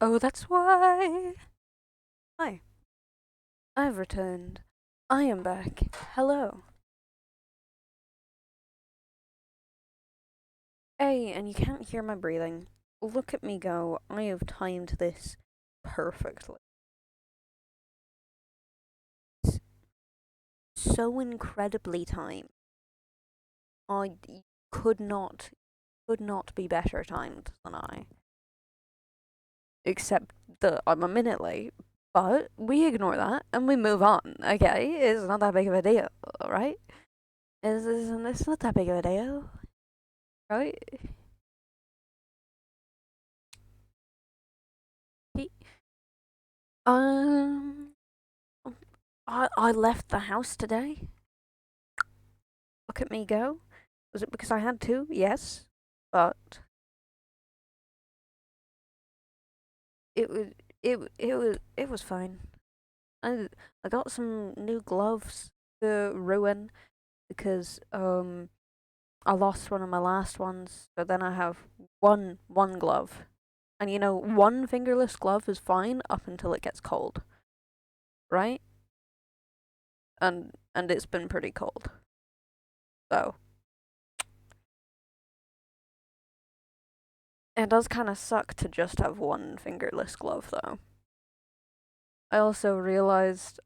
Oh, that's why. Hi, I've returned. I am back. Hello. Hey, and you can't hear my breathing. Look at me go. I have timed this perfectly. S- So incredibly timed. I could not, could not be better timed than I. Except that I'm a minute late. But we ignore that and we move on, okay? It's not that big of a deal, right? It's not that big of a deal, right? Um, I left the house today. Look at me go. Was it because I had to? Yes, but it was it was fine. I I got some new gloves to ruin because I lost one of my last ones, so then I have one glove. And you know, one fingerless glove is fine up until it gets cold, right? And it's been pretty cold. So it does kind of suck to just have one fingerless glove though. I also realized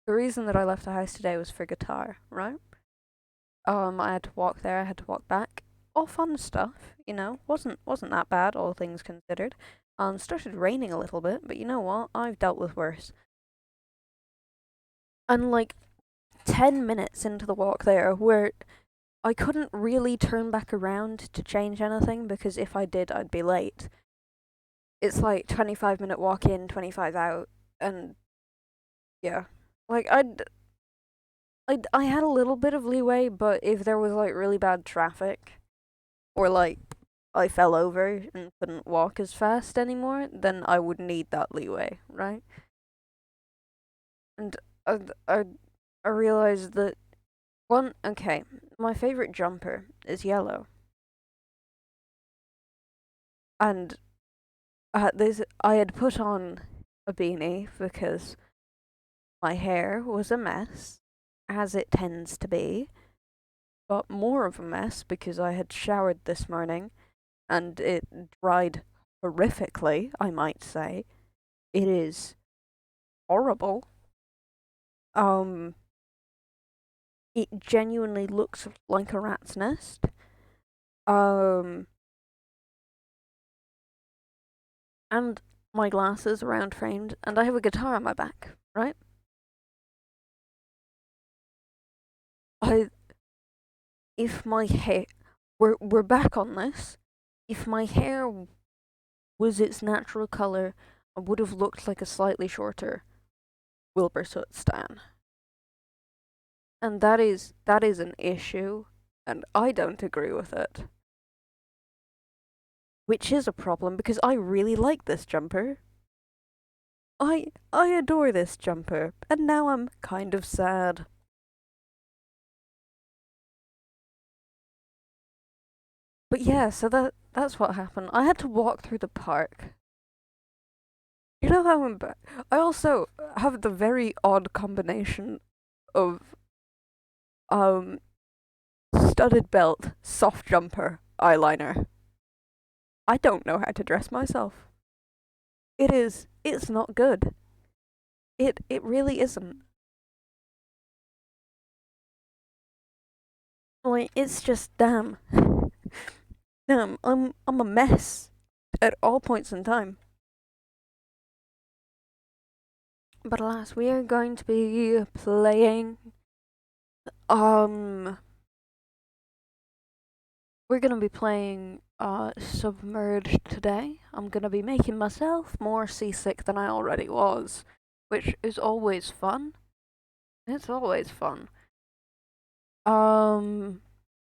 the reason that I left the house today was for guitar, right? I had to walk there, I had to walk back. All fun stuff, you know. Wasn't that bad, all things considered. Started raining a little bit, but you know what? I've dealt with worse. And like 10 minutes into the walk there, where I couldn't really turn back around to change anything because if I did, I'd be late. It's like 25-minute walk in, 25 out, and yeah. Like I had a little bit of leeway, but if there was like really bad traffic or like I fell over and couldn't walk as fast anymore, then I would need that leeway, right? And I I, I realized that okay, my favorite jumper is yellow, and this I had put on a beanie because my hair was a mess, as it tends to be, but more of a mess because I had showered this morning and it dried horrifically, I might say. It is horrible. Um, it genuinely looks like a rat's nest. Um, and my glasses are round framed, and I have a guitar on my back, right? I if my hair we're back on this. If my hair was its natural color, I would have looked like a slightly shorter Wilbur-Soot Stan. And that is an issue, and I don't agree with it. Which is a problem because I really like this jumper. I adore this jumper, and now I'm kind of sad. But yeah, so that's what happened. I had to walk through the park. You know how I also have the very odd combination of um studded belt, soft jumper, eyeliner. I don't know how to dress myself. It's not good. It really isn't. Like it's just damn. Damn, I'm a mess at all points in time. But alas, we are going to be playing um we're gonna be playing Submerged today. I'm gonna be making myself more seasick than I already was, which is always fun. It's always fun. Um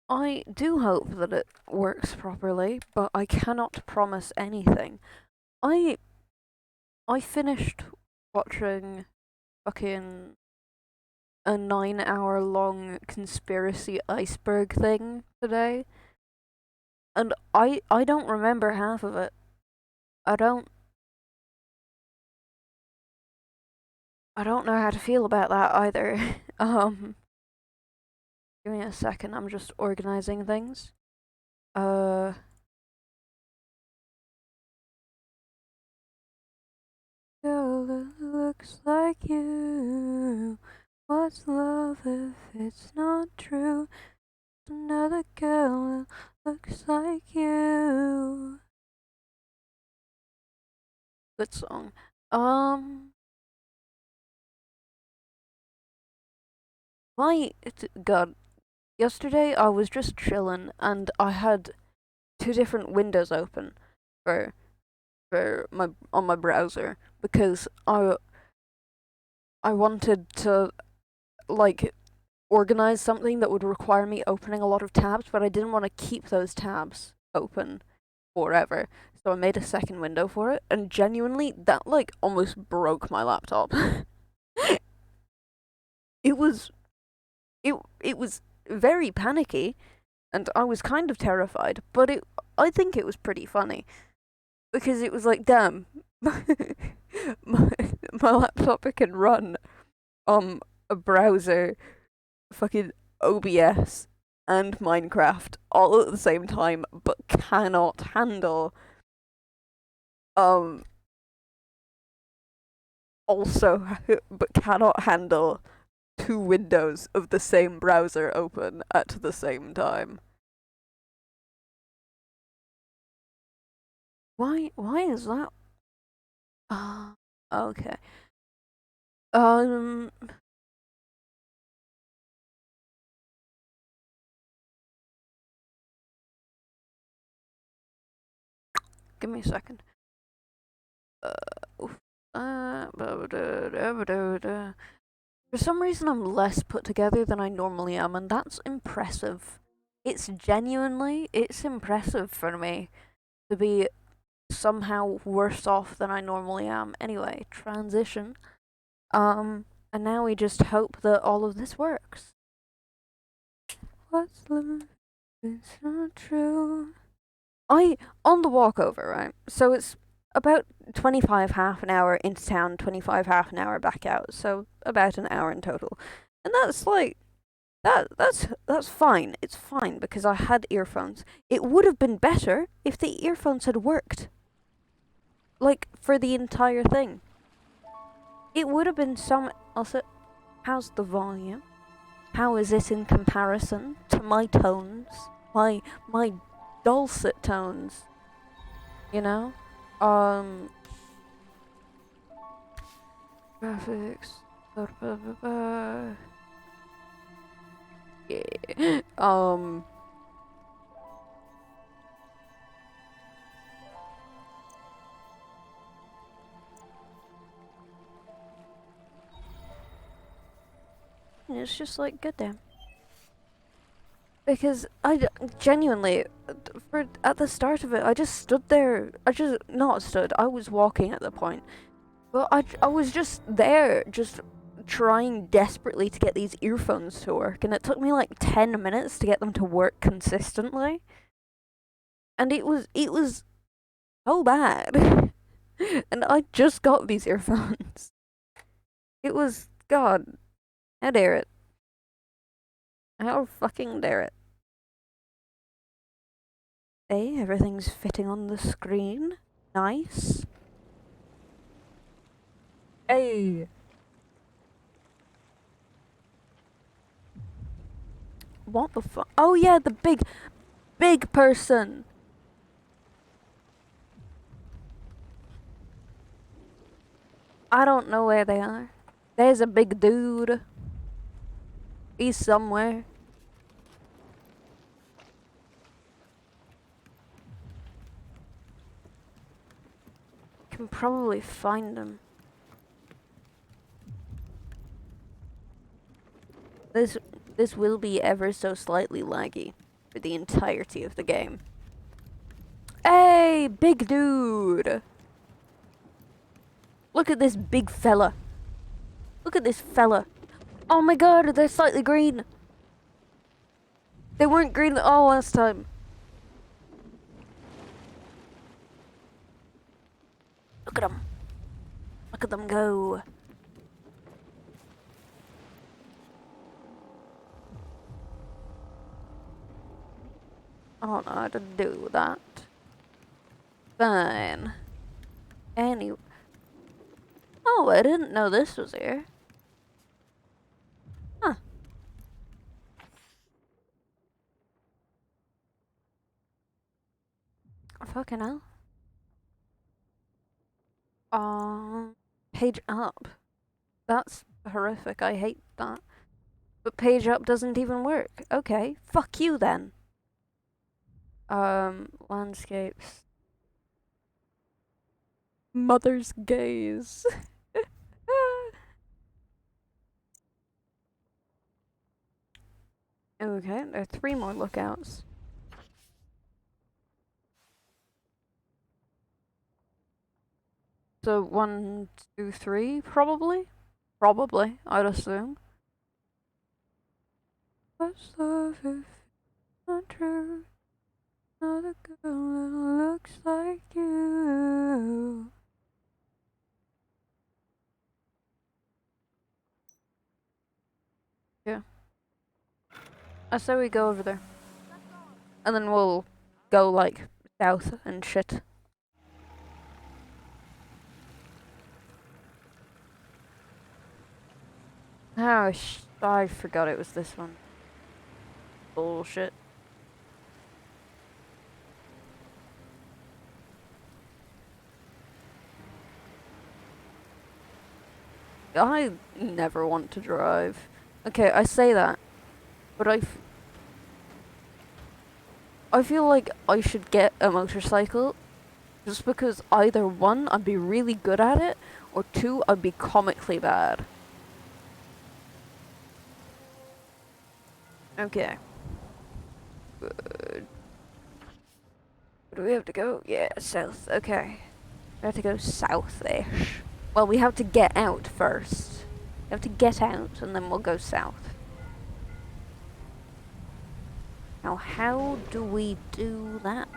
I do hope that it works properly, but I cannot promise anything. I I finished watching fucking a 9 hour long conspiracy iceberg thing today, and I don't remember half of it. I don't. I don't know how to feel about that either. um, Give me a second. I'm just organizing things. Uh, Girl that looks like you. What's love if it's not true? Another girl that looks like you. Good song. Um, God, yesterday I was just chilling and I had two different windows open for my on my browser because I wanted to like organize something that would require me opening a lot of tabs, but I didn't want to keep those tabs open forever. So I made a second window for it, and genuinely, that like almost broke my laptop. it was it was very panicky, and I was kind of terrified. But I think it was pretty funny because it was like, damn, my, my laptop can run a browser, fucking OBS, and Minecraft all at the same time, but cannot handle um also but cannot handle two windows of the same browser open at the same time. Why is that? Ah, okay. Um Give me a second. Oof. For some reason, I'm less put together than I normally am, and that's impressive. It's impressive for me to be somehow worse off than I normally am. Anyway, transition. And now we just hope that all of this works. What's love? It's not true. On the walkover, right? So it's about 25 half an hour into town, 25 half an hour back out. So about an hour in total. And that's like that's fine. It's fine because I had earphones. It would have been better if the earphones had worked. Like for the entire thing. It would have been some also how's the volume? How is it in comparison to my tones? My dulcet tones. You know? Um Graphics. Yeah. It's just like goddamn. Because genuinely, for at the start of it, I just stood there. I just not stood. I was walking at the point, but I was just there, just trying desperately to get these earphones to work, and it took me like 10 minutes to get them to work consistently, and it was so bad, and I just got these earphones. It was God. How dare it? How fucking dare it? Hey, everything's fitting on the screen. Nice. Hey. What the fuck? Oh yeah, the big person. I don't know where they are. There's a big dude. He's somewhere. Can probably find him. This this will be ever so slightly laggy for the entirety of the game. Hey, big dude. Look at this big fella. Look at this fella. Oh my god, they're slightly green. They weren't green at all last time. Look at them. Look at them go. I don't know how to do that. Fine. Anyway. Oh, I didn't know this was here. Huh. Fucking hell. Page up. That's horrific. I hate that. But page up doesn't even work. Okay. Fuck you then. Landscapes. Mother's gaze. Okay, there are 3 more lookouts. So 1, 2, 3, probably? Probably, I'd assume. What's love if not true? Not a girl that looks like you. Yeah. I say we go over there. And then we'll go, like, south and shit. Oh, I forgot it was this one. Bullshit. I never want to drive. Okay, I say that, but I feel like I should get a motorcycle just because either 1, I'd be really good at it, or 2, I'd be comically bad. Okay. Good. Where do we have to go? Yeah, south. Okay. We have to go south-ish. Well, we have to get out first. We have to get out, and then we'll go south. Now, how do we do that?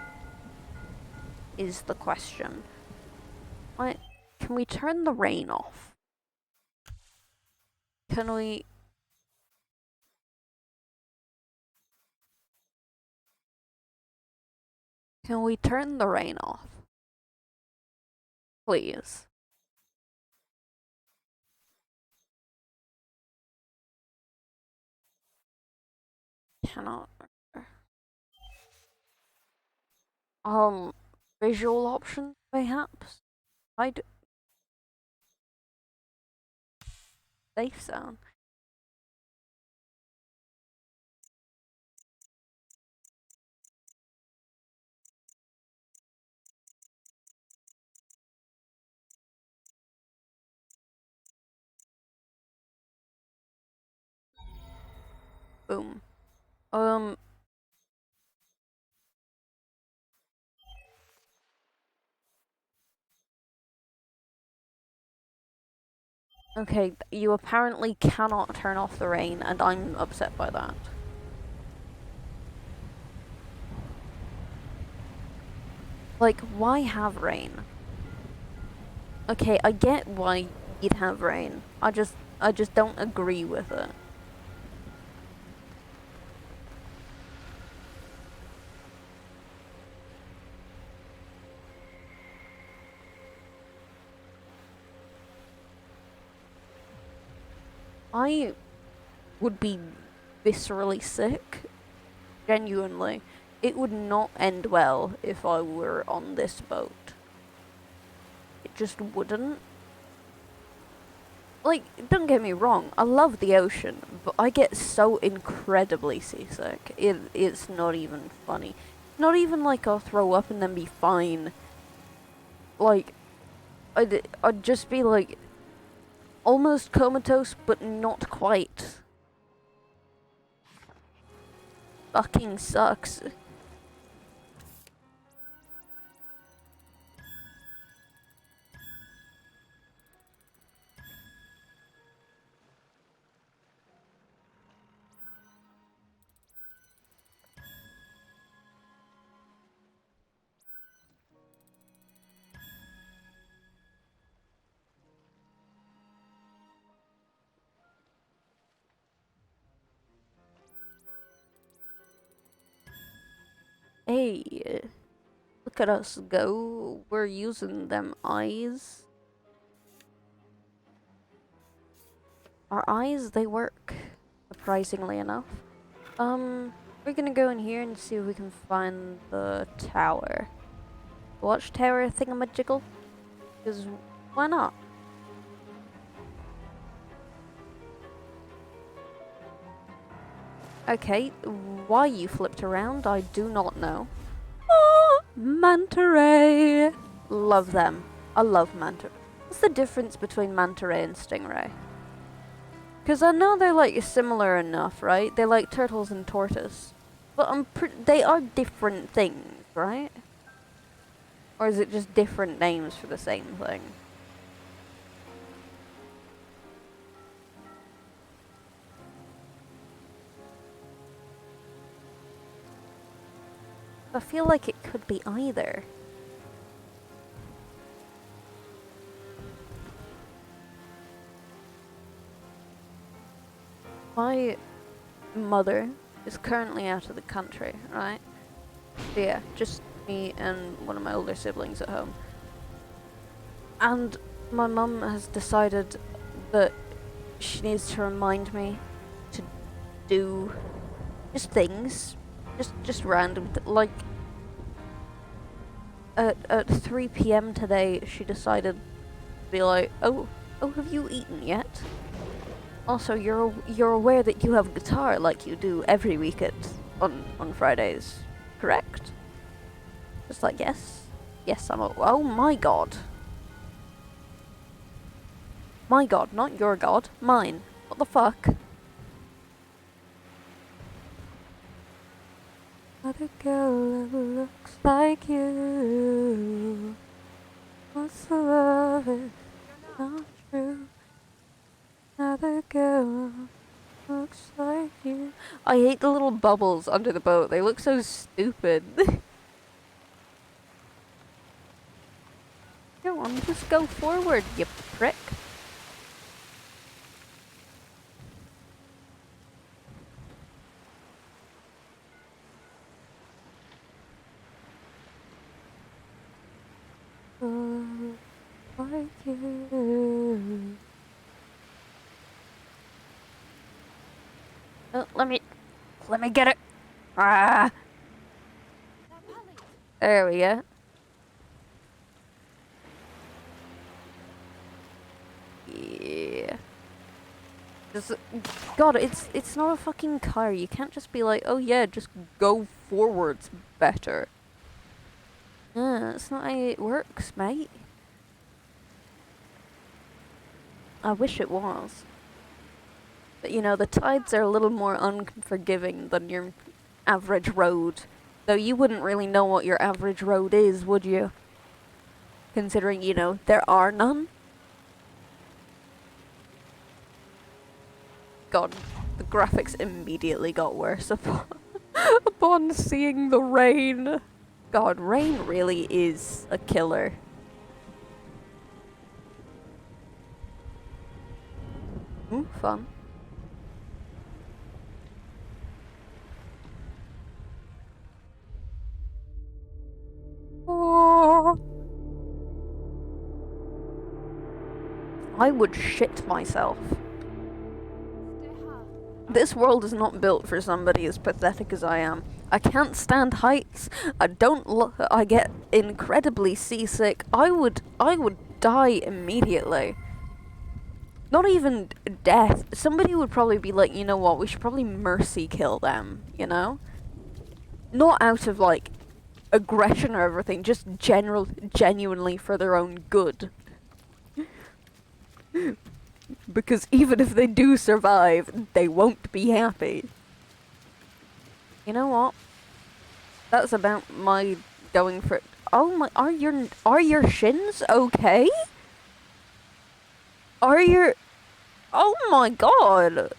Is the question. Can we turn the rain off? Can we... Can we turn the rain off? Please. Cannot. Visual options, perhaps? I'd... Safe zone. Boom. Okay, you apparently cannot turn off the rain, and I'm upset by that. Like, why have rain? Okay, I get why you'd have rain. I just don't agree with it. I would be viscerally sick. Genuinely. It would not end well if I were on this boat. It just wouldn't. Like, don't get me wrong, I love the ocean, but I get so incredibly seasick. It's not even funny. Not even like I'll throw up and then be fine. Like, I'd just be like, almost comatose, but not quite. Fucking sucks. Hey, look at us go. We're using them eyes. Our eyes, they work, surprisingly enough. We're gonna go in here and see if we can find the tower. Watchtower thingamajiggle? Because why not? Okay, why you flipped around, I do not know. Oh, manta ray! Love them. I love manta. What's the difference between manta ray and stingray? Because I know they're like similar enough, right? They're like turtles and tortoise. But they are different things, right? Or is it just different names for the same thing? I feel like it could be either. My mother is currently out of the country, right? So yeah, just me and one of my older siblings at home. And my mum has decided that she needs to remind me to do just things, just random, like at 3 p.m. today, she decided to be like, oh, have you eaten yet? Also, you're aware that you have guitar like you do every week on Fridays, correct? Just like, yes, oh my god. My god, not your god, mine. What the fuck? Another girl that looks like you. What's the love is not true. Another girl looks like you. I hate the little bubbles under the boat. They look so stupid. Go on, just go forward, you prick. Like you. Oh, let me get it. Ah, there we go. Yeah. Just, God, it's not a fucking car. You can't just be like, oh yeah, just go forwards better. That's not how it works, mate. I wish it was. But you know, the tides are a little more unforgiving than your average road. Though you wouldn't really know what your average road is, would you? Considering, you know, there are none. God, the graphics immediately got worse upon seeing the rain. God, rain really is a killer. Ooh, fun. Oh. I would shit myself. This world is not built for somebody as pathetic as I am. I can't stand heights. I get incredibly seasick. I would die immediately. Not even death. Somebody would probably be like, you know what, we should probably mercy kill them, you know? Not out of like aggression or everything, just genuinely for their own good. Because even if they do survive, they won't be happy. You know what? That's about my going for. Oh my! Are your shins okay? Are your? Oh my god!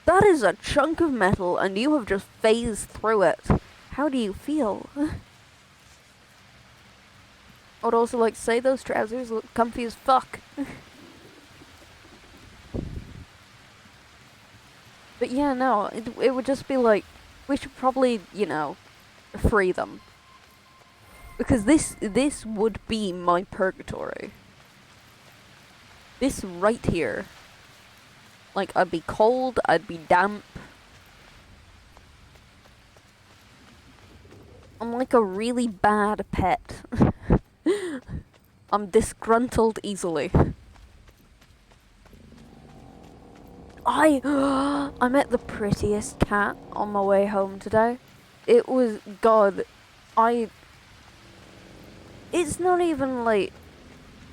That is a chunk of metal, and you have just phased through it. How do you feel? I would also like to say those trousers look comfy as fuck. But yeah, no, it would just be like, we should probably, you know, free them. Because this would be my purgatory. This right here. Like, I'd be cold, I'd be damp. I'm like a really bad pet. I'm disgruntled easily. I met the prettiest cat on my way home today. It was, God, it's not even like,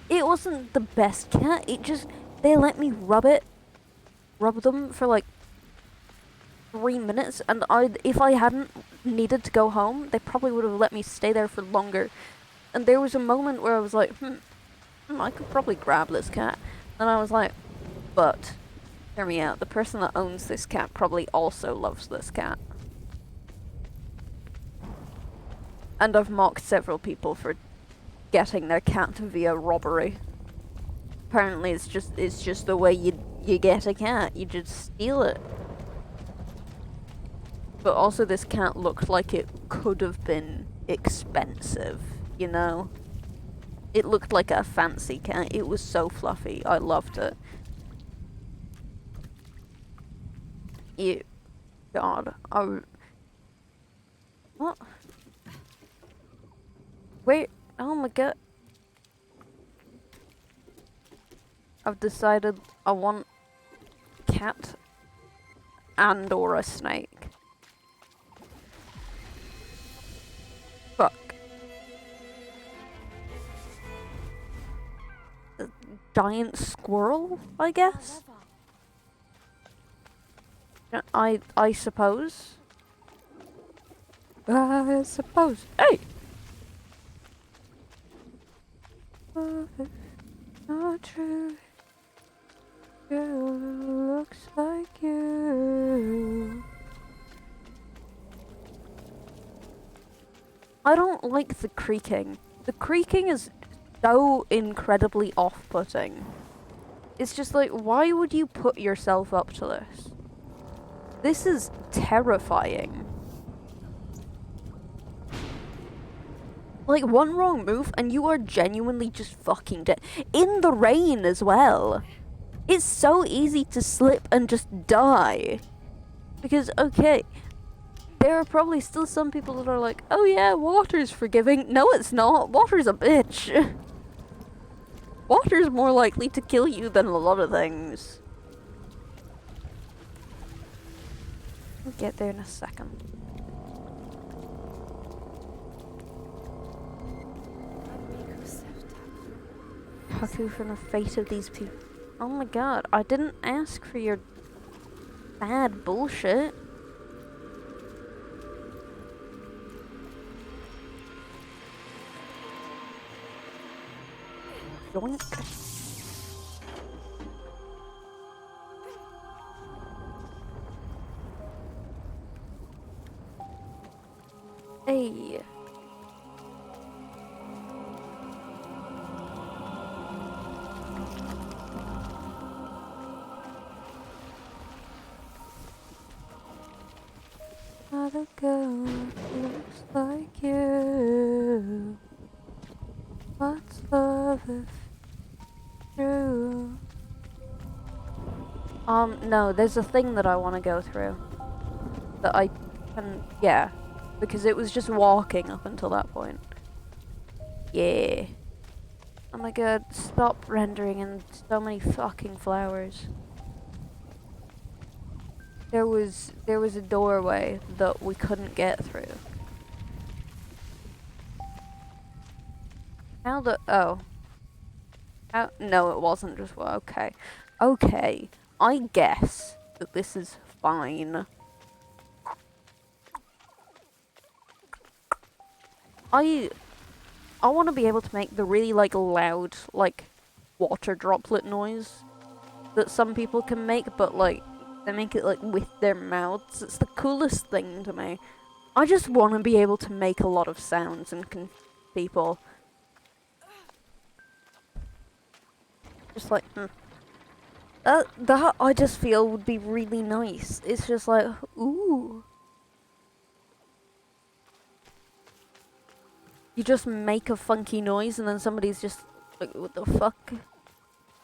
it wasn't the best cat, they let me rub them for like 3 minutes, and if I hadn't needed to go home, they probably would have let me stay there for longer. And there was a moment where I was like, I could probably grab this cat. And I was like, but, hear me out, the person that owns this cat probably also loves this cat. And I've mocked several people for getting their cat via robbery. Apparently it's just the way you get a cat, you just steal it. But also this cat looked like it could have been expensive, you know? It looked like a fancy cat. It was so fluffy. I loved it. Ew. God. What? Wait. Oh my god. I've decided I want cat and or a snake. Fuck. A giant squirrel, I guess? I suppose. I suppose. Hey! Not true. Girl looks like you. I don't like the creaking. The creaking is so incredibly off-putting. It's just like, why would you put yourself up to this? This is terrifying. Like, one wrong move and you are genuinely just fucking dead. In the rain as well. It's so easy to slip and just die. Because, okay, there are probably still some people that are like, oh yeah, water's forgiving. No, it's not. Water's a bitch. Water's more likely to kill you than a lot of things. I'll get there in a second. Haku from the fate of these people. Oh my god, I didn't ask for your bad bullshit. Yoink. Hey. Other girl looks like you. What's love if true? No, there's a thing that I want to go through. That I can, yeah. Because it was just walking up until that point. Yeah. Oh my god, stop rendering in so many fucking flowers. There was a doorway that we couldn't get through. How the, oh. How, no, it wasn't just, well, okay. Okay, I guess that this is fine. I want to be able to make the really, like, loud, like, water droplet noise that some people can make, but, like, they make it, like, with their mouths. It's the coolest thing to me. I just want to be able to make a lot of sounds and people. Just like, that I just feel would be really nice. It's just like, ooh. You just make a funky noise and then somebody's just like, what the fuck?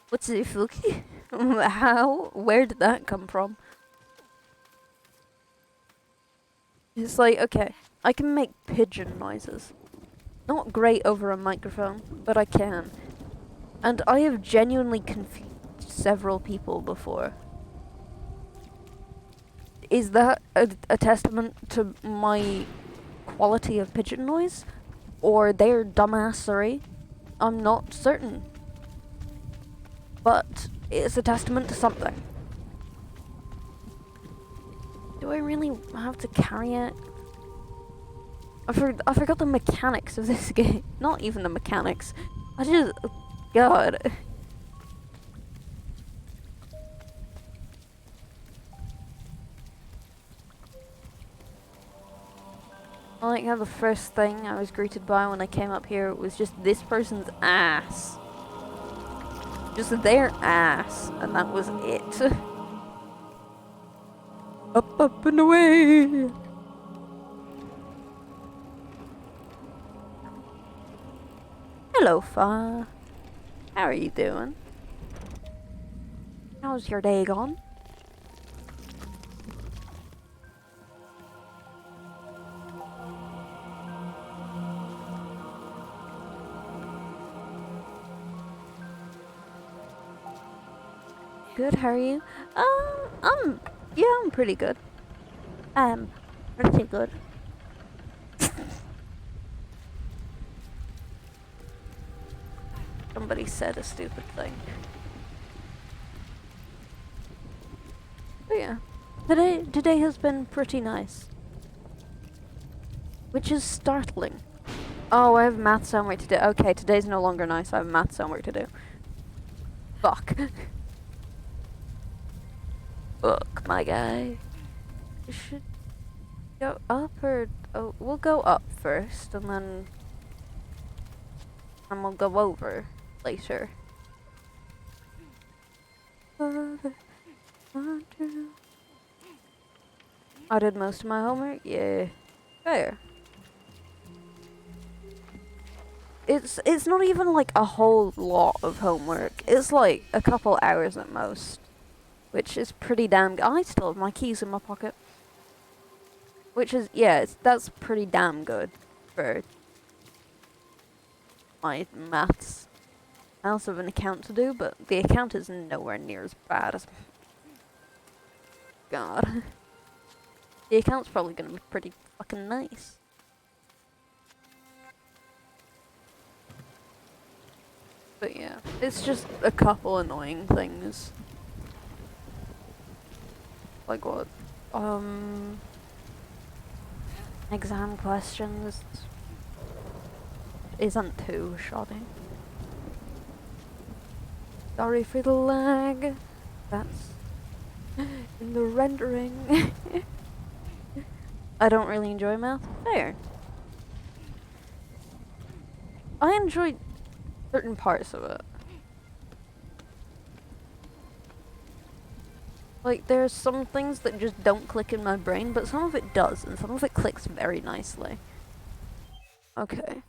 What's it funky? How? Where did that come from? It's like, okay, I can make pigeon noises. Not great over a microphone, but I can. And I have genuinely confused several people before. Is that a testament to my quality of pigeon noise? Or their dumbassery? I'm not certain. But it's a testament to something. Do I really have to carry it? I forgot the mechanics of this game. Not even the mechanics. I just... God. I like how the first thing I was greeted by when I came up here was just this person's ass. Just their ass. And that was it. Up, up, and away! Hello, Fa. How are you doing? How's your day gone? Good, how are you? Yeah, I'm pretty good. Pretty good. Somebody said a stupid thing. But yeah, today has been pretty nice. Which is startling. Oh, I have maths homework to do. Okay, today's no longer nice. I have maths homework to do. Fuck. Fuck, my guy. You should go up or... Oh, we'll go up first, and then... And we'll go over later. I did most of my homework? Yeah. Fair. It's not even like a whole lot of homework. It's like a couple hours at most. Which is pretty damn good. I still have my keys in my pocket. Which is, yeah, that's pretty damn good for my maths. I also have an account to do, but the account is nowhere near as bad as... God. The account's probably gonna be pretty fucking nice. But yeah, it's just a couple annoying things. Like what? Exam questions isn't too shoddy. Sorry for the lag. That's in the rendering. I don't really enjoy math. Fair. I enjoy certain parts of it. Like, there's some things that just don't click in my brain, but some of it does, and some of it clicks very nicely. Okay.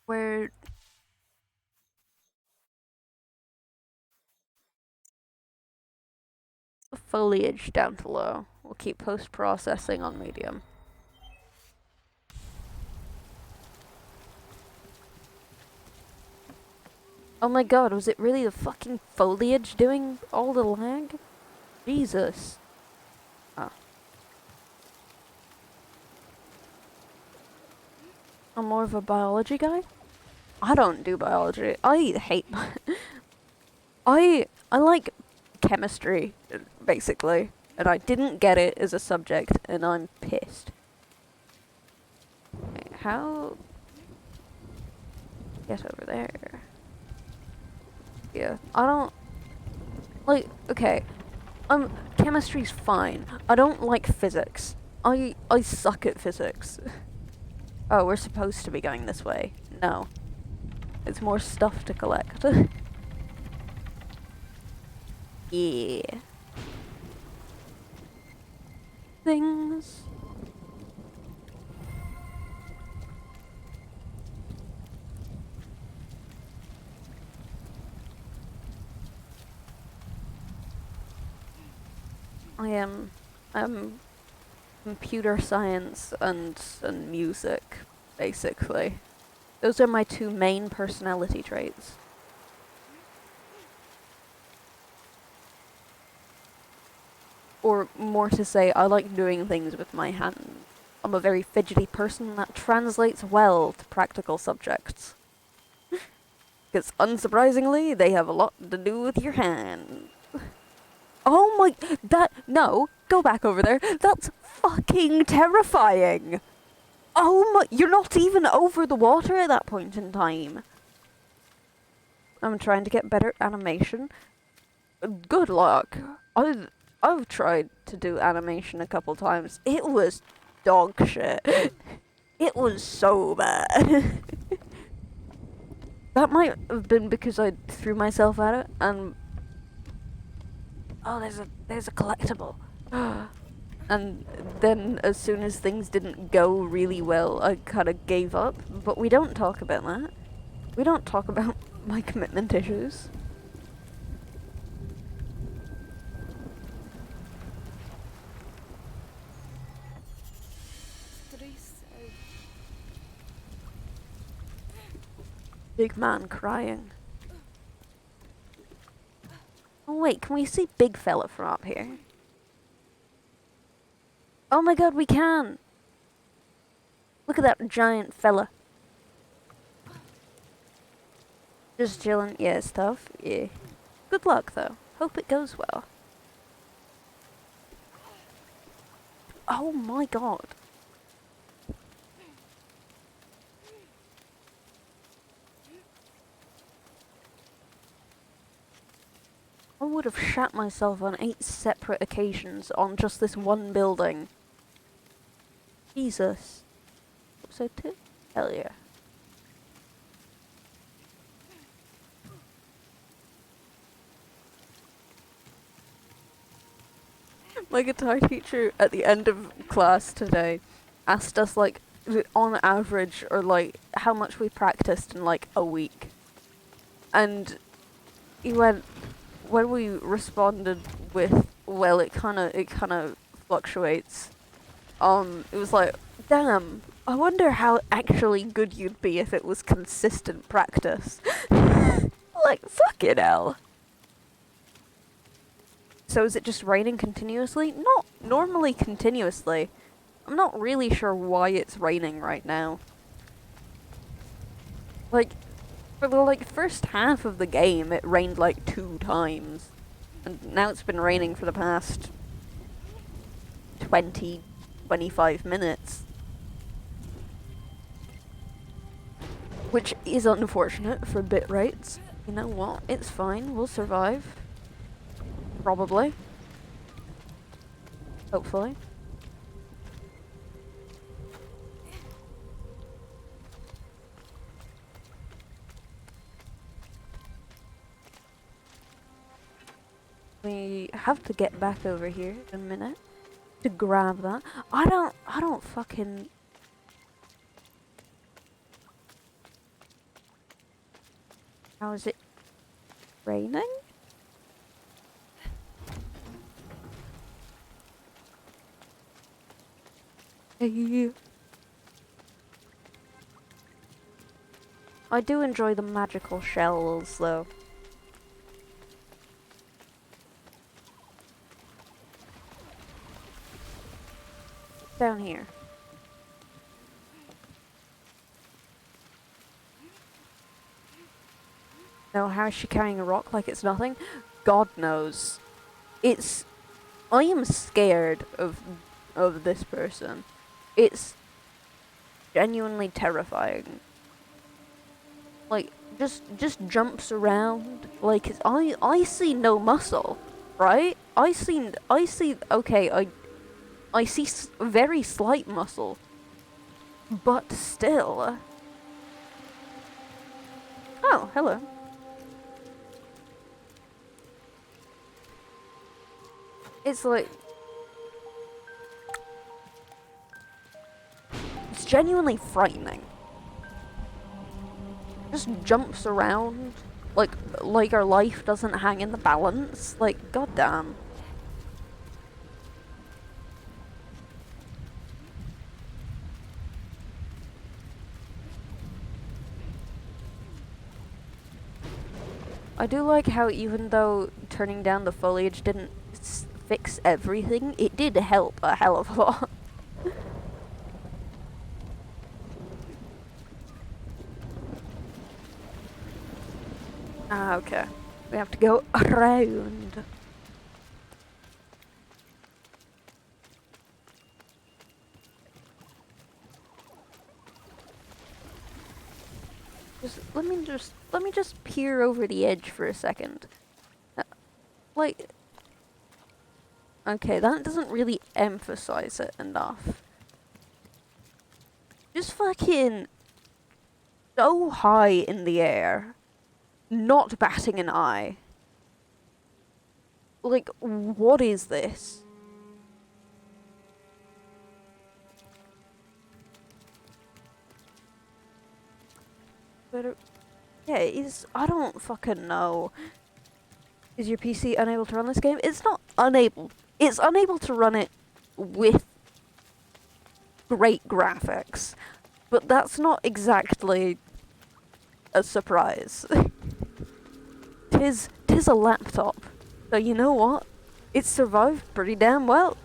Where... Foliage down to low. We'll keep post-processing on medium. Oh my god, was it really the fucking foliage doing all the lag? Jesus. Oh. I'm more of a biology guy? I don't do biology. I hate... I like chemistry, basically. And I didn't get it as a subject, and I'm pissed. Okay, how... Get over there. Yeah, I don't... Like, okay. Chemistry's fine. I don't like physics. I suck at physics. Oh, we're supposed to be going this way. No. It's more stuff to collect. Yeah. Things. I'm computer science and music, basically. Those are my two main personality traits. Or more to say, I like doing things with my hands. I'm a very fidgety person that translates well to practical subjects. Because unsurprisingly, they have a lot to do with your hands. Oh my, no, go back over there. That's fucking terrifying. Oh my, you're not even over the water at that point in time. I'm trying to get better animation. Good luck. I've tried to do animation a couple times. It was dog shit. It was so bad. That might have been because I threw myself at it and oh, there's a collectible. And then as soon as things didn't go really well, I kind of gave up. But we don't talk about that. We don't talk about my commitment issues. Big man crying. Oh wait, can we see big fella from up here? Oh my god, we can! Look at that giant fella. Just chilling. Yeah, stuff. Yeah. Good luck though. Hope it goes well. Oh my god. I would have shat myself on 8 separate occasions on just this one building. Jesus. Episode 2? Hell yeah. My guitar teacher at the end of class today asked us, like, on average, or like, how much we practiced in like a week. And he went, when we responded with, well, it kind of fluctuates. It was like, damn, I wonder how actually good you'd be if it was consistent practice. Like, fucking hell. So is it just raining continuously? Not normally continuously. I'm not really sure why it's raining right now. Like, for the first half of the game, it rained like 2 times. And now it's been raining for the past 25 minutes. Which is unfortunate for bit rates. You know what? It's fine. We'll survive. Probably. Hopefully. We have to get back over here in a minute to grab that. I don't fucking... How is it raining? Hey. I do enjoy the magical shells though. Down here. No, how is she carrying a rock like it's nothing? God knows. I am scared of this person. It's genuinely terrifying. Like, just jumps around like I see no muscle, right? I see okay, I see very slight muscle, but still. Oh, hello. It's like... It's genuinely frightening. Just jumps around like our life doesn't hang in the balance. Like, goddamn. I do like how even though turning down the foliage didn't fix everything, it did help a hell of a lot. Ah, okay. We have to go around. Let me just peer over the edge for a second. Like, okay, that doesn't really emphasize it enough. Just fucking so high in the air, not batting an eye. Like, what is this? But yeah, I don't fucking know. Is your PC unable to run this game? It's not unable. It's unable to run it with great graphics. But that's not exactly a surprise. Tis a laptop. So you know what? It survived pretty damn well.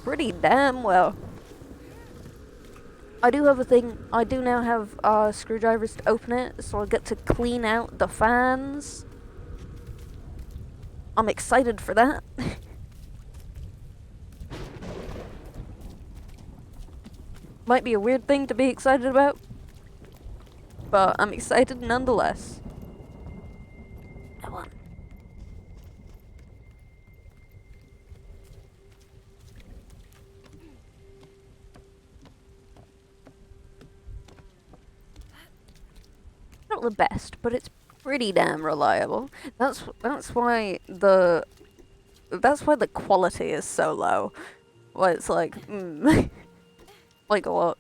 Pretty damn well. I do have a thing. I do now have screwdrivers to open it, so I'll get to clean out the fans. I'm excited for that. Might be a weird thing to be excited about, but I'm excited nonetheless. Come on. Not the best, but it's pretty damn reliable. That's why the quality is so low. Why it's like, like what?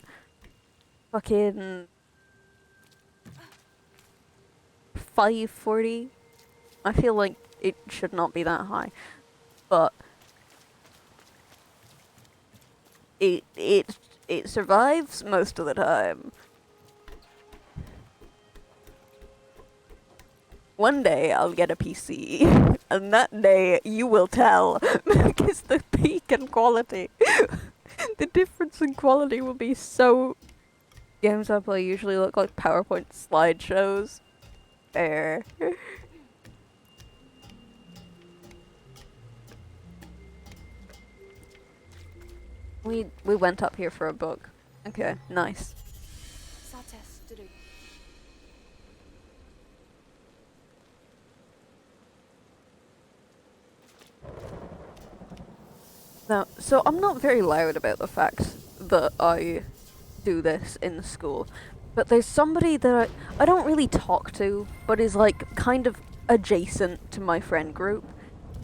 Fucking 540. I feel like it should not be that high, but it survives most of the time. One day I'll get a PC, and that day you will tell, because the peak in quality, the difference in quality will be so... Games I play usually look like PowerPoint slideshows. Fair. We went up here for a book. Okay, nice. Now, so I'm not very loud about the fact that I do this in school, but there's somebody that I don't really talk to, but is like kind of adjacent to my friend group,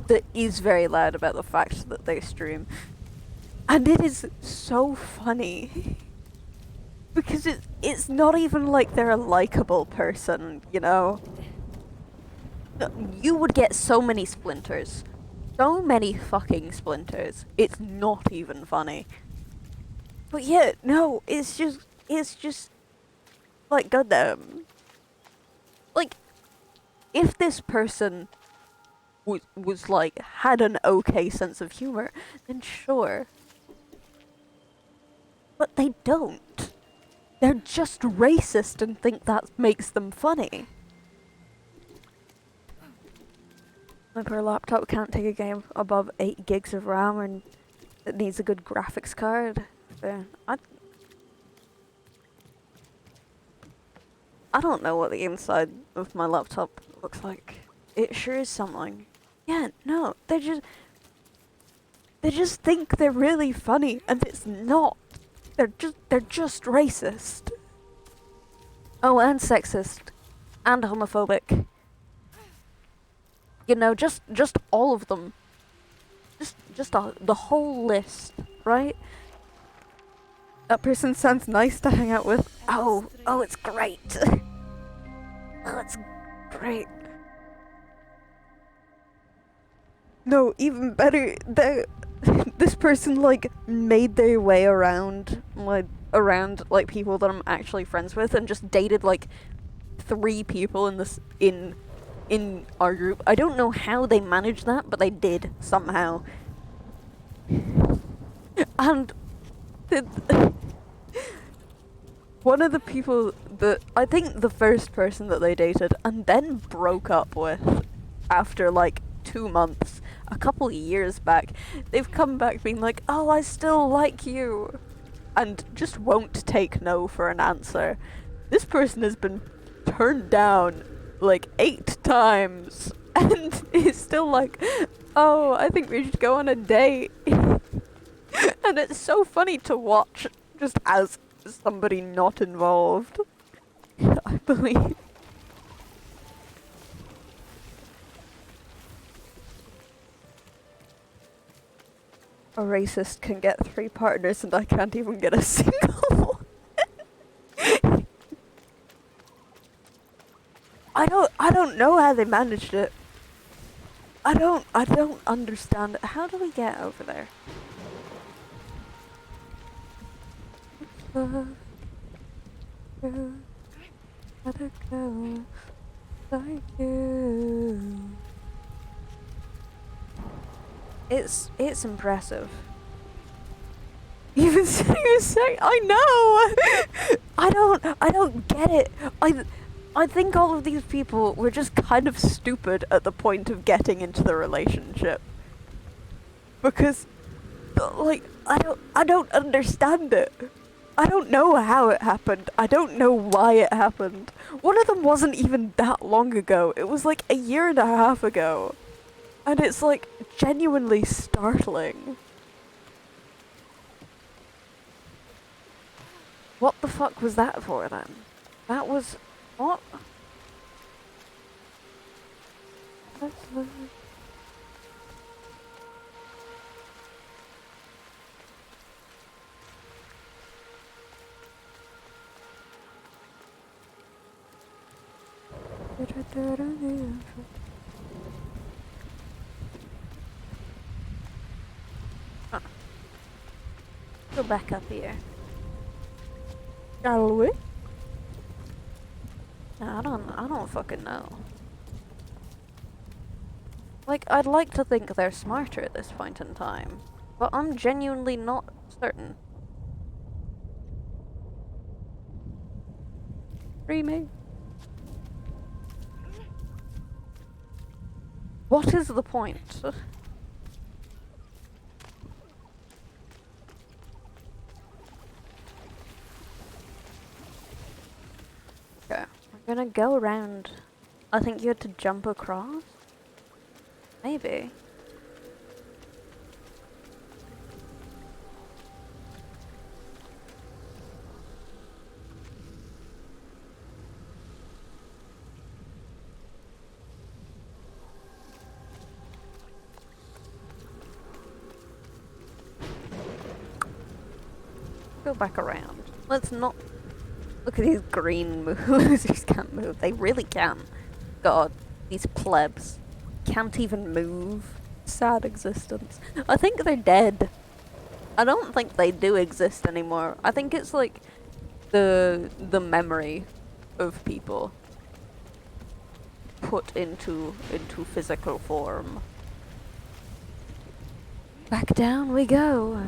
that is very loud about the fact that they stream. And it is so funny. Because it's not even like they're a likable person, you know? You would get so many splinters. So many fucking splinters. It's not even funny. But yeah, no, it's just like, goddamn. Like, if this person was like, had an okay sense of humor, then sure. But they don't. They're just racist and think that makes them funny. My poor laptop can't take a game above 8 gigs of RAM and it needs a good graphics card. So I don't know what the inside of my laptop looks like. It sure is something. Yeah, no, they just think they're really funny and it's not. They're just racist. Oh, and sexist. And homophobic. You know, just all of them. Just the whole list, right? That person sounds nice to hang out with. Oh, it's great. Oh, it's great. No, even better, this person, like, made their way around people that I'm actually friends with and just dated, like, 3 people in in our group. I don't know how they managed that, but they did somehow. And the, one of the people that I think the first person that they dated and then broke up with after like 2 months, a couple of years back, they've come back being like, "Oh, I still like you," and just won't take no for an answer. This person has been turned down like 8 times and is still like, "Oh, I think we should go on a date." And it's so funny to watch just as somebody not involved, I believe. A racist can get 3 partners and I can't even get a single one. I don't know how they managed it. I don't understand it. How do we get over there? Let it go like you. It's impressive. Even saying, I know. I don't get it. I think all of these people were just kind of stupid at the point of getting into the relationship. Because, like, I don't understand it. I don't know how it happened. I don't know why it happened. One of them wasn't even that long ago. It was like a year and a half ago. And it's like genuinely startling. What the fuck was that for then? That was... what? Huh. Go back up here. Shall we? I don't fucking know. Like, I'd like to think they're smarter at this point in time, but I'm genuinely not certain. Free me. What is the point? Okay, we're gonna go around. I think you had to jump across? Maybe. Go back around. Let's not... Look at these green losers can't move. They really can. God, these plebs can't even move. Sad existence. I think they're dead. I don't think they do exist anymore. I think it's like the memory of people put into physical form. Back down we go.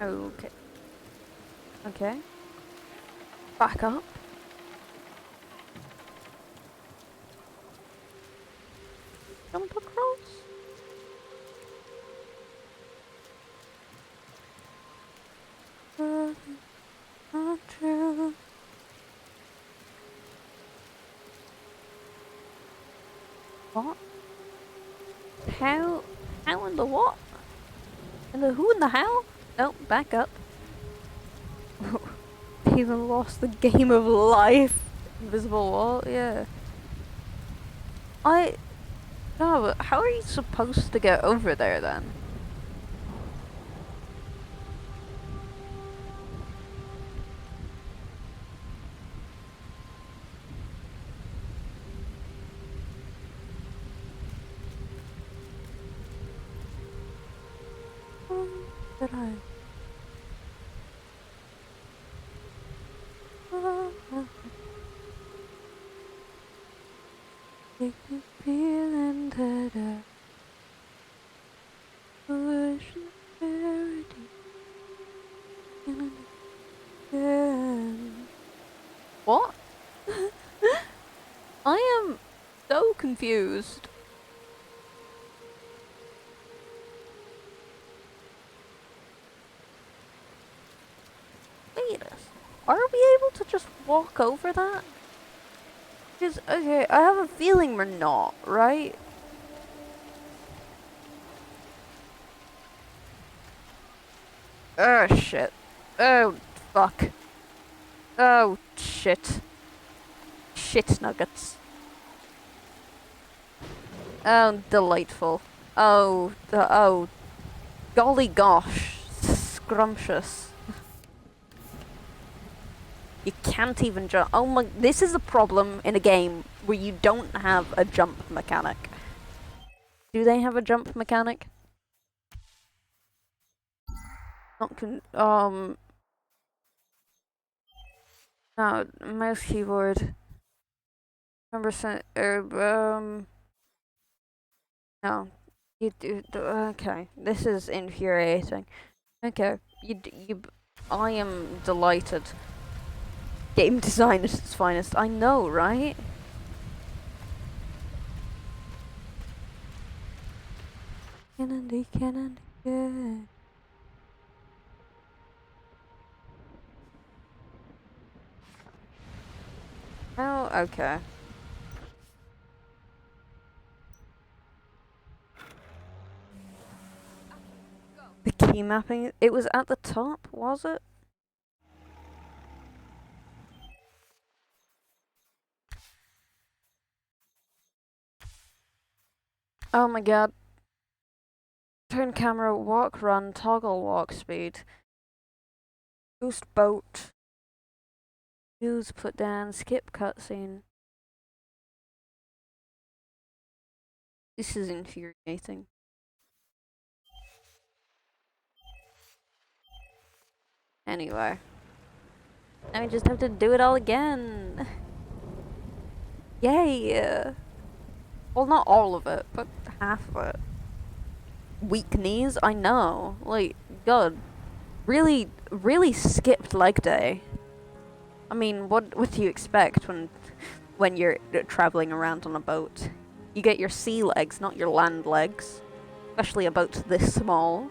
Okay. Okay. Back up. Jump across. Not true. What? How? How in the what? In the who and the how? Nope, back up. Even lost the game of life. Invisible wall, yeah. No, but how are you supposed to get over there then? that I make me feeling that I wish very deep again. What? I am so confused. Wait a second. Are we able to just walk over that? Because, okay, I have a feeling we're not, right? Oh, shit. Oh, fuck. Oh, shit. Shit nuggets. Oh, delightful. Oh, oh, golly gosh. Scrumptious. You can't even jump. Oh my, this is a problem in a game where you don't have a jump mechanic. Do they have a jump mechanic? No, mouse keyboard. Remember, no. You do, okay, this is infuriating. Okay, I am delighted. Game design at its finest. I know, right? Kennedy, yeah. Oh, okay. The key mapping, it was at the top, was it? Oh my god. Turn camera, walk, run, toggle walk speed. Boost boat. Use put down, skip cutscene. This is infuriating. Anyway. Now we just have to do it all again. Yay! Well, not all of it, but half of it. Weak knees? I know. Like, God. Really, really skipped leg day. I mean, what do you expect when you're traveling around on a boat? You get your sea legs, not your land legs. Especially a boat this small.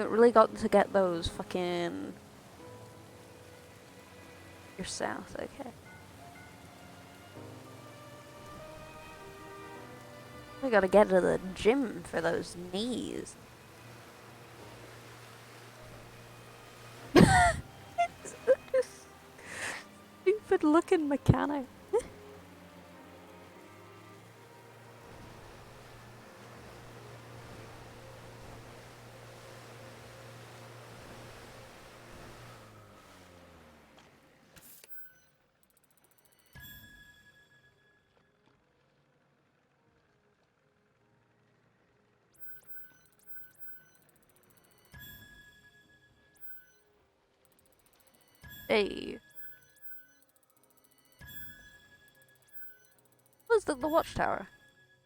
Really got to get those fucking... You're south, okay. We gotta get to the gym for those knees. It's such a stupid looking mechanic. Hey. What's the watchtower?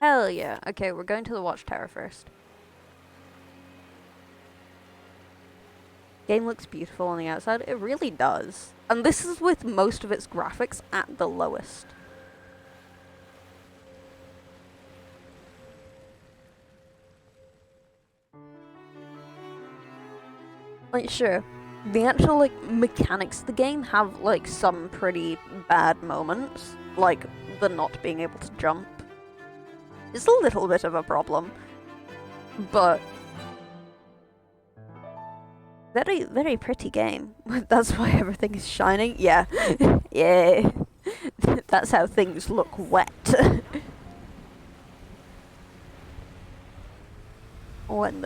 Hell yeah. Okay, we're going to the watchtower first. Game looks beautiful on the outside. It really does. And this is with most of its graphics at the lowest. Like, sure, the actual, like, mechanics of the game have, like, some pretty bad moments. Like, the not being able to jump. It's a little bit of a problem. But... very, very pretty game. That's why everything is shining. Yeah. Yeah. That's how things look wet. when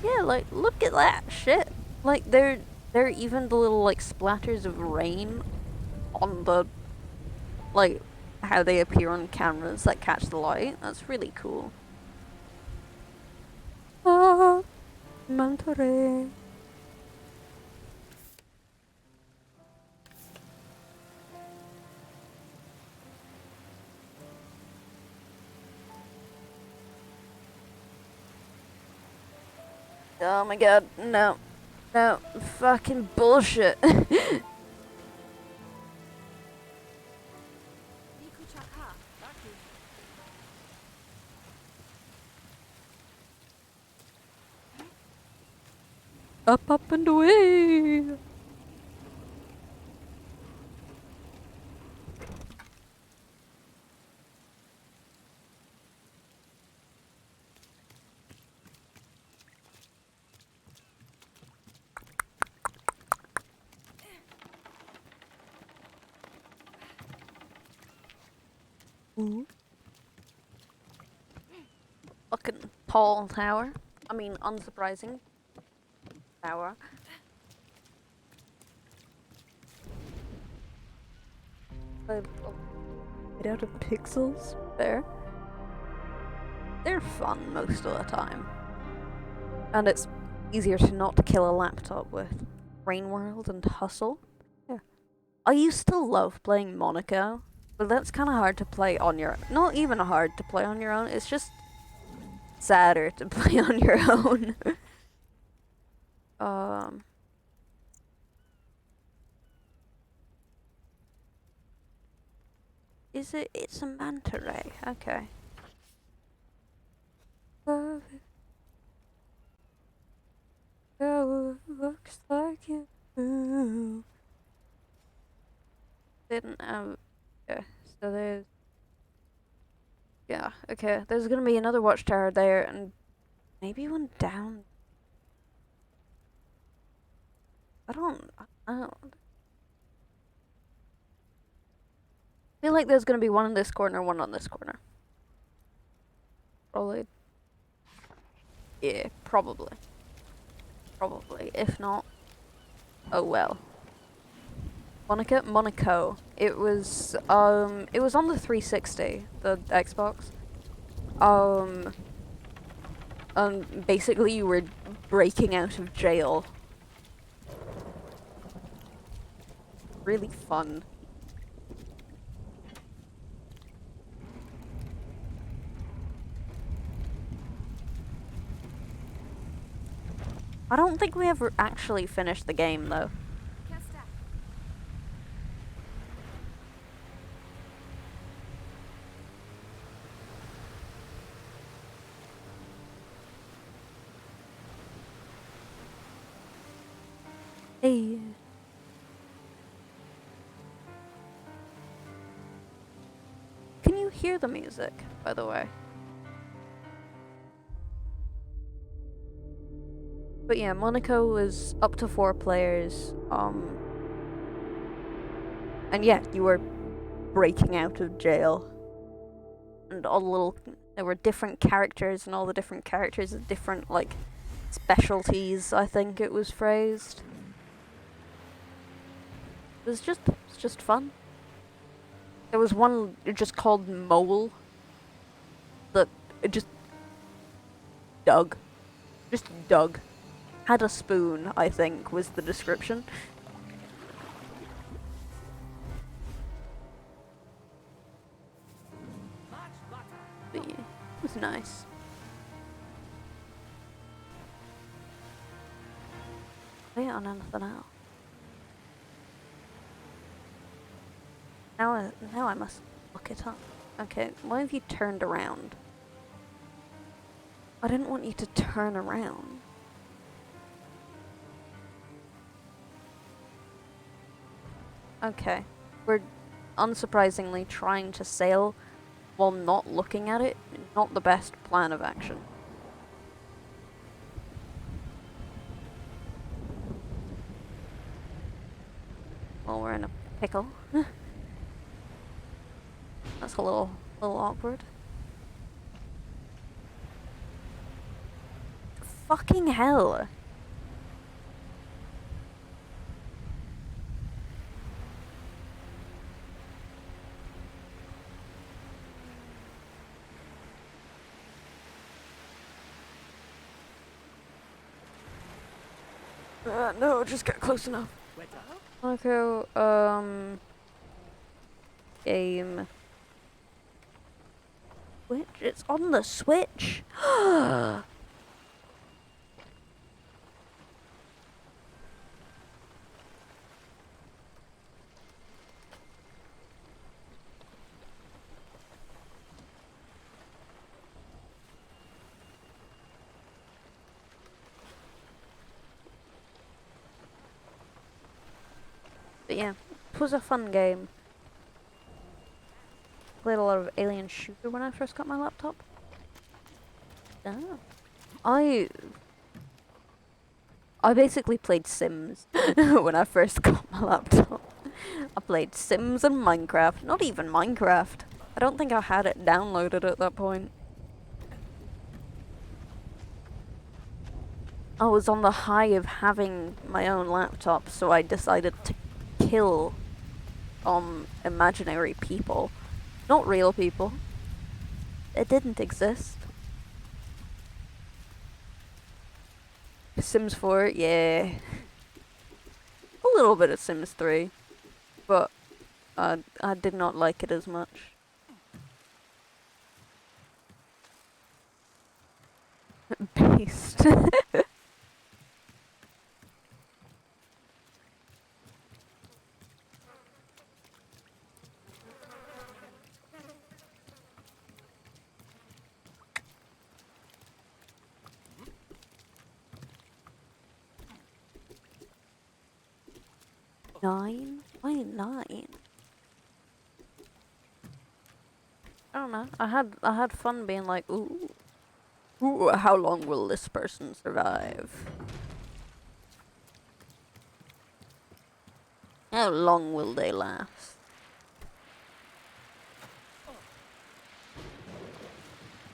yeah, like look at that shit. Like there are even the little like splatters of rain on the like how they appear on cameras that catch the light. That's really cool. Ah, manta ray. Oh my god, no. No, fucking bullshit. Up and away. Ooh. Fucking tall tower. I mean, unsurprising tower. A bit out of pixels there. They're fun most of the time. And it's easier to not kill a laptop with Rain World and Hustle. Yeah. I used to love playing Monaco, but that's kind of hard to play on your... Not even hard to play on your own, it's just sadder to play on your own. um... Is it? It's a manta ray. Okay. Oh, looks like you. Didn't have. Okay, so there's. Yeah, okay. There's gonna be another watchtower there, and maybe one down. I don't. Feel like there's gonna be one in this corner, one on this corner. Probably. Yeah, probably. Probably. If not, oh well. Monaco. It was on the 360, the Xbox. Um, basically you were breaking out of jail. Really fun. I don't think we ever actually finished the game though. Hey. Can you hear the music, by the way? But yeah, Monaco was up to 4 players. And yeah, you were breaking out of jail. And all the little, there were different characters, and all the different characters had different, like, specialties, I think it was phrased. It's just fun. There was one just called Mole that it just dug. Just dug. Had a spoon, I think, was the description. But yeah, it was nice. Wait on anything else. Now I must look it up. Okay, why have you turned around? I didn't want you to turn around. Okay, we're unsurprisingly trying to sail while not looking at it. Not the best plan of action. Well, we're in a pickle. That's a little awkward. Fucking hell. No, just get close enough. Okay, game. Switch? It's on the Switch? But yeah, it was a fun game. Played a lot of Alien Shooter when I first got my laptop. Oh. I basically played Sims when I first got my laptop. I played Sims and Minecraft. Not even Minecraft. I don't think I had it downloaded at that point. I was on the high of having my own laptop, so I decided to kill imaginary people. Not real people. It didn't exist. Sims 4, yeah. A little bit of Sims 3, but I did not like it as much. Beast. Nine? Why 9? I don't know. I had fun being like, ooh, how long will this person survive? How long will they last?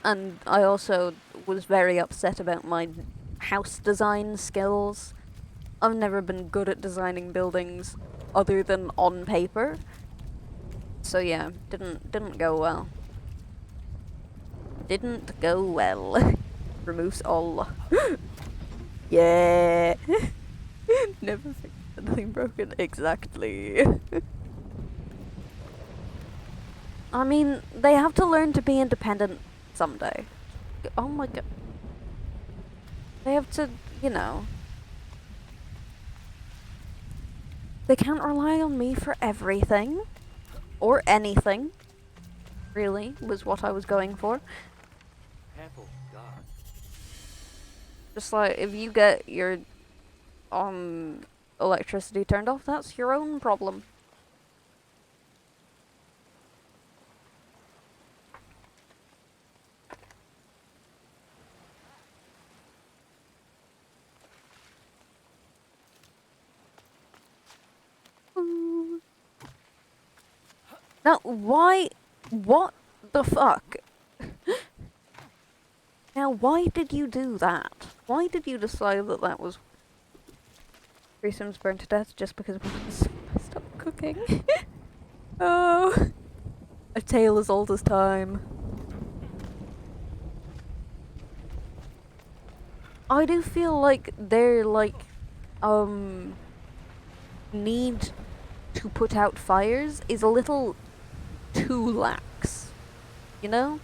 And I also was very upset about my house design skills. I've never been good at designing buildings other than on paper. So yeah, didn't go well. Didn't go well. Removes all. Yeah. Never fix anything broken. Exactly. I mean, they have to learn to be independent someday. Oh my god. They have to, you know. They can't rely on me for everything. Or anything. Really, was what I was going for. Careful, guard. Just like, if you get your electricity turned off, that's your own problem. Now, why? What the fuck? Now, why did you do that? Why did you decide that that was... 3 Sims burned to death just because one's messed up cooking? Oh. A tale as old as time. I do feel like they're like, need to put out fires is a little too lax. You know?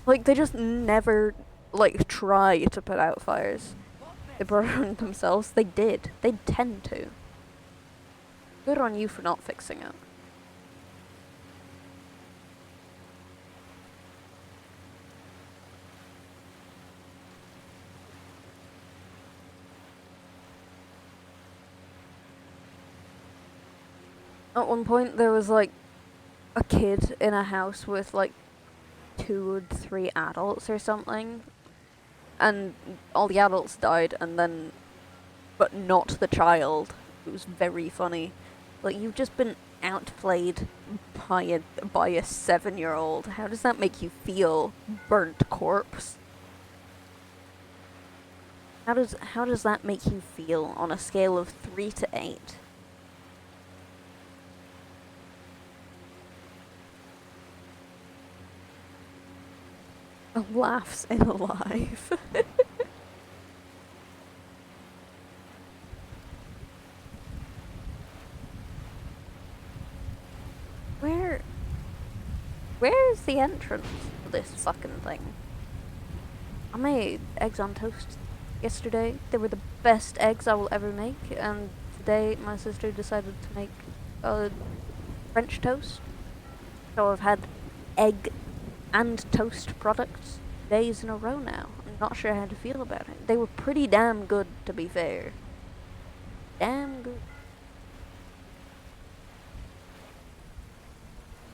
Like, they just never, like, try to put out fires. They burn themselves. They did. They tend to. Good on you for not fixing it. At one point, there was, like, a kid in a house with, like, 2 or 3 adults or something. And all the adults died, and then... But not the child. It was very funny. Like, you've just been outplayed by a 7-year-old. How does that make you feel, burnt corpse? How does that make you feel on a scale of 3 to 8? Laughs in alive. Where where's the entrance for this fucking thing? I made eggs on toast yesterday. They were the best eggs I will ever make, and today my sister decided to make French toast. So I've had egg and toast products days in a row now. I'm not sure how to feel about it. They were pretty damn good, to be fair. Damn good.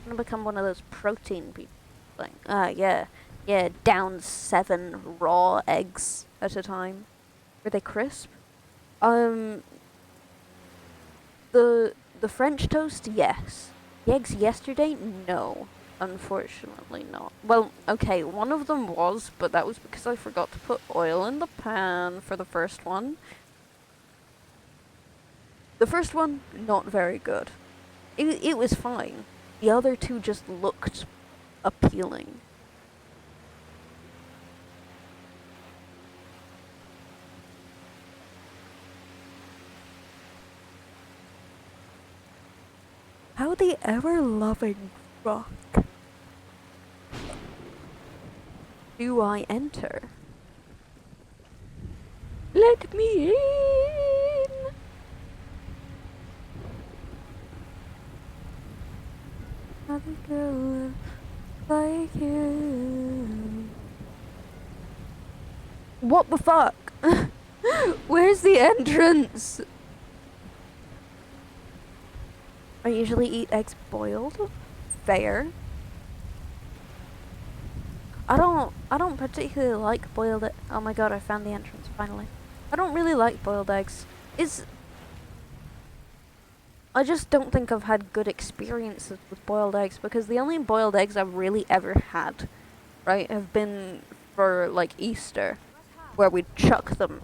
I'm gonna become one of those protein people. Like, yeah. Yeah, down 7 raw eggs at a time. Were they crisp? Um, the French toast, yes. The eggs yesterday, no. Unfortunately not. Well, okay, one of them was, but that was because I forgot to put oil in the pan for the first one. The first one, not very good. It was fine. The other two just looked appealing. How the ever-loving fuck do I enter? Let me in! Other girl like you. What the fuck? Where's the entrance? I usually eat eggs boiled. Fair. I don't particularly like boiled oh my god, I found the entrance finally. I don't really like boiled eggs. I just don't think I've had good experiences with boiled eggs because the only boiled eggs I've really ever had, right, have been for like Easter, where we'd chuck them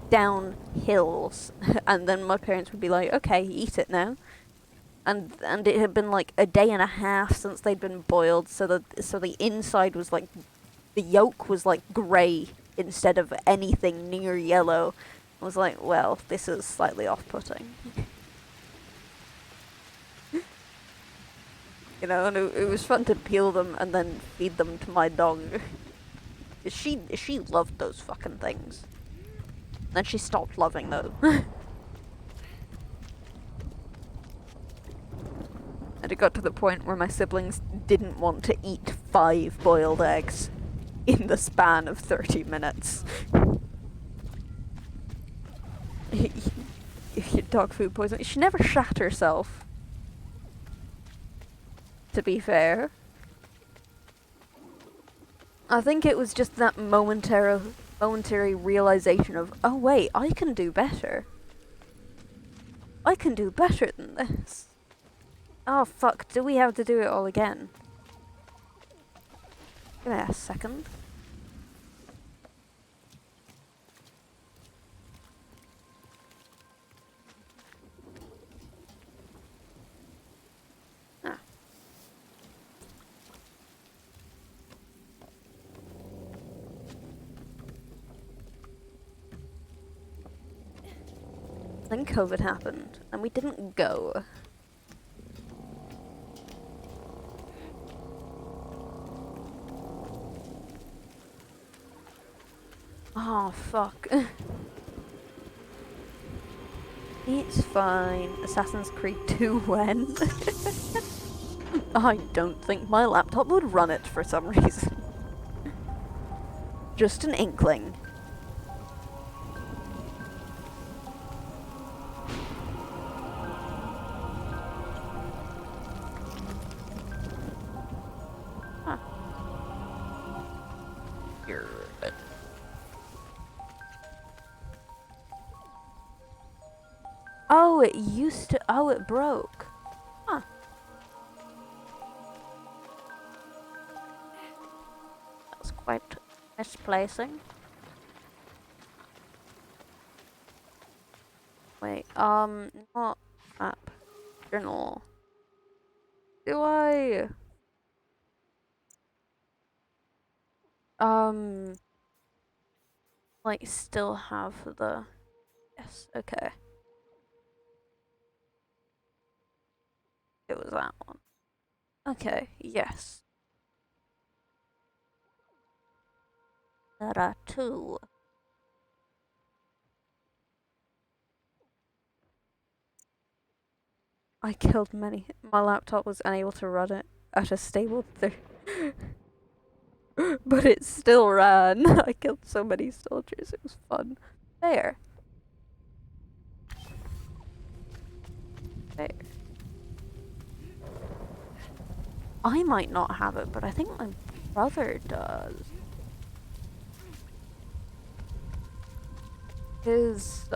down hills and then my parents would be like, okay, eat it now. And it had been like a day and a half since they'd been boiled, so the inside was like, the yolk was like grey instead of anything near yellow. I was like, well, this is slightly off-putting. You know, and it was fun to peel them and then feed them to my dog. She loved those fucking things. Then she stopped loving them. And it got to the point where my siblings didn't want to eat 5 boiled eggs in the span of 30 minutes. Your dog food poisoning. She never shat herself. To be fair. I think it was just that momentary realization of, oh wait, I can do better. I can do better than this. Oh fuck, do we have to do it all again? Give me a second. Ah. Then COVID happened, and we didn't go. Oh, fuck. It's fine. Assassin's Creed 2 when? I don't think my laptop would run it for some reason. Just an inkling. Huh. You're... Oh, it used to... Oh, it broke. Huh. quite misplacing. Wait, not map. Journal. Do I um like still have the yes, okay. It was that one. Okay, yes. There are two. I killed many. My laptop was unable to run it at a stable but it still ran. I killed so many soldiers. It was fun. There. There. I might not have it, but I think my brother does. His,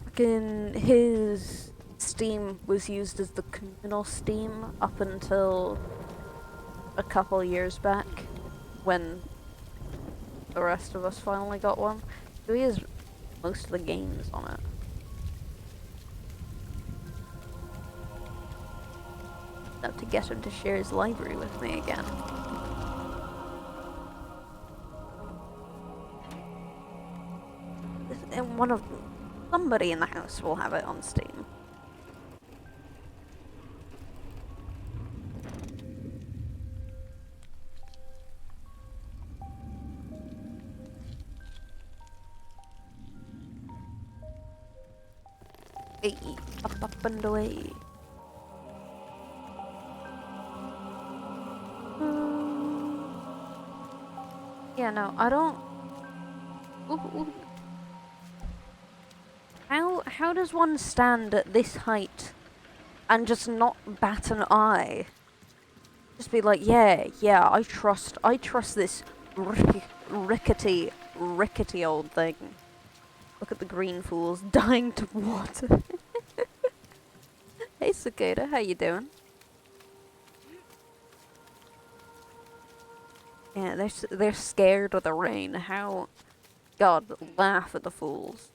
fucking, his Steam was used as the communal Steam up until a couple years back when the rest of us finally got one. So he has most of the games on it. Have to get him to share his library with me again. And somebody in the house will have it on Steam. Hey, up and away. Yeah, no, I don't. Ooh. How does one stand at this height and just not bat an eye? Just be like, yeah, I trust this rickety old thing. Look at the green fools dying to water. Hey, Cicada, how you doing? Yeah, they're scared of the rain. How? God, laugh at the fools.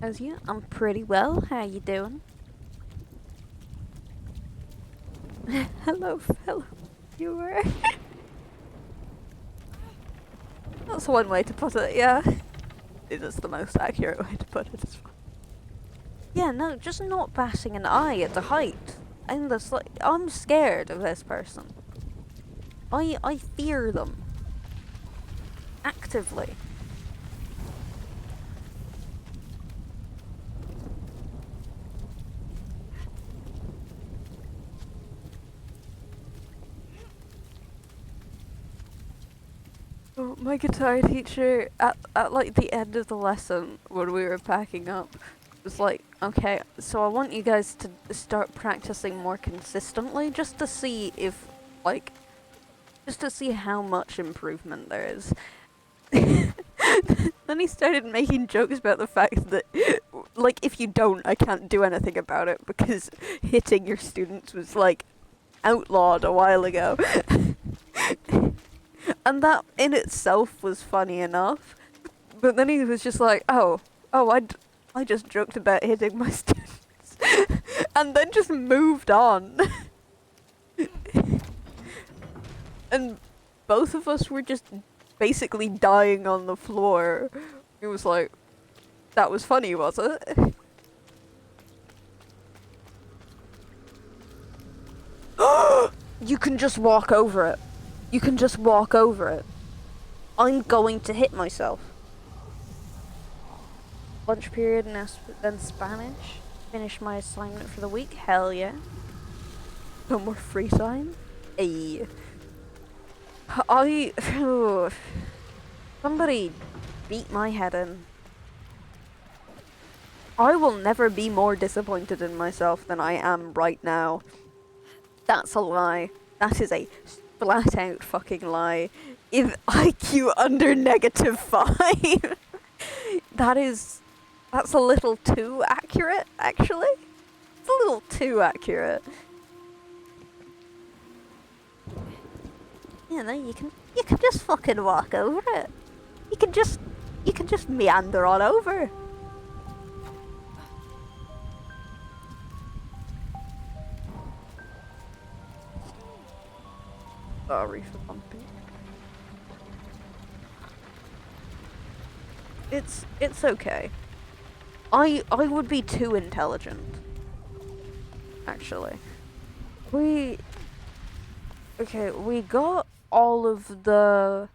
How's you? I'm pretty well. How you doing? Hello, fellow viewer. That's one way to put it, yeah. It is the most accurate way to put it as well. Yeah, no, just not batting an eye at the height. And that's like, I'm scared of this person. I fear them. Actively. Oh, my guitar teacher, at like the end of the lesson, when we were packing up, was like, okay, so I want you guys to start practicing more consistently, just to see if, like, just to see how much improvement there is. Then he started making jokes about the fact that, like, if you don't, I can't do anything about it, because hitting your students was, like, outlawed a while ago. And that in itself was funny enough. But then he was just like, I just joked about hitting my students. And then just moved on. And both of us were just basically dying on the floor. It was like, that was funny, was it? You can just walk over it. You can just walk over it. I'm going to hit myself. Lunch period and then Spanish. Finish my assignment for the week. Hell yeah. No more free time. Ayy. Somebody beat my head in. I will never be more disappointed in myself than I am right now. That's a lie. That is a flat out fucking lie. If IQ under -5, that's a little too accurate, actually. It's a little too accurate. You know, you can just fucking walk over it. You can just meander on over. Sorry for bumping. It's okay. I would be too intelligent. Actually. We got all of the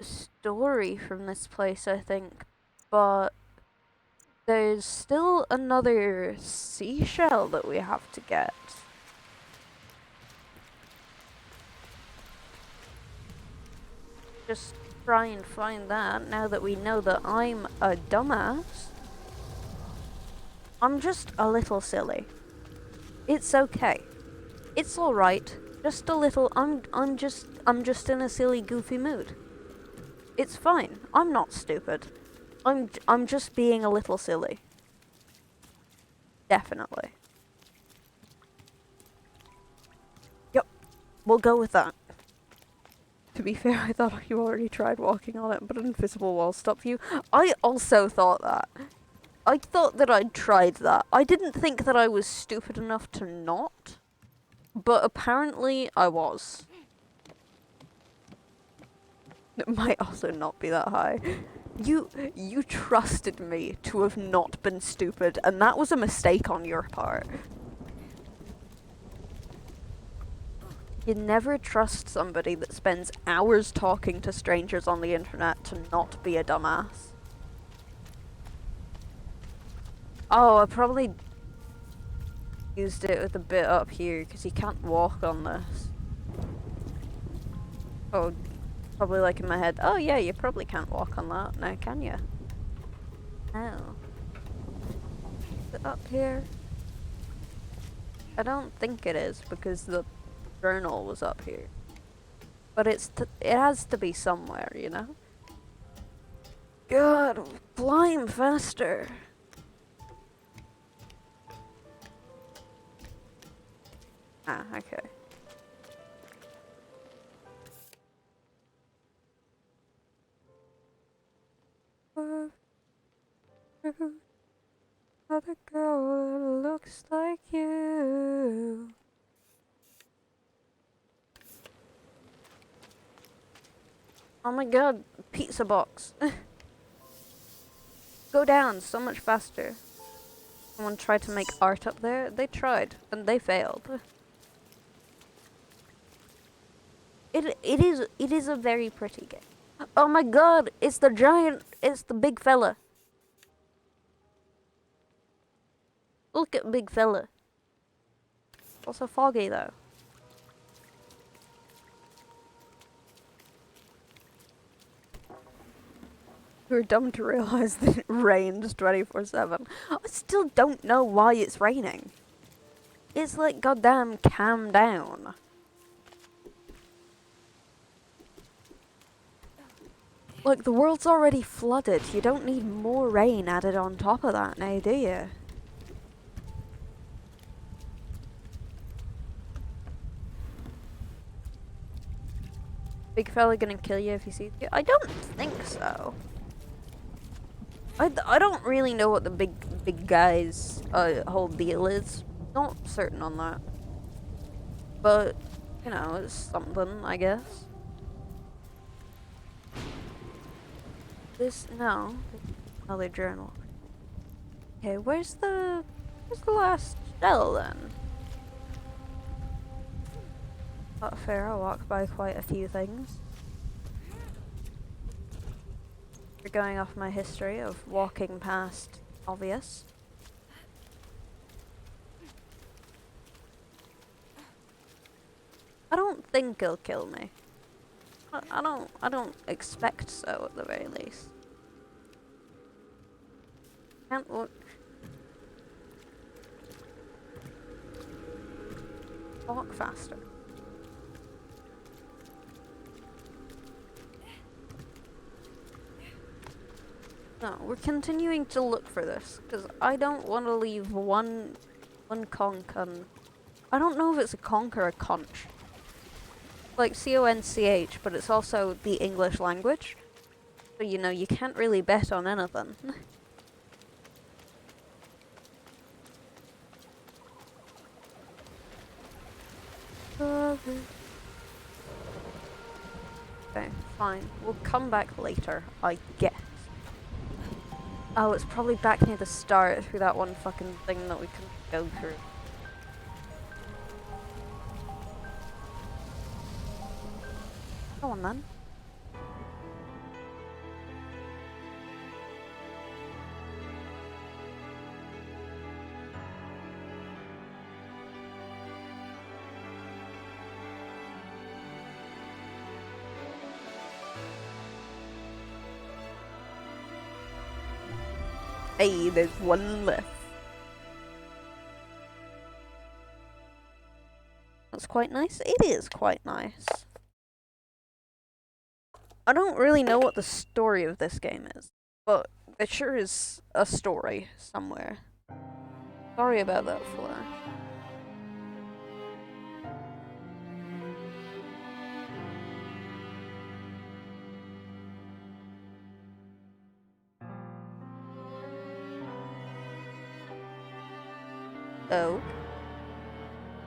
story from this place, I think, but there's still another seashell that we have to get. Just try and find that now that we know that I'm a dumbass. I'm just a little silly. It's okay. It's alright. Just a little. I'm just in a silly, goofy mood. It's fine. I'm not stupid. I'm just being a little silly. Definitely. Yep. We'll go with that. To be fair, I thought you already tried walking on it, but an invisible wall stopped you. I also thought that. I thought that I'd tried that. I didn't think that I was stupid enough to not, but apparently I was. It might also not be that high. You trusted me to have not been stupid, and that was a mistake on your part. You never trust somebody that spends hours talking to strangers on the internet to not be a dumbass. Oh, I probably used it with a bit up here, because you can't walk on this. Oh, probably like in my head, oh yeah, you probably can't walk on that now, can you? No. Is it up here? I don't think it is, because the journal was up here. But it has to be somewhere, you know? God, climb faster. Ah, okay. Other girl that looks like you. Oh my god, pizza box. Go down so much faster. Someone tried to make art up there. They tried, and they failed. It is a very pretty game. Oh my god, it's the big fella. Look at big fella. Also foggy though. You're dumb to realize that it rains 24/7. I still don't know why it's raining. It's like, goddamn, calm down. Like, the world's already flooded. You don't need more rain added on top of that now, do you? Big fella gonna kill you if he sees you? I don't think so. I don't really know what the big guy's whole deal is. Not certain on that. But, you know, it's something, I guess. No. Another journal. Okay, where's the last shell then? Not fair, I walk by quite a few things. You're going off my history of walking past obvious. I don't think he'll kill me. I don't expect so at the very least. walk faster. No, we're continuing to look for this, because I don't want to leave one conch on... I don't know if it's a conch or a conch. Like C-O-N-C-H, but it's also the English language. So, you know, you can't really bet on anything. Okay, fine. We'll come back later, I guess. Oh, it's probably back near the start through that one fucking thing that we couldn't go through. Go on then. Hey, there's one left. That's quite nice. It is quite nice. I don't really know what the story of this game is, but it sure is a story somewhere. Sorry about that, Fleur. Oh.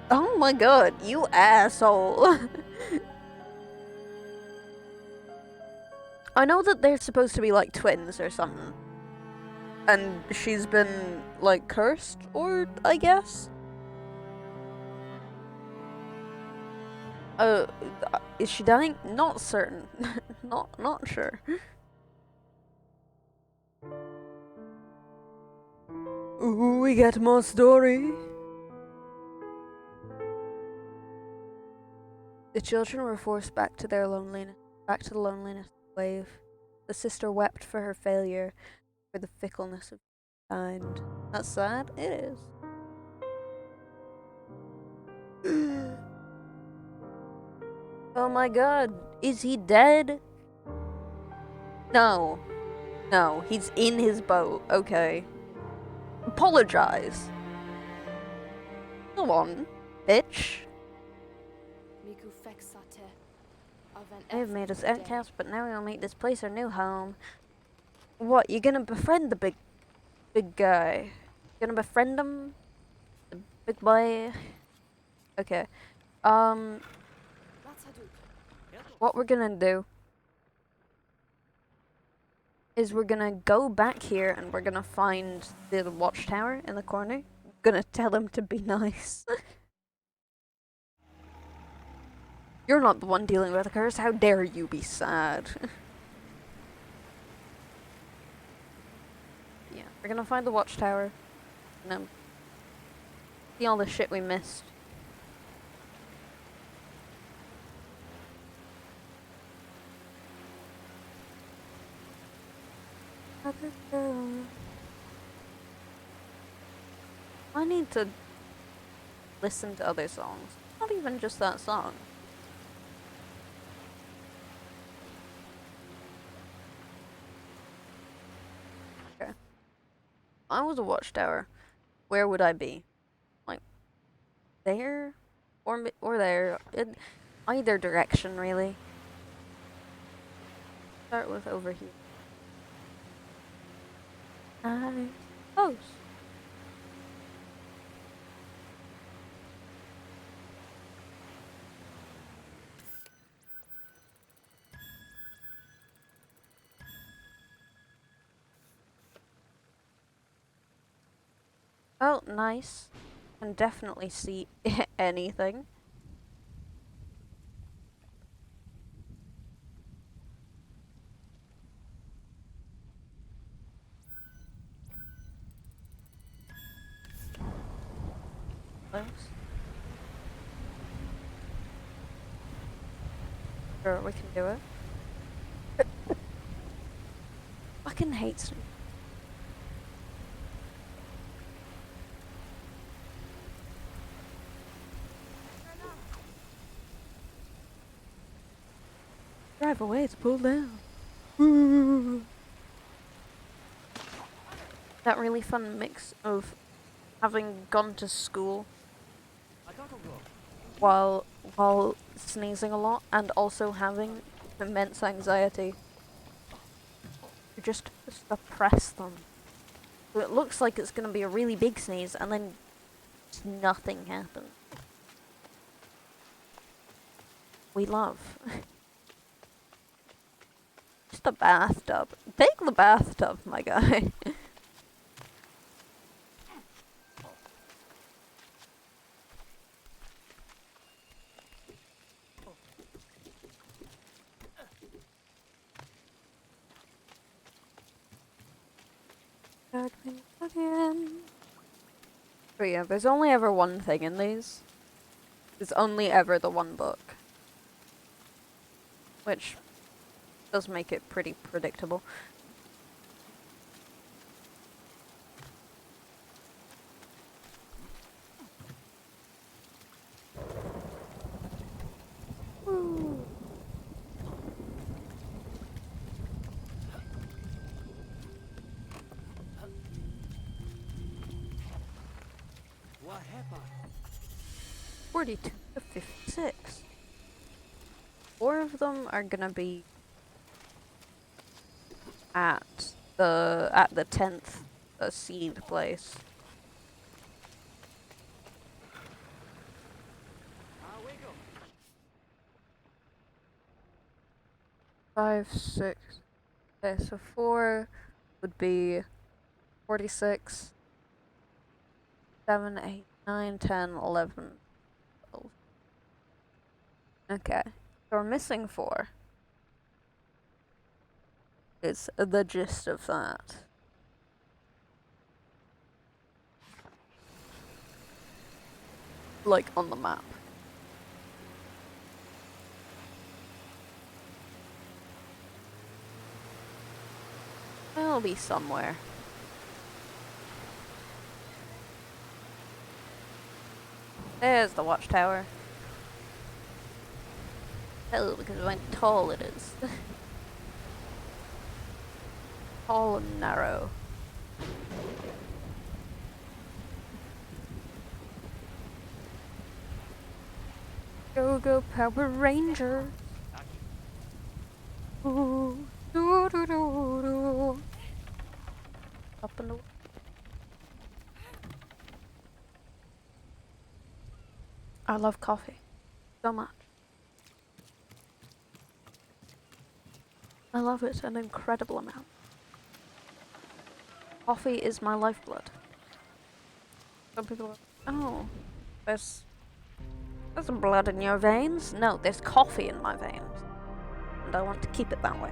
Oh my god, you asshole. I know that they're supposed to be like twins or something. And she's been like cursed, or I guess? Uh, is she dying? Not certain. not sure. Ooh, we get more story. The children were forced back to the loneliness wave. The sister wept for her failure, for the fickleness of kind. That's sad. It is. Oh my god, is he dead? No. No, he's in his boat. Okay. Apologize. Go on, bitch. They have made us outcasts, but now we'll make this place our new home. What, you gonna befriend the big guy? You gonna befriend him? The big boy? Okay. What we're gonna do is we're gonna go back here and we're gonna find the watchtower in the corner. Gonna tell him to be nice. You're not the one dealing with the curse. How dare you be sad? Yeah, we're gonna find the watchtower. And then see all the shit we missed. I need to listen to other songs. Not even just that song. Okay. If I was a watchtower, where would I be? Like, there? Or there? In either direction, really. Start with over here. I suppose. Oh, nice. Can definitely see anything. Close. Sure, we can do it. Fucking hates me. drive away, it's pulled down. Ooh. That really fun mix of having gone to school I got a rope. while sneezing a lot and also having immense anxiety. You just suppress them. So it looks like it's gonna be a really big sneeze and then just nothing happens. We love. Just a bathtub. Take the bathtub, my guy. Again. But yeah, there's only ever one thing in these. There's only ever the one book. Which does make it pretty predictable. Woo. What happened? 42 to 56. 4 of them are gonna be at the 10th seed place. We go. 5, 6. Okay, so 4 would be 46, 7, 8, 9, 10, 11, 12. Okay, so we're missing 4. Is the gist of that. Like on the map. It'll be somewhere. There's the watchtower. Oh, because of how tall it is. Tall and narrow. Go go Power Ranger. Ooh, doo doo doo doo. Up in the. I love coffee so much. I love it an incredible amount. Coffee is my lifeblood. Some people are, oh, there's some blood in your veins. No, there's coffee in my veins. And I want to keep it that way.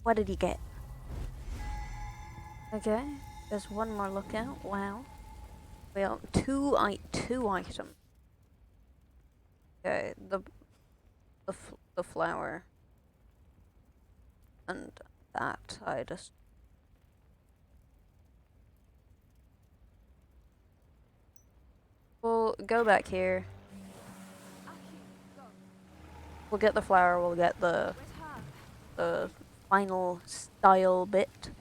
What did he get? Okay, there's one more lookout. Wow. We have two items. Okay, the flower. And that, I just... We'll go back here. We'll get the flower, we'll get the final style bit.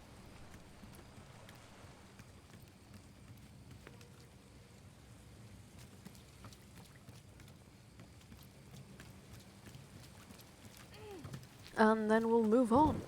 And then we'll move on.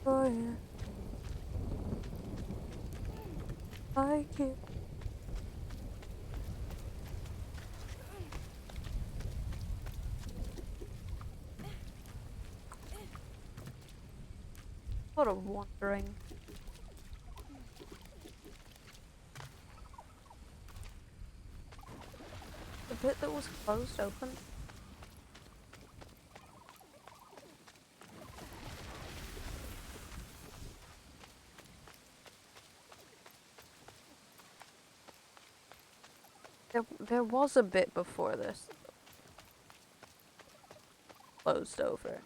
Oh yeah. Like it. What a wandering. The bit that was closed open. There was a bit before this closed over.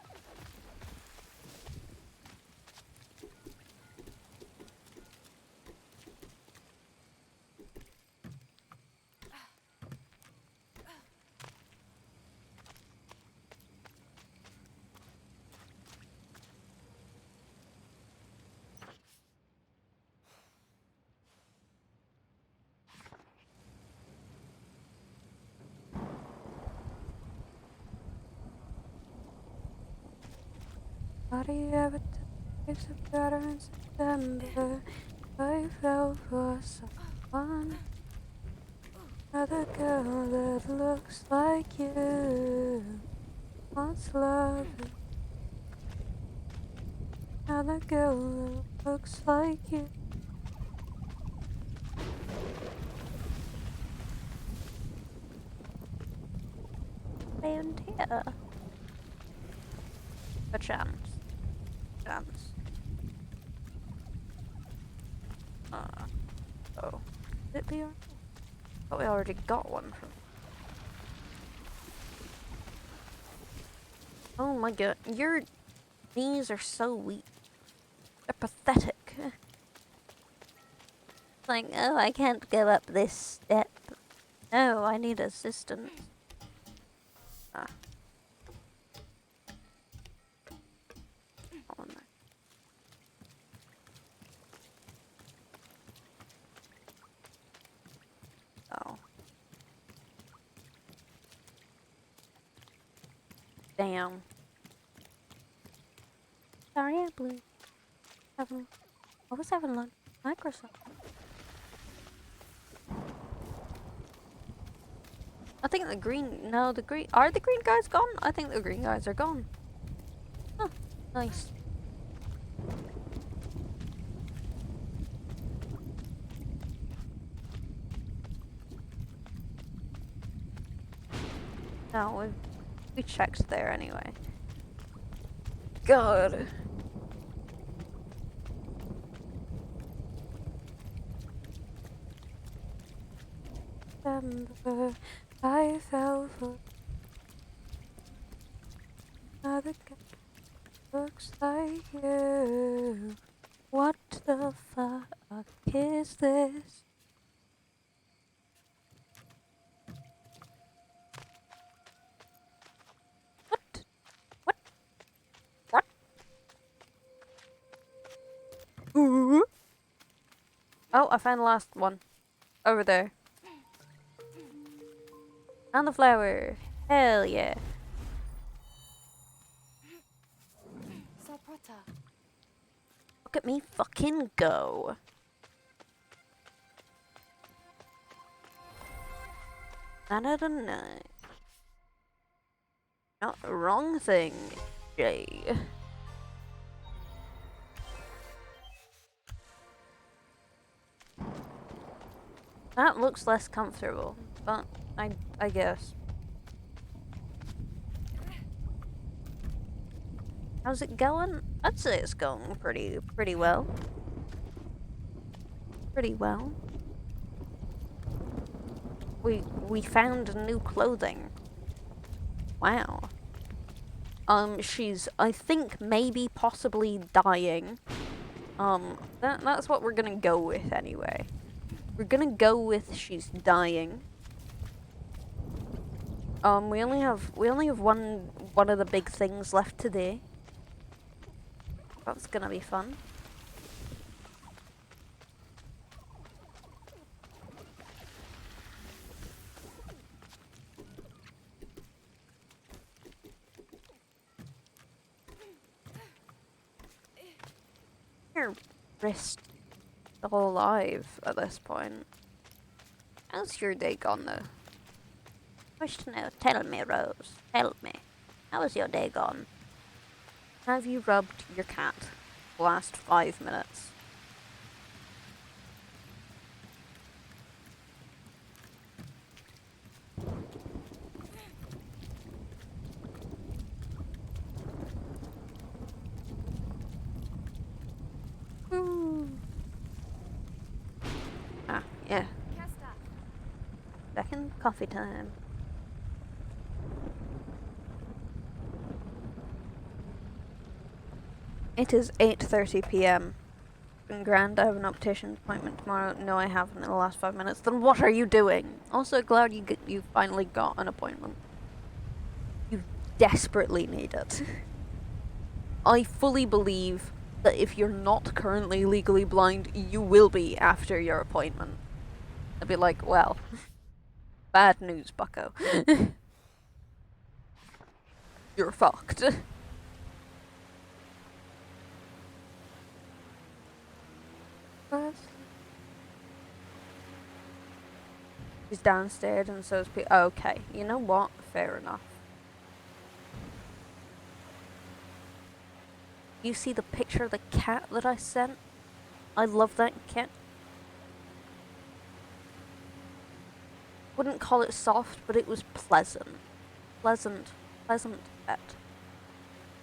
How do you ever taste the better in September? I fell for someone, another girl that looks like you. Wants love, another girl that looks like you. And here, a chance. Oh. Could it be our... But we already got one from... Oh my god, your knees are so weak. They're pathetic. It's like, oh, I can't go up this step. No, I need assistance. Ah. Oh no. Oh. Damn. Sorry, I blew. I was having lunch. Microsoft. I think the green... No, the green... Are the green guys gone? I think the green guys are gone. Huh. Nice. No, we checked there anyway. God. December, I fell for another guy looks like you. What the fuck is this? What? What? What? Ooh. Oh, I found the last one. Over there. On the flower. Hell yeah. Look at me fucking go. None of the night. Not the wrong thing, Jay. That looks less comfortable, but I guess. How's it going? I'd say it's going pretty well. Pretty well. We found new clothing. Wow. She's, I think, maybe possibly dying. That's what we're gonna go with anyway. We're gonna go with she's dying. We only have one of the big things left today. That's gonna be fun. Your wrist all alive at this point. How's your day gone though? Wish to know. Tell me, Rose. Tell me. How was your day gone? Have you rubbed your cat the last 5 minutes? Ooh. Ah, yeah. Second. Coffee time. It is 8:30 p.m. Grand, I have an optician appointment tomorrow. No, I haven't in the last 5 minutes. Then what are you doing? Also, glad you finally got an appointment. You desperately need it. I fully believe that if you're not currently legally blind, you will be after your appointment. I'd be like, well, bad news, bucko. You're fucked. She's downstairs and so's okay, you know what? Fair enough. You see the picture of the cat that I sent? I love that cat. Wouldn't call it soft, but it was pleasant. Pleasant pet.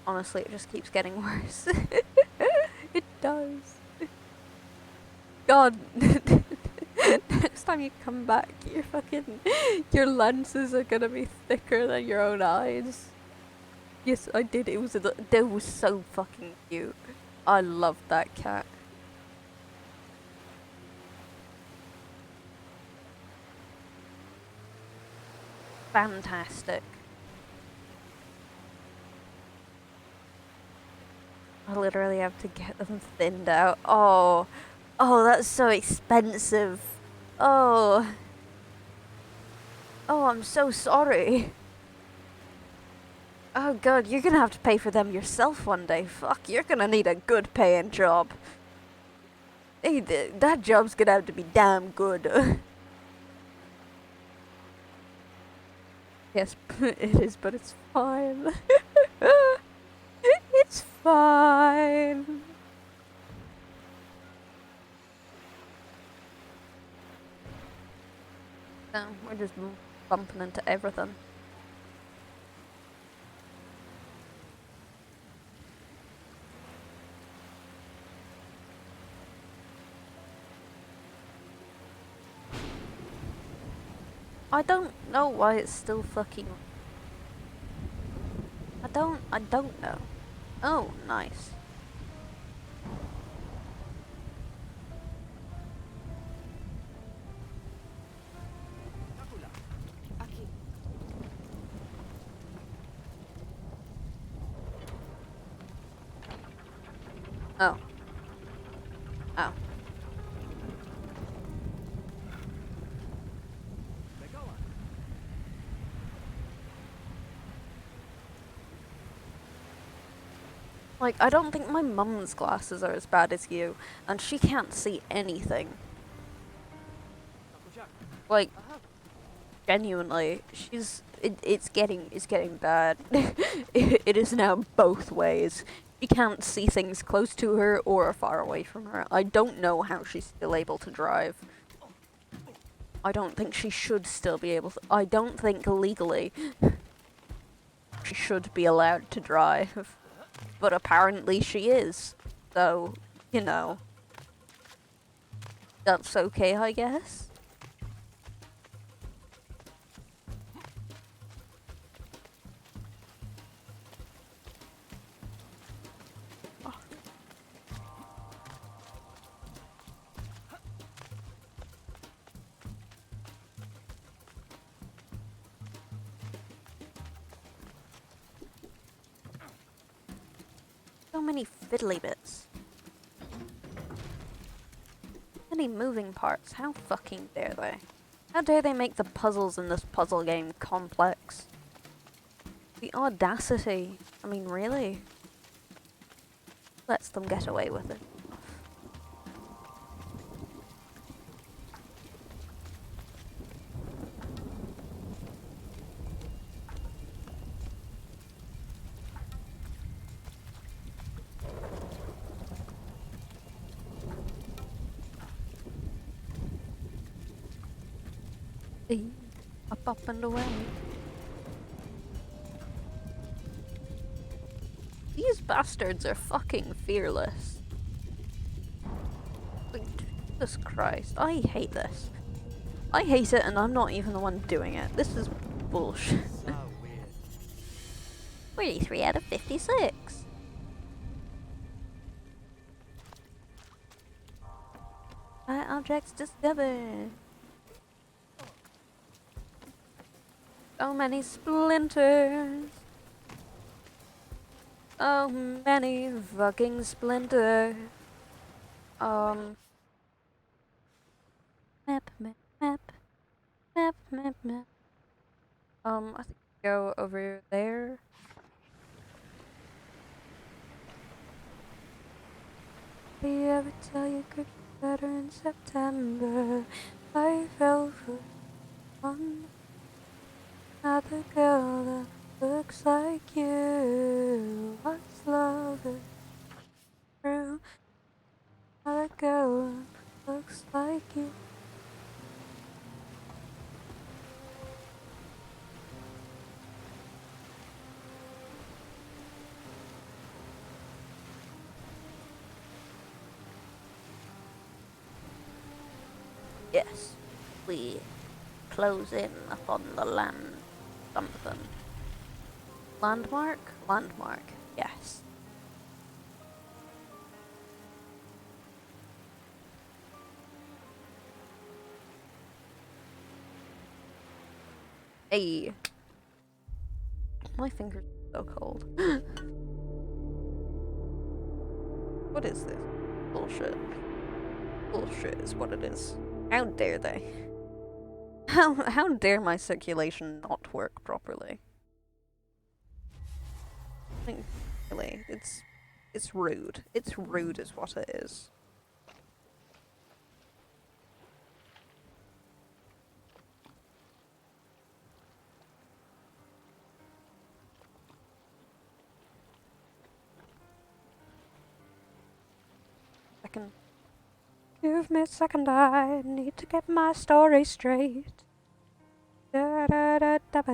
Honestly, it just keeps getting worse. It does. God. Next time you come back, your lenses are gonna be thicker than your own eyes. Yes, I did. It was so fucking cute. I loved that cat. Fantastic. I literally have to get them thinned out. Oh, that's so expensive. Oh, I'm so sorry. Oh god, you're gonna have to pay for them yourself one day. Fuck, you're gonna need a good paying job. Hey, that job's gonna have to be damn good. Yes, it is, but it's fine. It's fine. No, we're just bumping into everything. I don't know why it's still fucking... I don't know. Oh, nice. Dracula. Aquí. Oh. Oh. Me go on. Like, I don't think my mum's glasses are as bad as you, and she can't see anything. Like, genuinely, it's getting bad. It is now both ways. She can't see things close to her or far away from her. I don't know how she's still able to drive. I don't think she should still be able to. I don't think legally she should be allowed to drive. But apparently she is. So, you know. That's okay, I guess. So many fiddly bits. Many moving parts. How fucking dare they? How dare they make the puzzles in this puzzle game complex? The audacity. I mean, really? Lets them get away with it. Up and away. These bastards are fucking fearless. Like, Jesus Christ, I hate this. I hate it and I'm not even the one doing it. This is bullshit. So weird. 43 out of 56. Objects discovered. So many splinters. So many fucking splinters. Map, map, map, map, map, map. I think go over there. Did you ever tell you could be better in September? I fell for one. Another girl that looks like you. What's love is true? Another girl that looks like you. Yes, we close in upon the land. Something. Landmark? Landmark, yes. Hey. My fingers are so cold. What is this? Bullshit. Bullshit is what it is. How dare they? How dare my circulation not work properly? Like, really, it's rude. It's rude is what it is. Second. Give me a second, I need to get my story straight. Da da da da da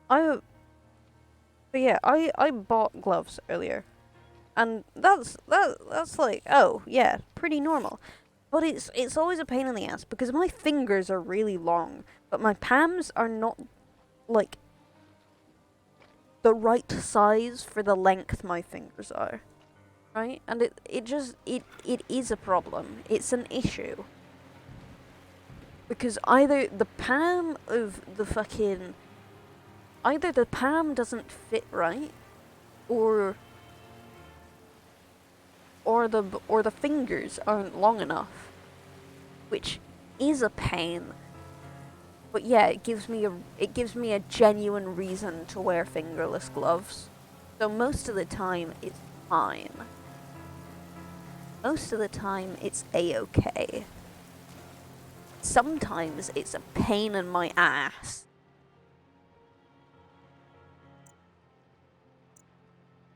da. But yeah, I bought gloves earlier, and that's like, oh yeah, pretty normal. But it's always a pain in the ass because my fingers are really long, but my palms are not like the right size for the length my fingers are. Right? And it is a problem. It's an issue. Because either the palm of the fucking either the palm doesn't fit right, or the fingers aren't long enough, which is a pain. But yeah, it gives me a genuine reason to wear fingerless gloves. So most of the time it's fine. Most of the time it's a-okay. Sometimes it's a pain in my ass.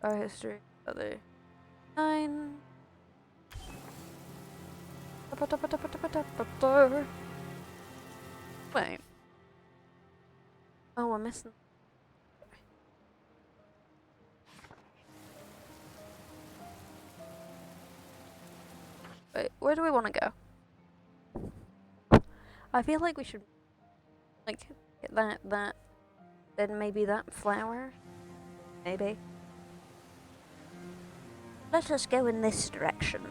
Our history, other 9. Wait. Oh, I'm missing. Wait, where do we want to go? I feel like we should, like, get that, then maybe that flower? Maybe. Let us go in this direction.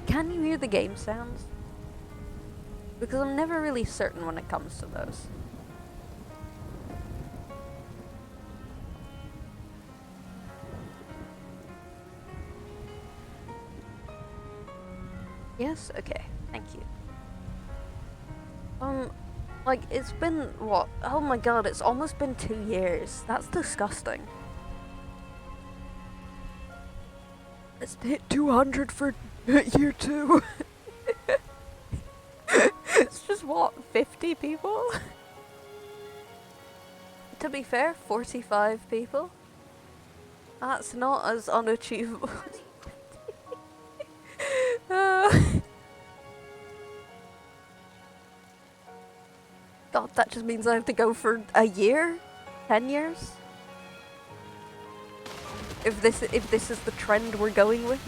Can you hear the game sounds? Because I'm never really certain when it comes to those. Yes? Okay. Thank you. Like, it's been, what? Oh my god, it's almost been 2 years. That's disgusting. Let's hit 200 for year 2. It's just, what, 50 people? To be fair, 45 people. That's not as unachievable. God, that just means I have to go for a year? 10 years? If this is the trend we're going with?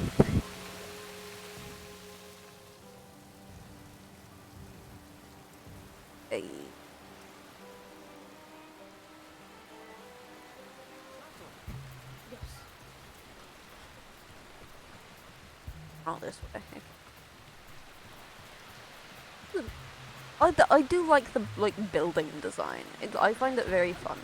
Hey. Yes. Not this way. I do like the building design. I find it very fun.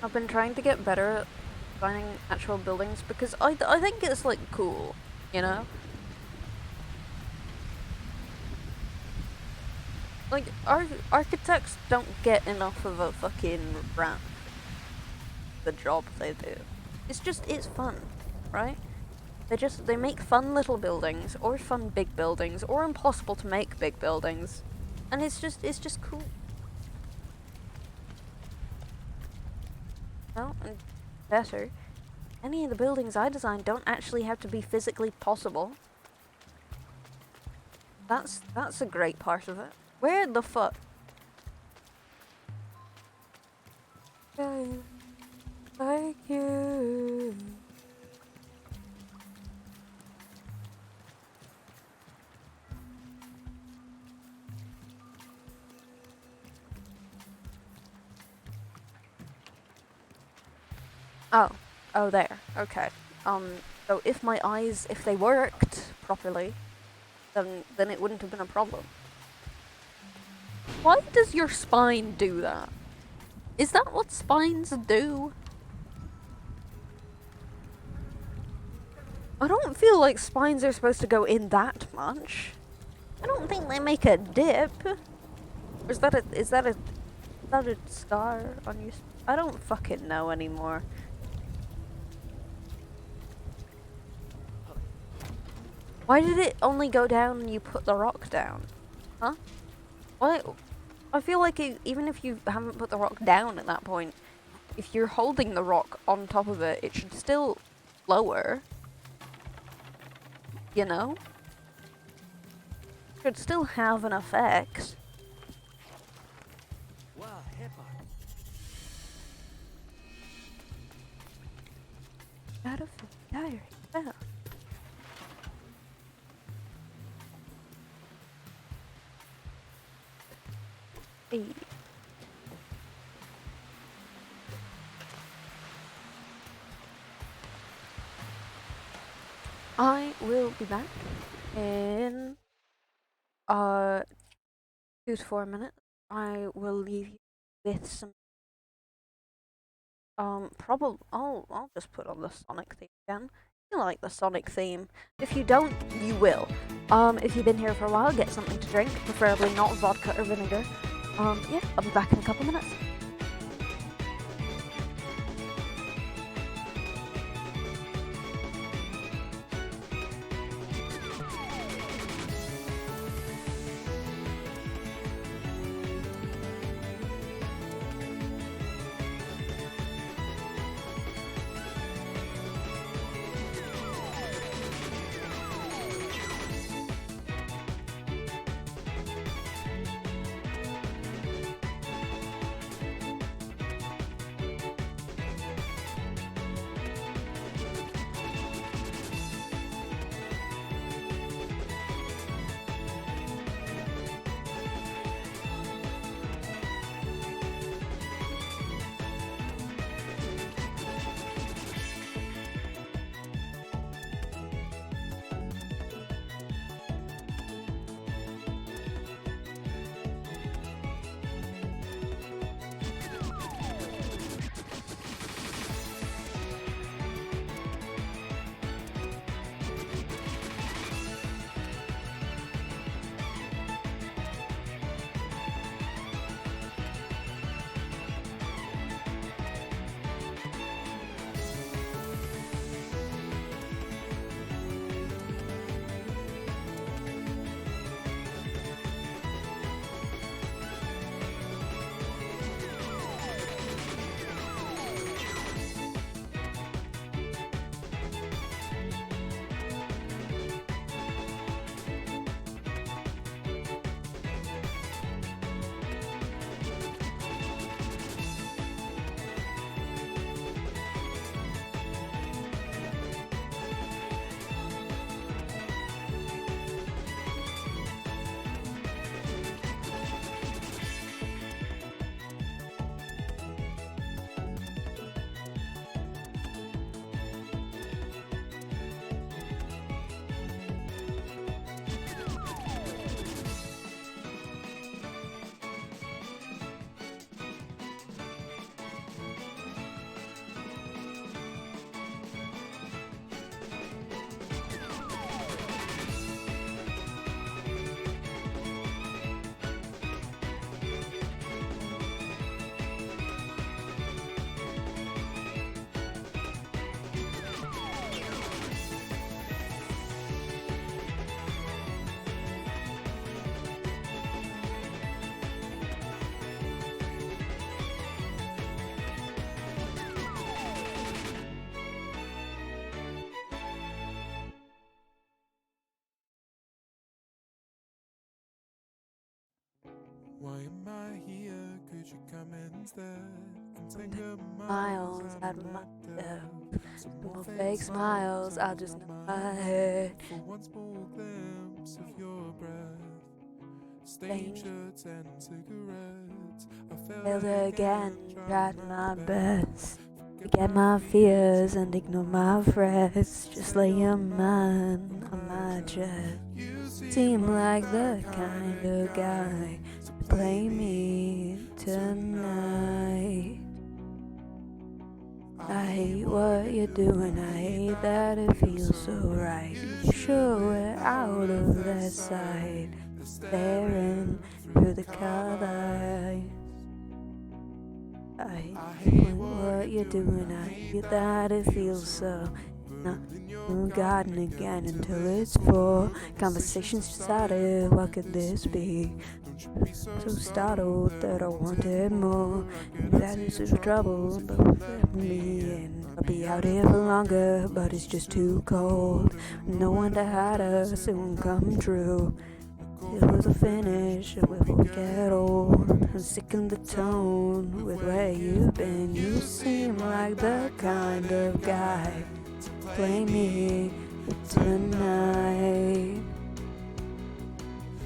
I've been trying to get better at designing actual buildings because I think it's like cool, you know? Like architects don't get enough of a fucking rap the job they do. It's fun, right? They make fun little buildings or fun big buildings or impossible to make big buildings. And it's just cool. No, and better. Any of the buildings I design don't actually have to be physically possible. That's a great part of it. Where the fuck? Like you. Oh. Oh, there. Okay. So if my eyes, if they worked properly, then it wouldn't have been a problem. Why does your spine do that? Is that what spines do? I don't feel like spines are supposed to go in that much. I don't think they make a dip. Or is that a scar on you? I don't fucking know anymore. Why did it only go down when you put the rock down? Huh? Why? I feel like even if you haven't put the rock down at that point, if you're holding the rock on top of it, it should still lower. You know? Should still have an effect. Wow, Hepar. Out of the diary. Yeah. Hey. I will be back in 2 to 4 minutes. I will leave you with some probably I'll just put on the Sonic theme again. You like the Sonic theme. If you don't, you will. If you've been here for a while, get something to drink, preferably not vodka or vinegar. Yeah, I'll be back in a couple minutes. Why am I here? Could you come instead? And take a Miles miles out out of of my my depth. depth. Some No more more fake fake smiles, smiles, I'll I'll just just nod nod my my head. head. For one small glimpse of your breath. Stain Danger. shirts and cigarettes. I failed Failed again, again, tried tried my my best. best. Forget Forget my my fears fears and and ignore ignore my my threats. threats. Just Set lay your your mind mind on on my my chest. chest. You seem Seem like like the the kind kind of of guy guy to to play play me me tonight. tonight. I I hate hate what what you're you're doing, doing, I I hate hate that that it it feels feels so so right. right. You You should show be it out out of of their their sight. sight. They're Staring staring through through the the car color. lights. I hate I hate what what you're you're doing, doing, I I hate hate that that it it feels feels so. so. Not Burned in your garden garden again again until until it's it's full. full. Conversations Conversations have started, started, what what could could this this be? be? Don't you be so So startled startled that I that I wanted wanted more. more. I could If add that to is your your troubles trouble, if but you let let me me in. in. I'll I'll be be out out here here for for longer, longer, but but it's it's just just too too cold. cold. And No one to hide us, it won't come true. It was a finish before we get old. I'm sick in the tone with where you've been. You seem like the kind of guy to play me tonight.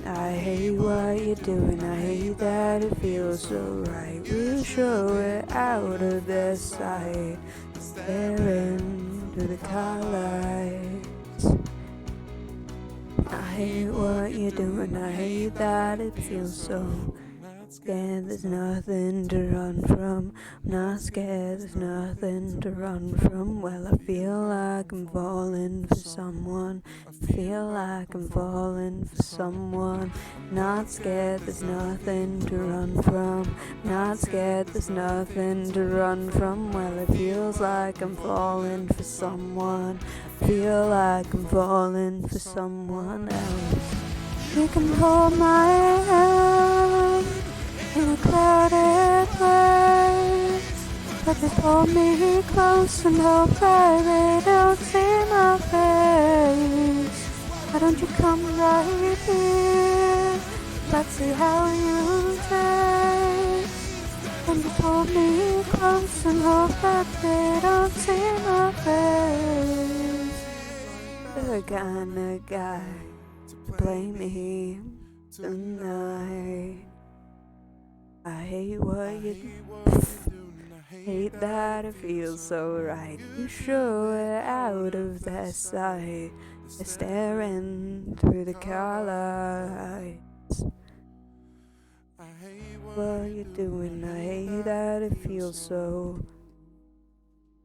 I hate what you're doing, I hate that it feels so right. We'll show it out of their sight, staring through the car lights. I hate what you're doing, I hate that it feels so scared, there's nothing to run from. I'm not scared, there's nothing to run from. Well, I feel like I'm falling for someone. I feel like I'm falling for someone. Not scared, there's nothing to run from. Not scared, there's nothing to run from. Well, it feels like I'm falling for someone. I feel like I'm falling for someone else. You can hold my hand in a crowded place, but just hold me close and hope that they don't see my face. Why don't you come right here? Let's see how you taste. And just hold me close and hope that they don't see my face. The kind of guy to play me tonight. I hate what you hate that it feels so right. You show it out of their sight. They're staring through the car lights. What you doing? I hate that it feels so.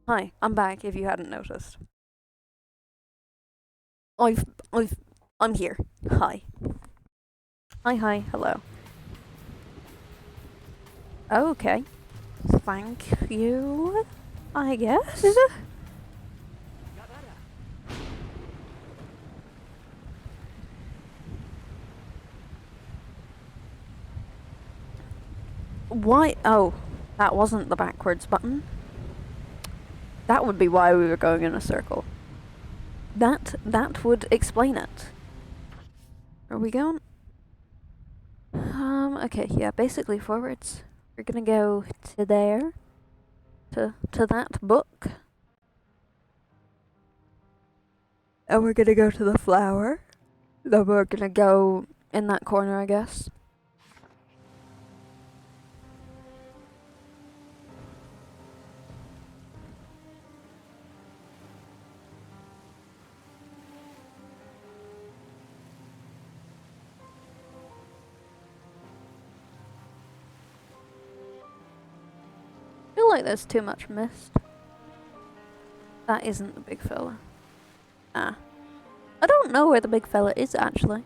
Hi, I'm back. If you hadn't noticed, I've, I've, I'm here. Hi, hi, hello. Okay. Thank you, I guess. Why? Oh, that wasn't the backwards button. That would be why we were going in a circle. That would explain it. Are we going? Okay, yeah, basically forwards. We're gonna go to there. To that book. And we're gonna go to the flower. Then we're gonna go in that corner, I guess. I feel like there's too much mist. That isn't the big fella. Ah. I don't know where the big fella is, actually.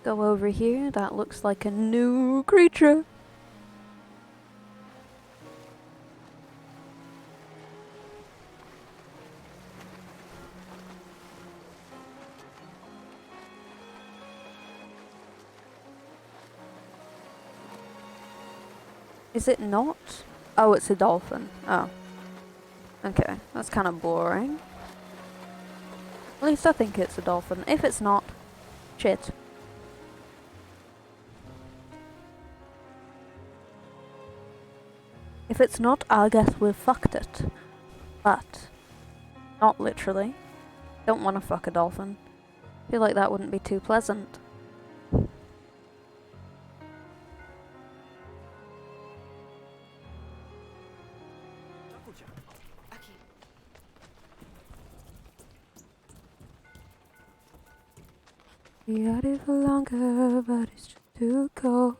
Go over here. That looks like a new creature. Is it not? Oh, it's a dolphin. Oh. Okay, that's kind of boring. At least I think it's a dolphin. If it's not, shit. If it's not, I guess we've fucked it. But, not literally. Don't want to fuck a dolphin. Feel like that wouldn't be too pleasant. Double jump. Okay. We had it for longer, but it's just too cold.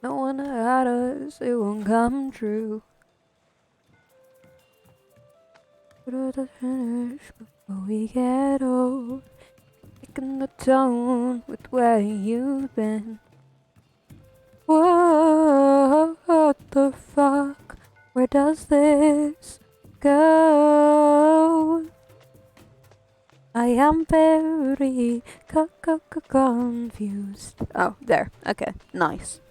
No one had us, it won't come true. Put us to finish before we get old. Taking the tone with where you've been. Whoa, what the fuck? Where does this go? I am very confused. Oh, there. Okay, nice.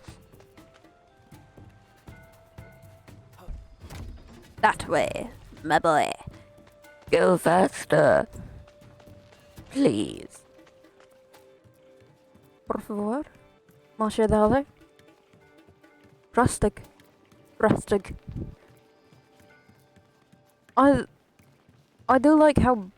That way, my boy. Go faster. Please. Por favor. Monsieur the other. Rustic. Rustic. I do like how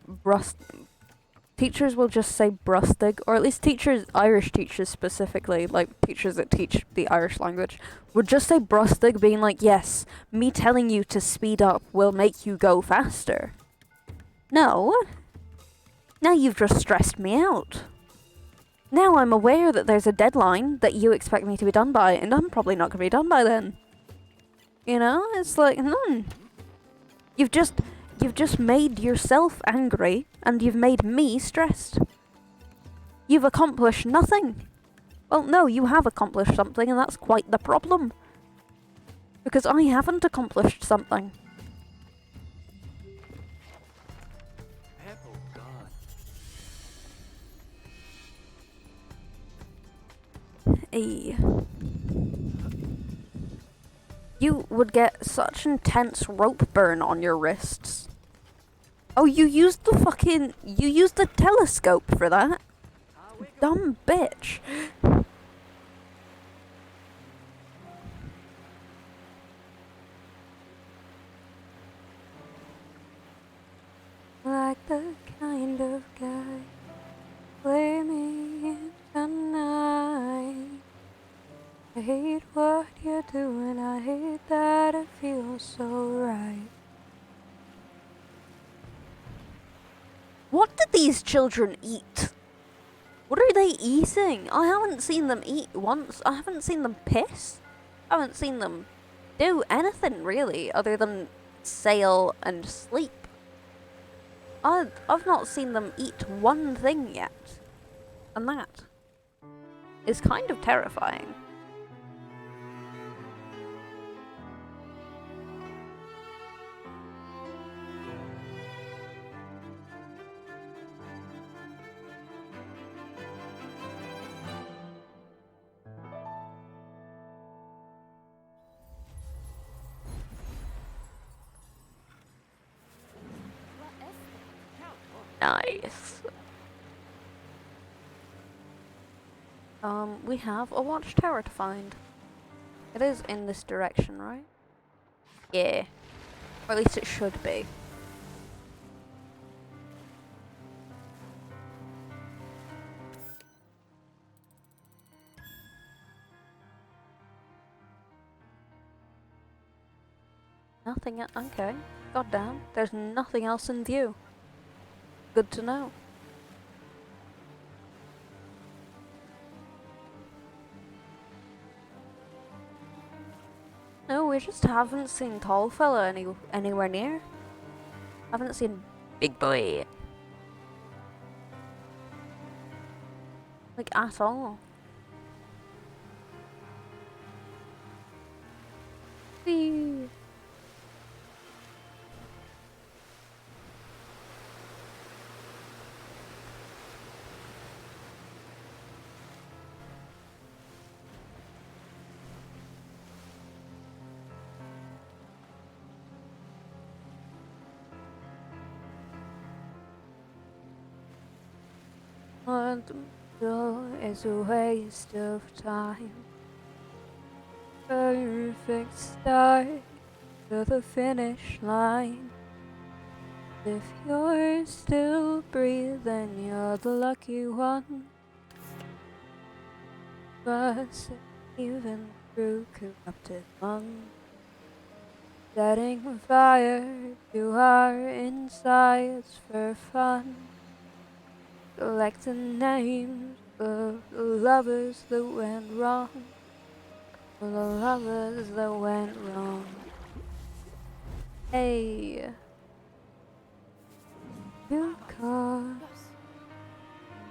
teachers will just say brustig, or at least teachers, Irish teachers specifically, like teachers that teach the Irish language, would just say brustig, being like, yes, me telling you to speed up will make you go faster. No. Now you've just stressed me out. Now I'm aware that there's a deadline that you expect me to be done by, and I'm probably not going to be done by then. You know? It's like, You've just made yourself angry, and you've made me stressed. You've accomplished nothing. Well, no, you have accomplished something, and that's quite the problem. Because I haven't accomplished something. Apple gone. Hey. You would get such intense rope burn on your wrists. Oh, you used the telescope for that? Dumb bitch. Like the kind of guy play me tonight. I hate what you're doing, I hate that it feels so right. What did these children eat? What are they eating? I haven't seen them eat once. I haven't seen them piss. I haven't seen them do anything really other than sail and sleep. I've not seen them eat one thing yet. And that is kind of terrifying. Nice. We have a watchtower to find. It is in this direction, right? Yeah. Or at least it should be. Nothing. Okay. Goddamn. There's nothing else in view. Good to know. No, we just haven't seen Tall Fella anywhere near. Haven't seen Big Boy. Like, at all. Whee! What is a waste of time. Perfect start to the finish line. If you're still breathing, you're the lucky one. But even through corrupted lungs, setting fire to our insides for fun. Collecting names of the lovers that went wrong. For the lovers that went wrong. Hey, you caught.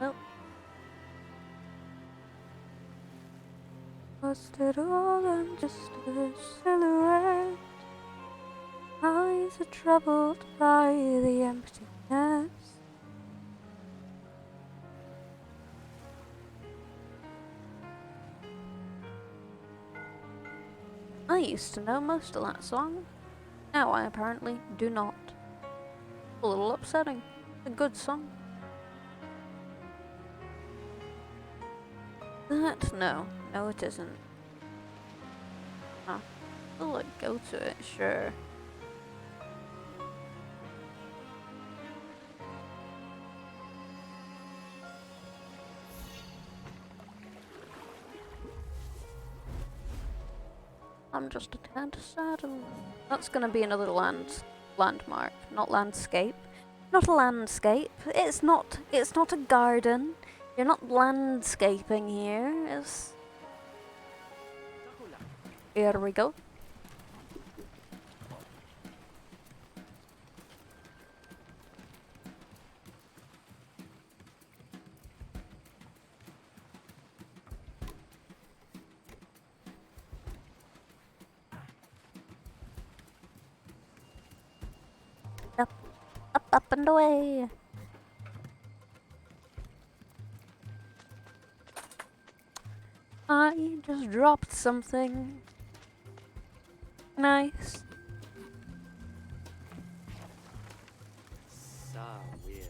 Well, lost it all and just a silhouette. Eyes are troubled by the emptiness. I used to know most of that song. Now I apparently do not. A little upsetting. A good song. That? No. No, it isn't. Huh. I'll like go to it, sure. I'm just a tad sad, and that's gonna be another landmark, not landscape. Not a landscape. It's not a garden. You're not landscaping here. It's here we go. Up and away. I just dropped something nice. So weird.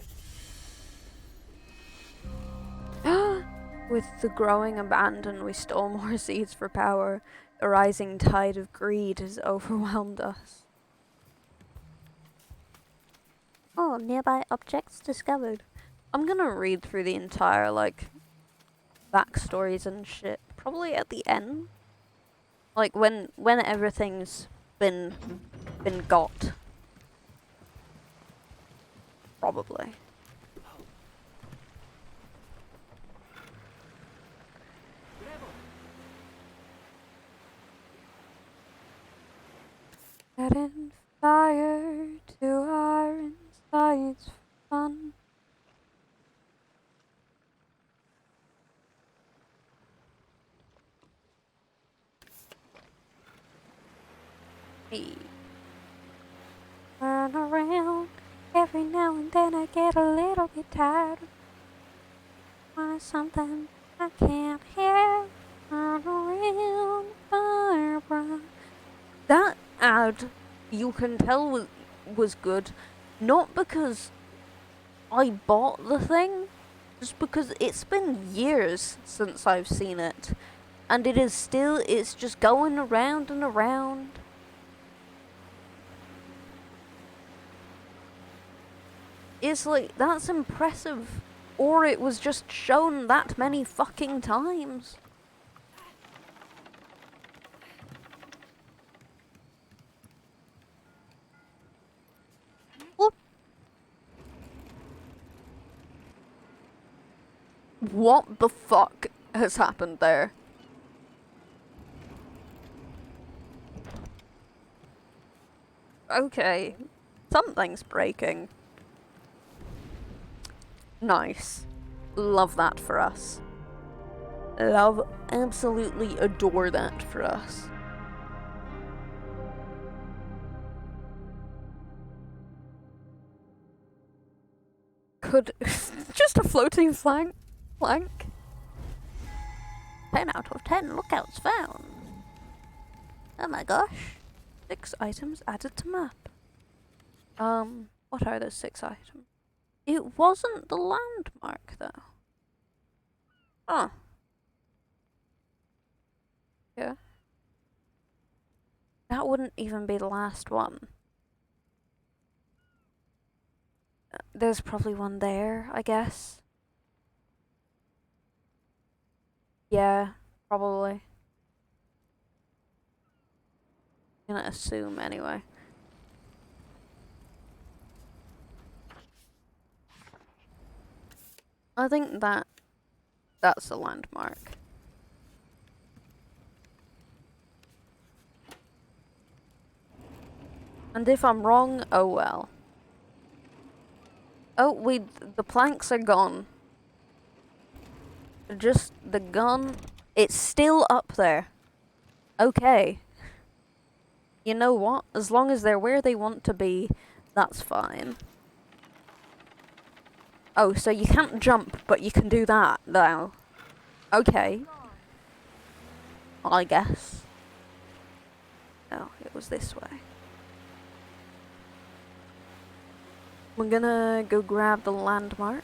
With the growing abandon, we stole more seeds for power. The rising tide of greed has overwhelmed us. Oh, nearby objects discovered. I'm gonna read through the entire, like, backstories and shit. Probably at the end. Like, when everything's been got. Probably. Setting fire to our insides for fun. Hey. Turn around. Every now and then I get a little bit tired. Why something I can't hear. Turn around, Barbara. That ad, you can tell was good, not because I bought the thing, just because it's been years since I've seen it, and it's just going around and around. It's like, that's impressive, or it was just shown that many fucking times. What the fuck has happened there? Okay, something's breaking. Nice. Love that for us. Love, absolutely adore that for us. Could just a floating plank? 10 out of 10 lookouts found. Oh my gosh. 6 items added to map. What are those 6 items? It wasn't the landmark though. Huh. Yeah. That wouldn't even be the last one. There's probably one there, I guess. Yeah, probably. I'm gonna assume anyway. I think that's a landmark. And if I'm wrong, oh well. Oh, the planks are gone. Just the gun, it's still up there. Okay. You know what? As long as they're where they want to be, that's fine. Oh, so you can't jump, but you can do that, though. Okay. I guess. Oh, it was this way. We're gonna go grab the landmark.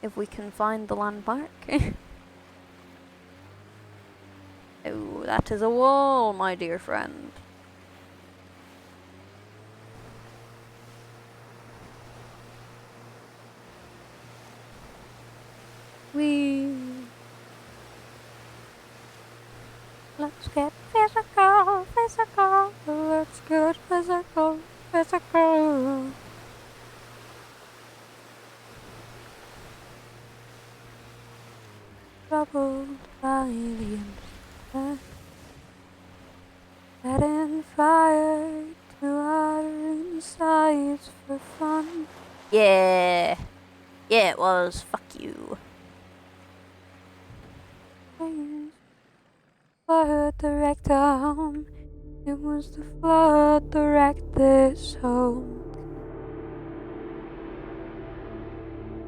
If we can find the landmark. Oh, that is a wall, my dear friend. Let's get physical, physical. Let's get physical, physical. Troubled by the internet, setting fire to our insides for fun. Yeah. Yeah, it was. Fuck you. Flood the wrecked home. It was the flood that wrecked this home.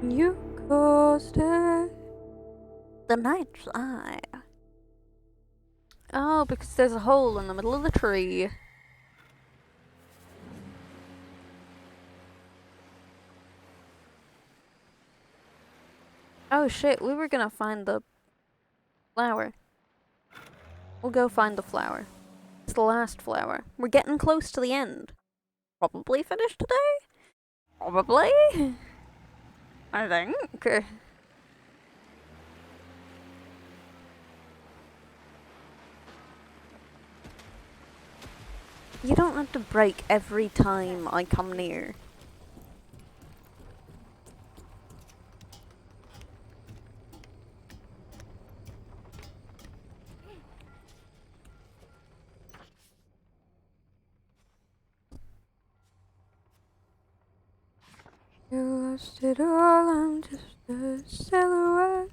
You caused it. The night fly. Oh, because there's a hole in the middle of the tree. Oh shit, we were gonna find the flower. We'll go find the flower. It's the last flower. We're getting close to the end. Probably finished today? Probably? I think. You don't have to break every time I come near. You lost it all, I'm just a silhouette.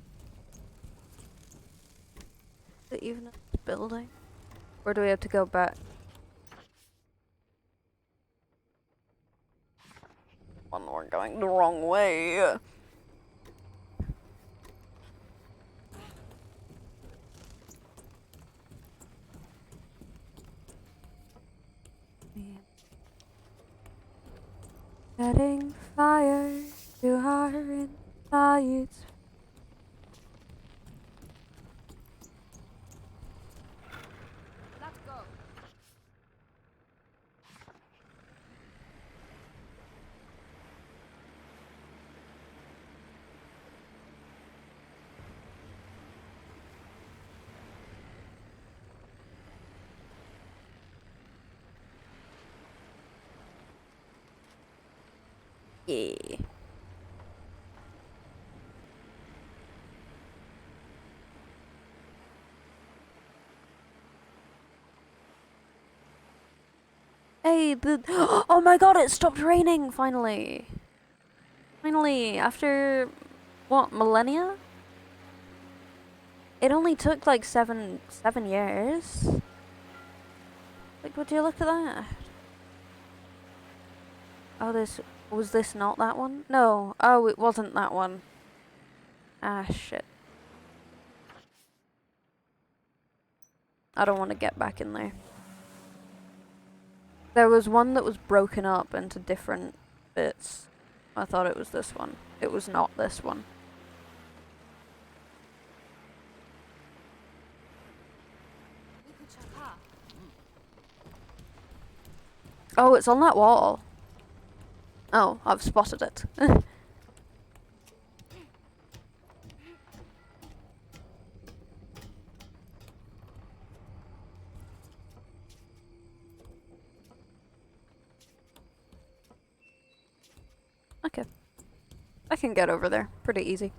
Is it even a building? Or do we have to go back? One, we're going the wrong way. Setting fire to our insides. Let's go. Yeah. Hey, oh my god, it stopped raining finally. Finally, after what, millennia? It only took like seven years. Like, would you look at that? Oh, was this not that one? No. Oh, it wasn't that one. Ah, shit. I don't want to get back in there. There was one that was broken up into different bits. I thought it was this one. It was not this one. Oh, it's on that wall. Oh, I've spotted it. Okay. I can get over there. Pretty easy.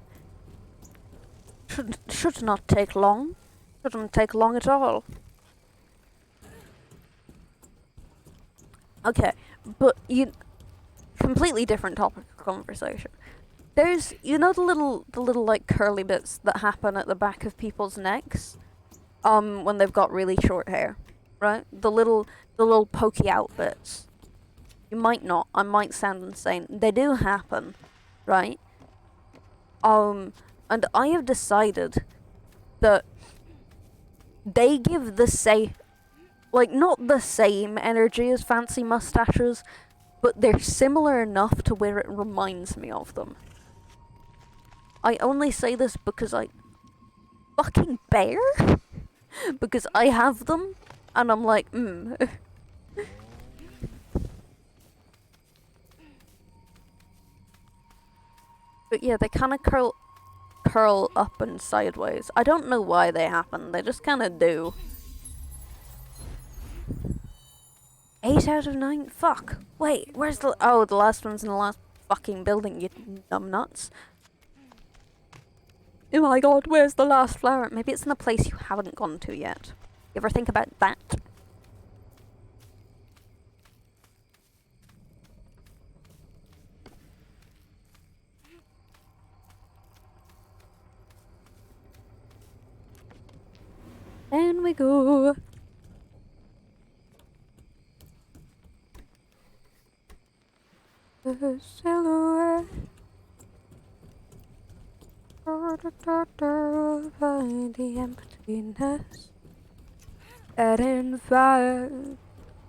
Should not take long. Shouldn't take long at all. Okay, but you completely different topic of conversation. There's the little like curly bits that happen at the back of people's necks when they've got really short hair, right? The little pokey out bits. You might not. I might sound insane. They do happen, right? And I have decided that they give the same, like, not the same energy as fancy mustaches, but they're similar enough to where it reminds me of them. I only say this because I fucking bear because I have them and I'm like, But yeah, they kind of curl up and sideways. I don't know why they happen. They just kind of do. 8 out of 9? Fuck. Wait, where's the... Oh, the last one's in the last fucking building, you numbnuts. Oh my god, where's the last flower? Maybe it's in a place you haven't gone to yet. You ever think about that? And we go. The silhouette by the emptiness. Setting fire,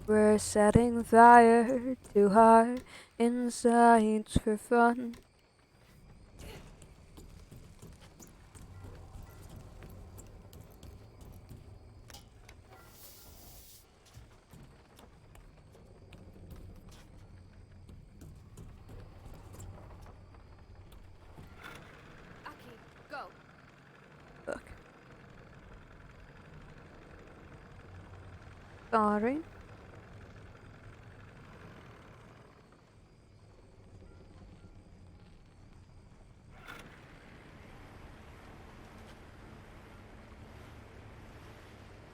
we're setting fire to our insides for fun. Aki, go. Look. Sorry.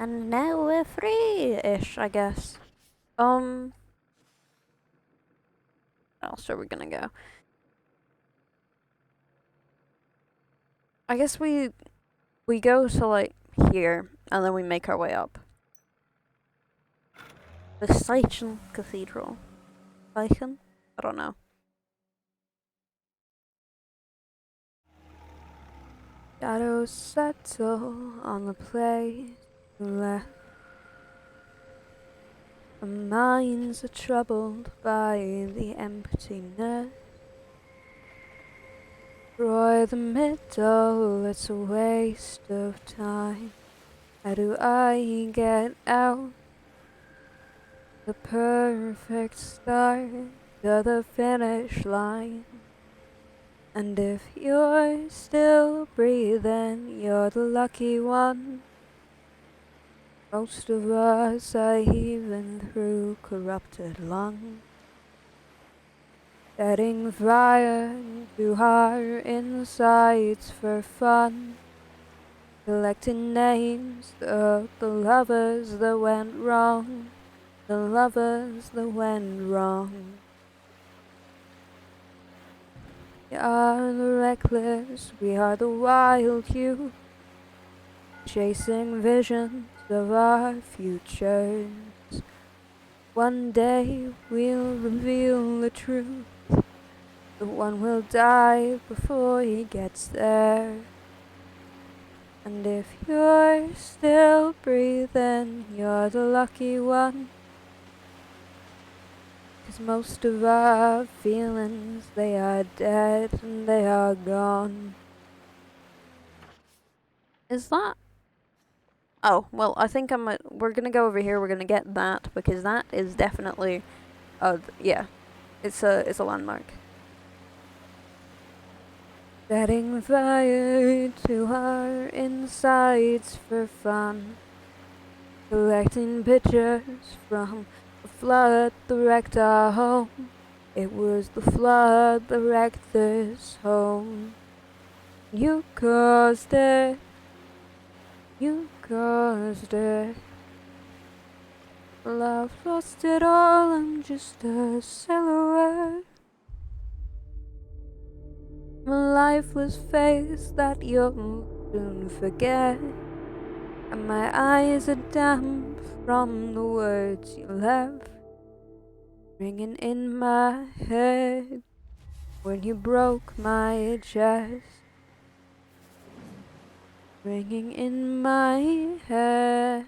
And now we're free-ish, I guess. Where else are we gonna go? I guess we go to, like, here, and then we make our way up. The Seichen Cathedral. Seichen? I don't know. Shadows settle on the place left. Our minds are troubled by the emptiness. Destroy the middle, it's a waste of time. How do I get out? The perfect start to the finish line. And if you're still breathing, you're the lucky one. Most of us are even through corrupted lungs. Setting fire to our insides for fun. Collecting names of the lovers that went wrong. The lovers that went wrong. We are the reckless, we are the wild youth. Chasing visions of our futures. One day we'll reveal the truth. The one will die before he gets there. And if you're still breathing, you're the lucky one. 'Cause most of our feelings, they are dead and they are gone. Is that... Oh, well, I think we're gonna go over here, we're gonna get that, because that is definitely Yeah, it's a landmark. Setting fire to our insides for fun. Collecting pictures from the flood that wrecked our home. It was the flood that wrecked this home. You caused it. You caused it. Love lost it all. I'm just a silhouette. A lifeless face that you'll soon forget. And my eyes are damp from the words you left ringing in my head when you broke my chest. Ringing in my head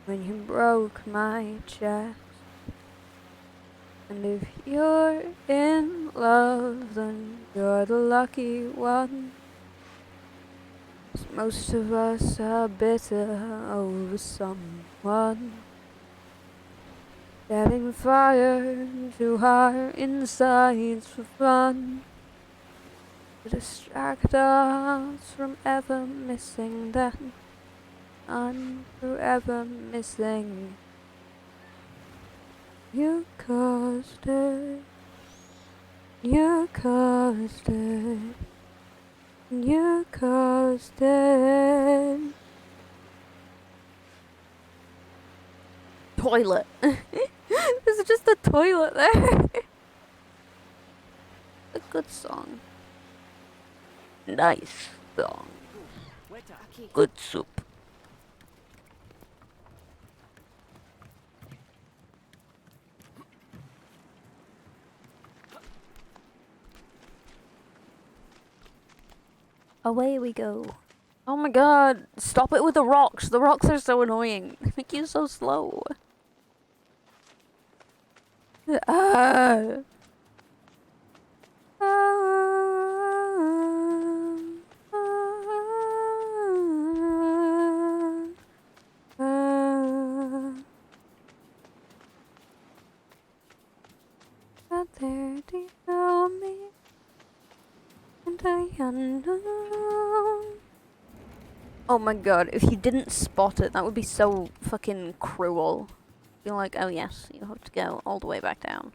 when you broke my chest. And if you're in love, then you're the lucky one. 'Cause most of us are bitter over someone. Setting fire to our insides for fun. To distract us from ever missing them. I'm forever missing. You caused it. You caused it. You caused it. Toilet. There's just a toilet there. A good song. Nice song. Weta. Aki. Good soup. Away we go. Oh my god, stop it with the rocks. The rocks are so annoying. They make you so slow. Ah. Out there to show me into the unknown. Oh my god, if you didn't spot it, that would be so fucking cruel. You're like, oh yes, you have to go all the way back down.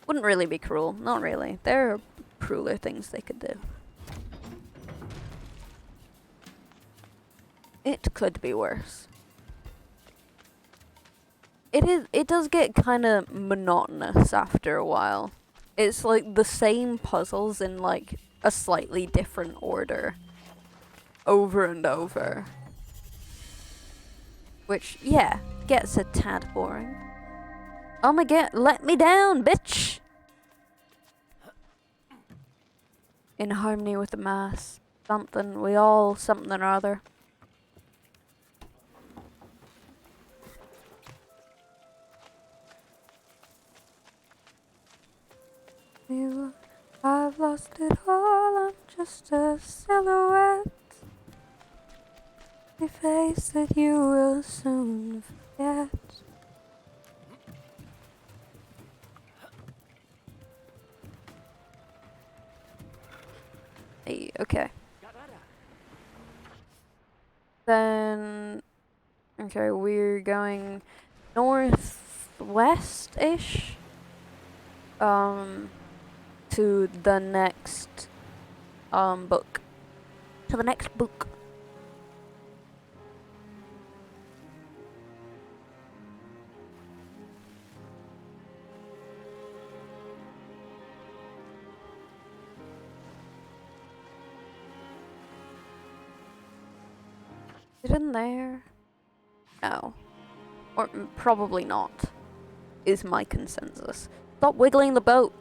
Wouldn't really be cruel, not really. There are crueler things they could do. It could be worse. It does get kind of monotonous after a while. It's like the same puzzles in like a slightly different order over and over. Which, yeah, gets a tad boring. Oh my god, let me down, bitch! In harmony with the mass. Something, we all something or other. I've lost it all, I'm just a silhouette. A face that you will soon forget. Hey, okay. Then, okay, we're going northwest-ish. To the next, book. To the next book. Is it in there? No. Or probably not, is my consensus. Stop wiggling the boat.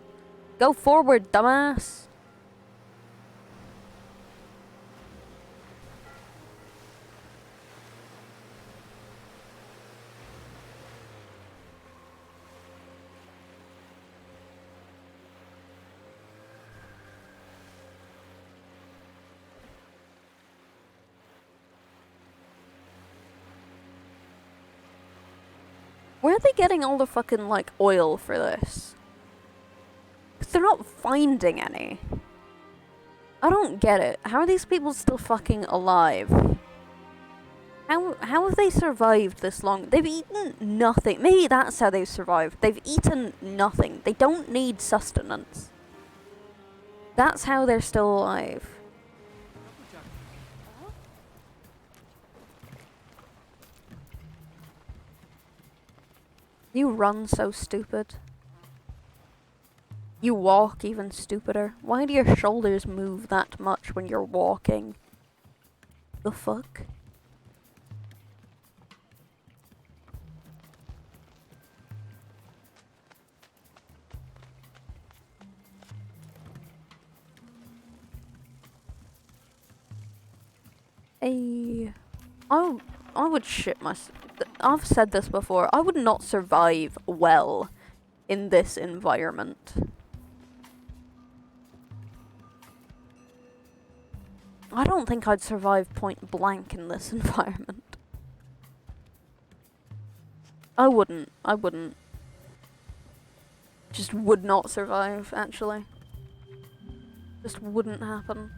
Go forward, dumbass. Where are they getting all the fucking, like, oil for this? 'Cause they're not finding any. I don't get it. How are these people still fucking alive? How have they survived this long? They've eaten nothing. Maybe that's how they've survived. They've eaten nothing. They don't need sustenance. That's how they're still alive. You run so stupid. You walk even stupider. Why do your shoulders move that much when you're walking? The fuck? I would shit myself. I've said this before. I would not survive well in this environment. I don't think I'd survive point blank in this environment. I wouldn't. Just would not survive, actually. Just wouldn't happen.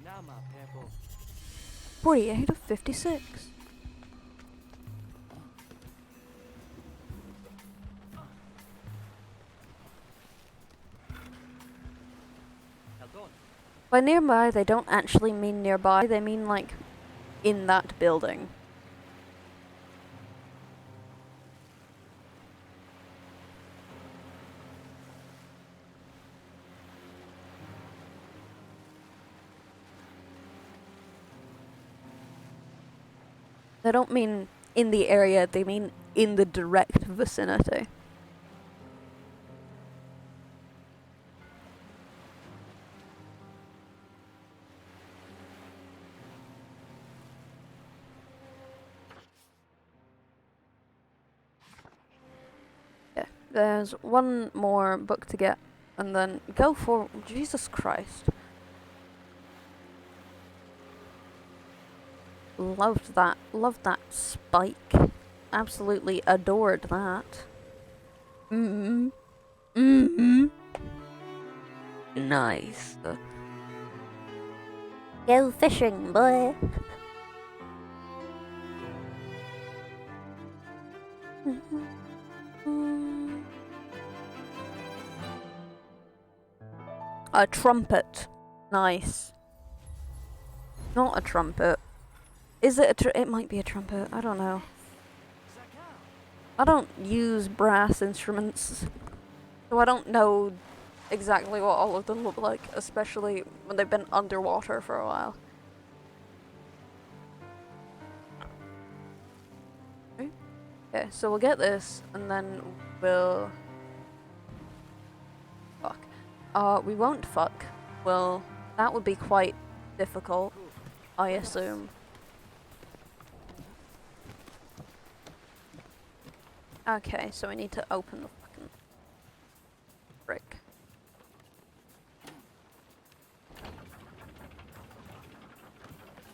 Now, my people. 48 of 56. Held on. By nearby, they don't actually mean nearby, they mean, like, in that building. They don't mean in the area, they mean in the direct vicinity. Yeah, there's one more book to get, and then go for Jesus Christ. Loved that spike. Absolutely adored that. Nice. Go fishing, boy. A trumpet. Nice. Not a trumpet. Is it it might be a trumpet. I don't know. I don't use brass instruments, so I don't know exactly what all of them look like, especially when they've been underwater for a while. Okay, so we'll get this, and then we'll... Fuck. We won't fuck. Well, that would be quite difficult, I assume. Okay, so we need to open the fucking brick.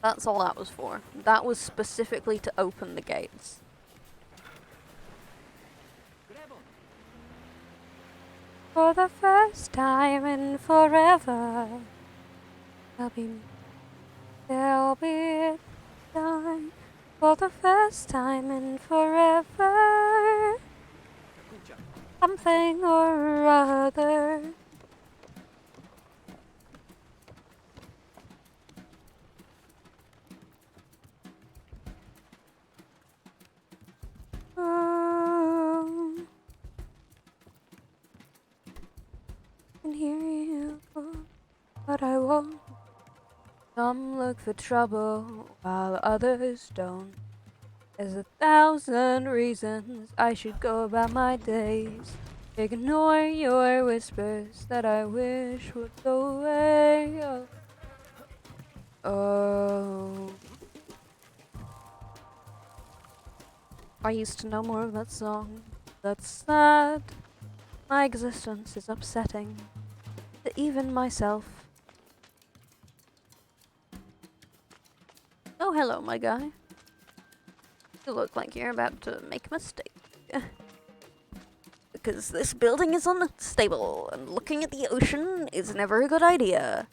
That's all that was for. That was specifically to open the gates. Grab on. For the first time in forever, there'll be a time. For the first time in forever, Kucha. something or other. Can hear you, but I won't. Some look for trouble while others don't. There's 1,000 reasons I should go about my days. Ignore your whispers that I wish would go away. Oh. I used to know more of that song. That's sad. My existence is upsetting to even myself. Oh, hello, my guy. You look like you're about to make a mistake. Because this building is unstable, and looking at the ocean is never a good idea.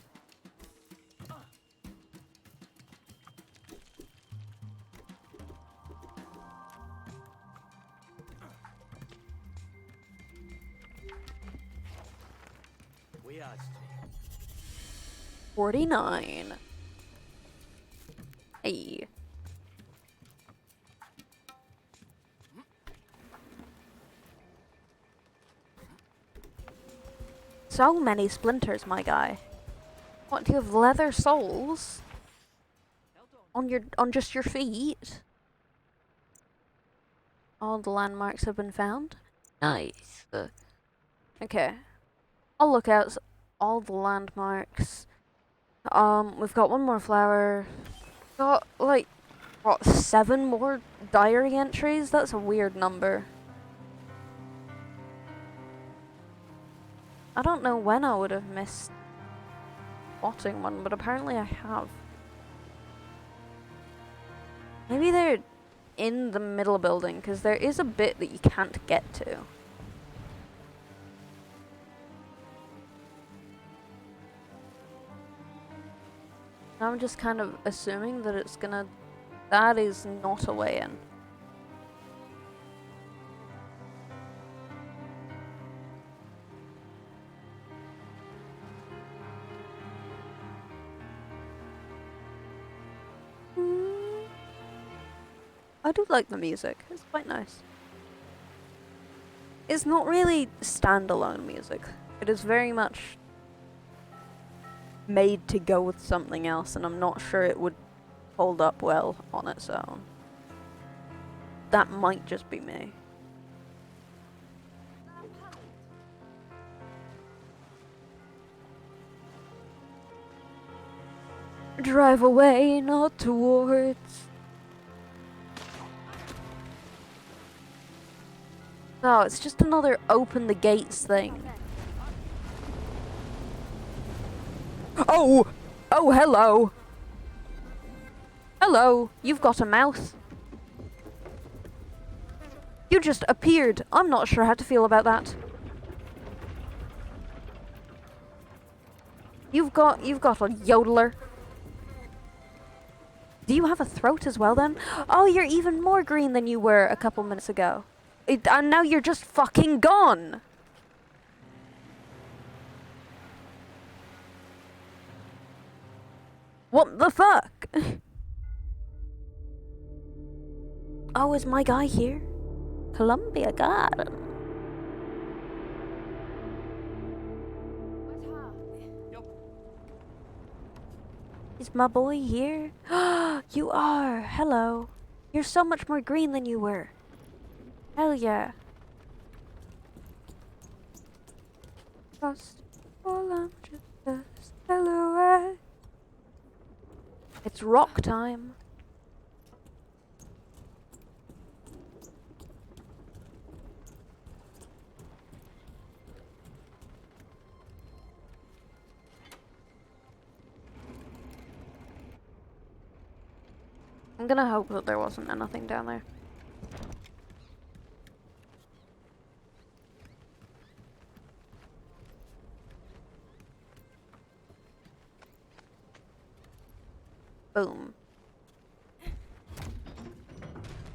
We are straight. 49. Hey. So many splinters, my guy. What, do you have leather soles? On just your feet? All the landmarks have been found. Nice. Okay. I'll look out all the landmarks. We've got one more flower. Got, like, what, 7 more diary entries? That's a weird number. I don't know when I would have missed spotting one, but apparently I have. Maybe they're in the middle building, because there is a bit that you can't get to. I'm just kind of assuming that it's gonna... That is not a way in. I do like the music. It's quite nice. It's not really standalone music. It is very much made to go with something else, and I'm not sure it would hold up well on its own. That might just be me. Drive away, not towards. No, it's just another open the gates thing. Oh! Oh, hello! Hello, you've got a mouth. You just appeared. I'm not sure how to feel about that. You've got a yodeler. Do you have a throat as well then? Oh, you're even more green than you were a couple minutes ago. And now you're just fucking gone. What the fuck? Oh, is my guy here? Columbia Garden. Is my boy here? You are. Hello. You're so much more green than you were. Hell yeah. Lost all I'm just a silhouette. It's rock time. I'm gonna hope that there wasn't anything down there. Boom.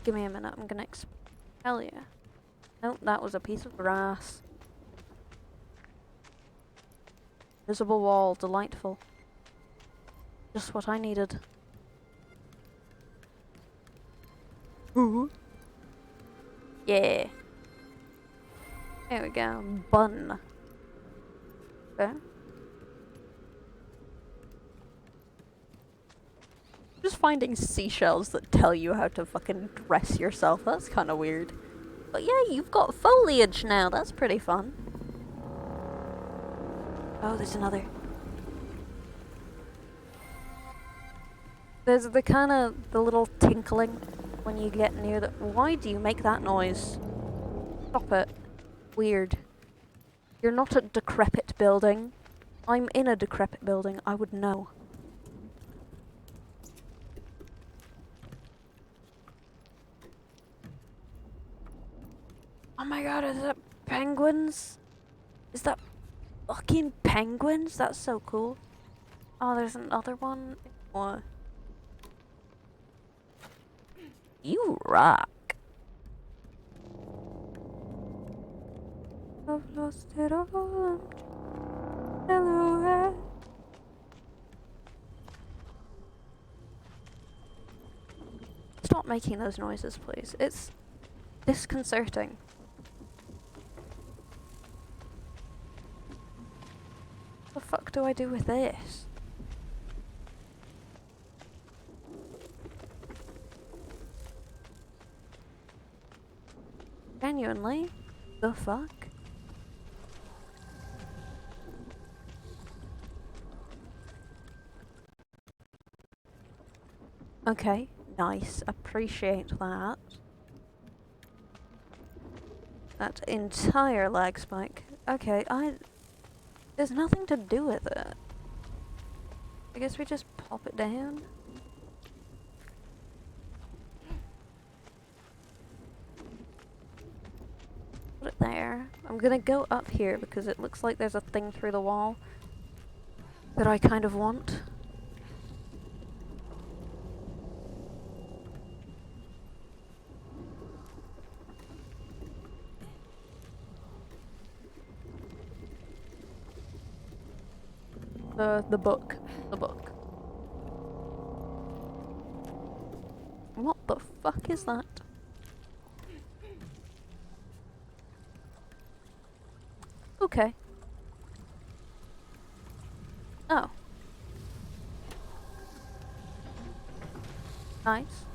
Give me a minute, I'm gonna hell yeah. Nope, that was a piece of grass. Visible wall, delightful. Just what I needed. Ooh. Yeah. There we go. Bun. Okay. Just finding seashells that tell you how to fucking dress yourself. That's kind of weird. But yeah, you've got foliage now. That's pretty fun. Oh, there's another. There's the kind of the little tinkling when you get near the... Why do you make that noise? Stop it. Weird. You're not a decrepit building. I'm in a decrepit building. I would know. my god, is that penguins? Is that fucking penguins? That's so cool. Oh, there's another one. What? You rock. I've lost it all. Hello. Stop making those noises, please. It's disconcerting. What the fuck do I do with this? Genuinely? The fuck? Okay, nice. Appreciate that. That entire lag spike. Okay, there's nothing to do with it. I guess we just pop it down. Put it there. I'm gonna go up here because it looks like there's a thing through the wall that I kind of want. The book. The book. What the fuck is that? Okay. Oh. Nice.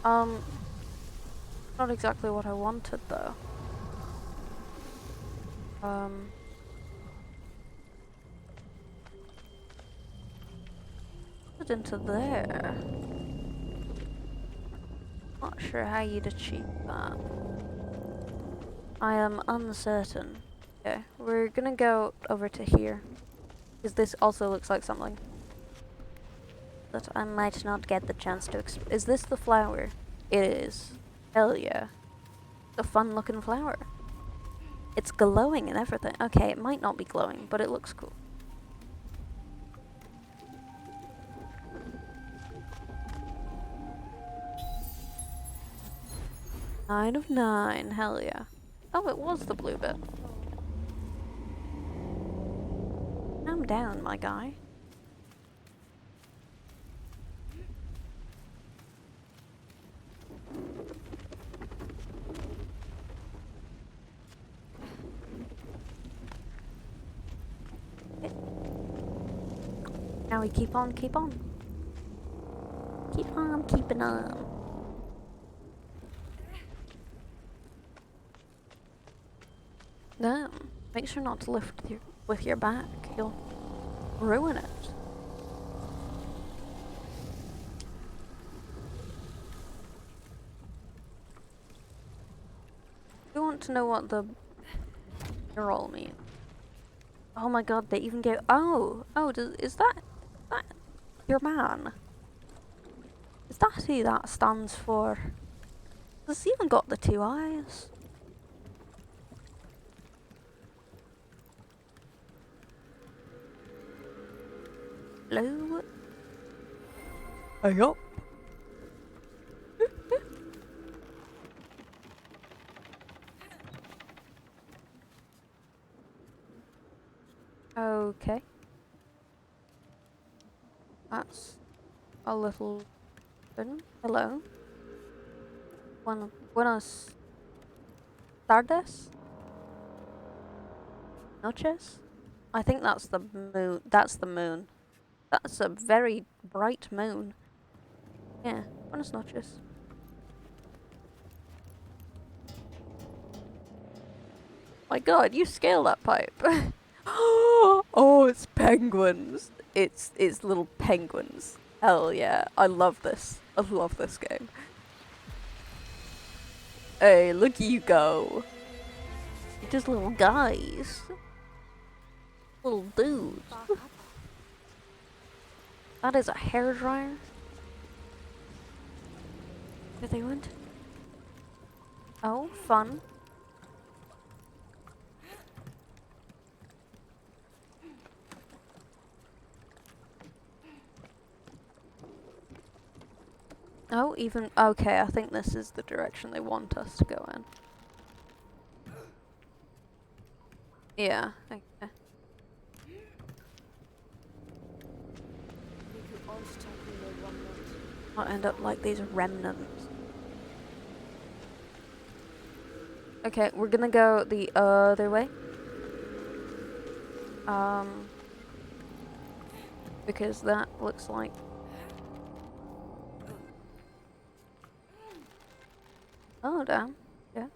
Not exactly what I wanted though. Put it into there. Not sure how you'd achieve that. I am uncertain. Okay, we're gonna go over to here. Because this also looks like something that I might not get the chance to is this the flower? It is. Hell yeah. A fun looking flower. It's glowing and everything. Okay, it might not be glowing, but it looks cool. Nine of 9, hell yeah. Oh, it was the blue bit. Calm down, my guy. Now we keep on, keep on. Keep on, keeping on. No, make sure not to lift with your back. You'll ruin it. We want to know what the mural means. Oh my god, they even go. Oh, is that your man? Is that who that stands for? It's even got the 2 eyes. Hello? Hey up. Okay. That's a little thing. Hello. Buenos tardes? Noches? I think that's the moon. That's the moon. That's a very bright moon. Yeah, buenas noches. My god, you scale that pipe. Oh, it's penguins. It's little penguins. Hell yeah, I love this. I love this game. Hey, look you go. You're just little guys. Little dudes. That is a hairdryer. What do they want? Oh, fun. Oh, even okay. I think this is the direction they want us to go in. Yeah. Okay. I'll end up like these remnants. Okay, we're gonna go the other way. Because that looks like. Oh damn. Yeah.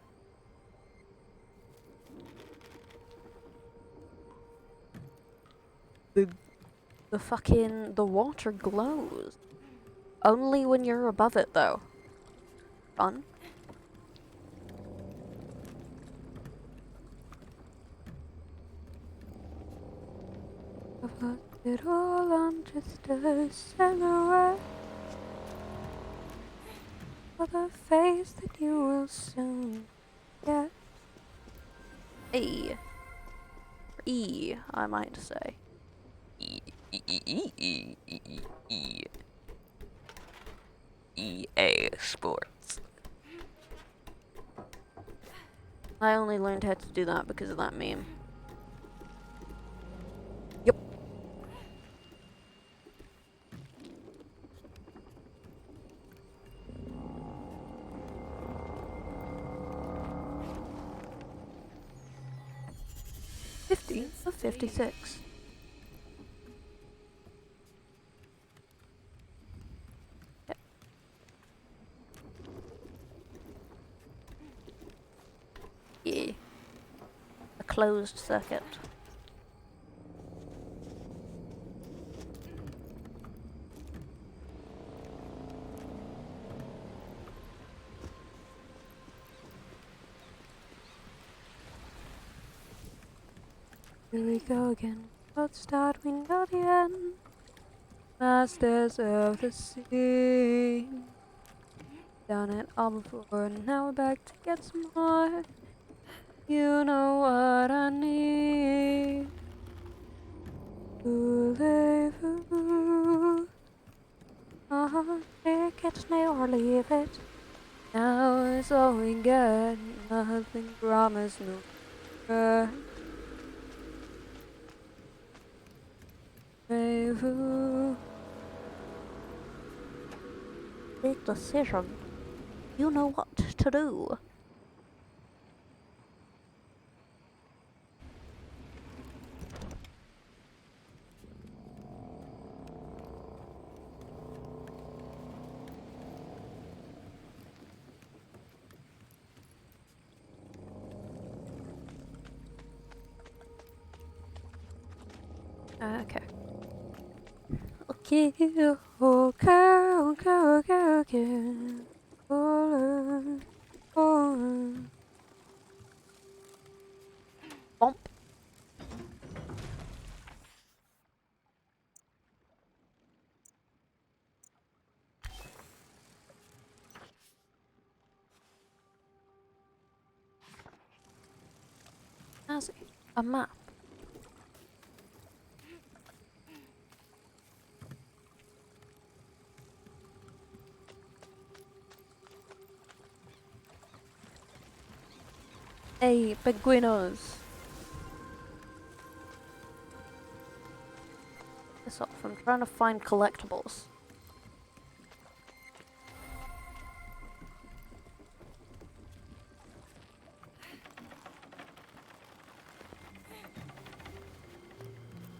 The water glows. Only when you're above it though. Fun. I've got it all on just a cigarette for the face that you will soon get. E. E, I might say. E. EA Sports. I only learned how to do that because of that meme. Yep. of 56. Yep. Yeah. A closed circuit. Here we go again. Both start, we know the end. Masters of the sea. Done it all before, now we're back to get some more. You know what I need. Voulez-vous? Take it, stay or leave it. Now is all we get. Nothing promised, no regret. Voulez-vous? Big decision. You know what to do. Okay. Okay, okay. Bump. Has a map. Hey, penguinos. This off. I'm trying to find collectibles.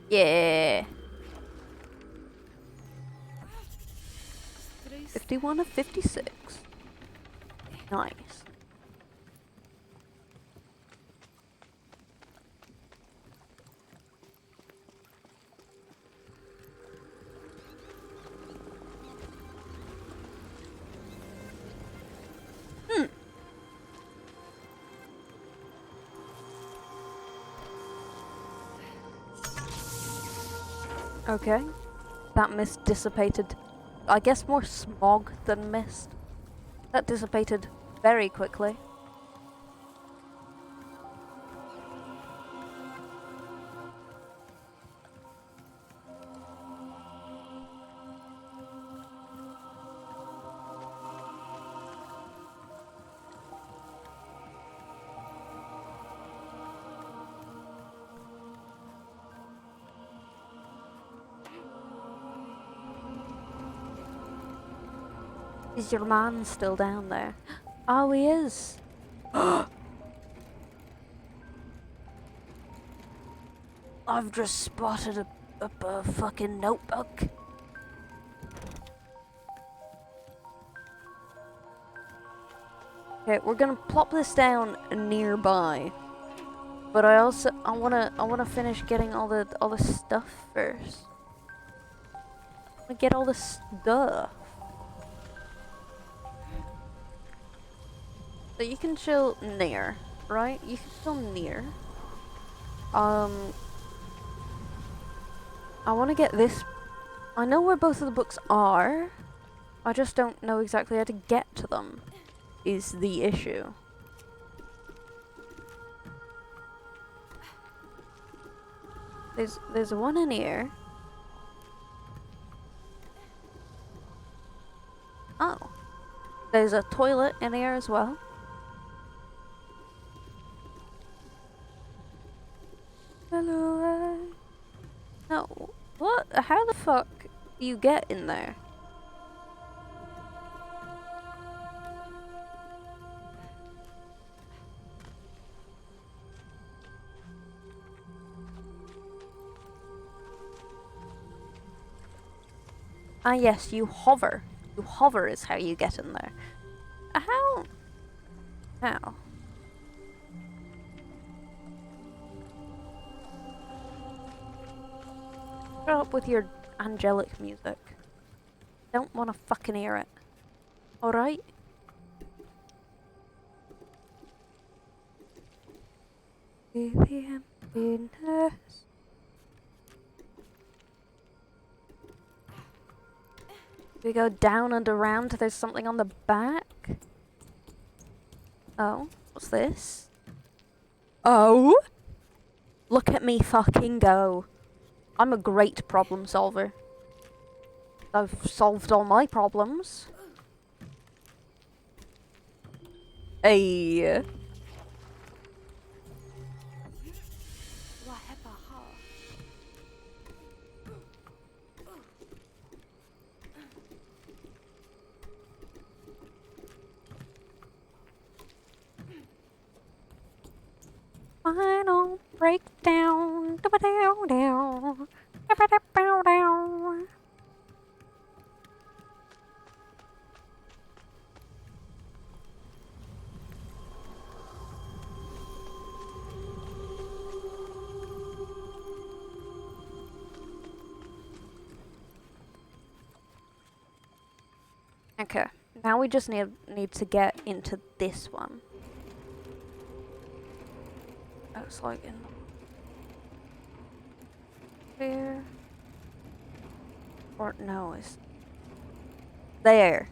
Yeah. 51 of 56. Nice. Okay. That mist dissipated. I guess more smog than mist. That dissipated very quickly. Is your man still down there? Oh, he is. I've just spotted a fucking notebook. Okay, we're gonna plop this down nearby. But I wanna finish getting all the stuff first. I wanna get all the stuff. So you can chill near, right? You can chill near. I wanna get this. I know where both of the books are. I just don't know exactly how to get to them. Is the issue. There's one in here. Oh. There's a toilet in here as well. Hello. No. What? How the fuck do you get in there? Ah yes, you hover. You hover is how you get in there. How? How? Shut up with your angelic music. Don't wanna fucking hear it. Alright? The emptiness. We go down and around. There's something on the back. Oh, what's this? Oh! Look at me fucking go. I'm a great problem solver. I've solved all my problems. Hey. Final breakdown. Down. Okay, now we just need to get into this one. Oh, it's like in there. Or no, it's there.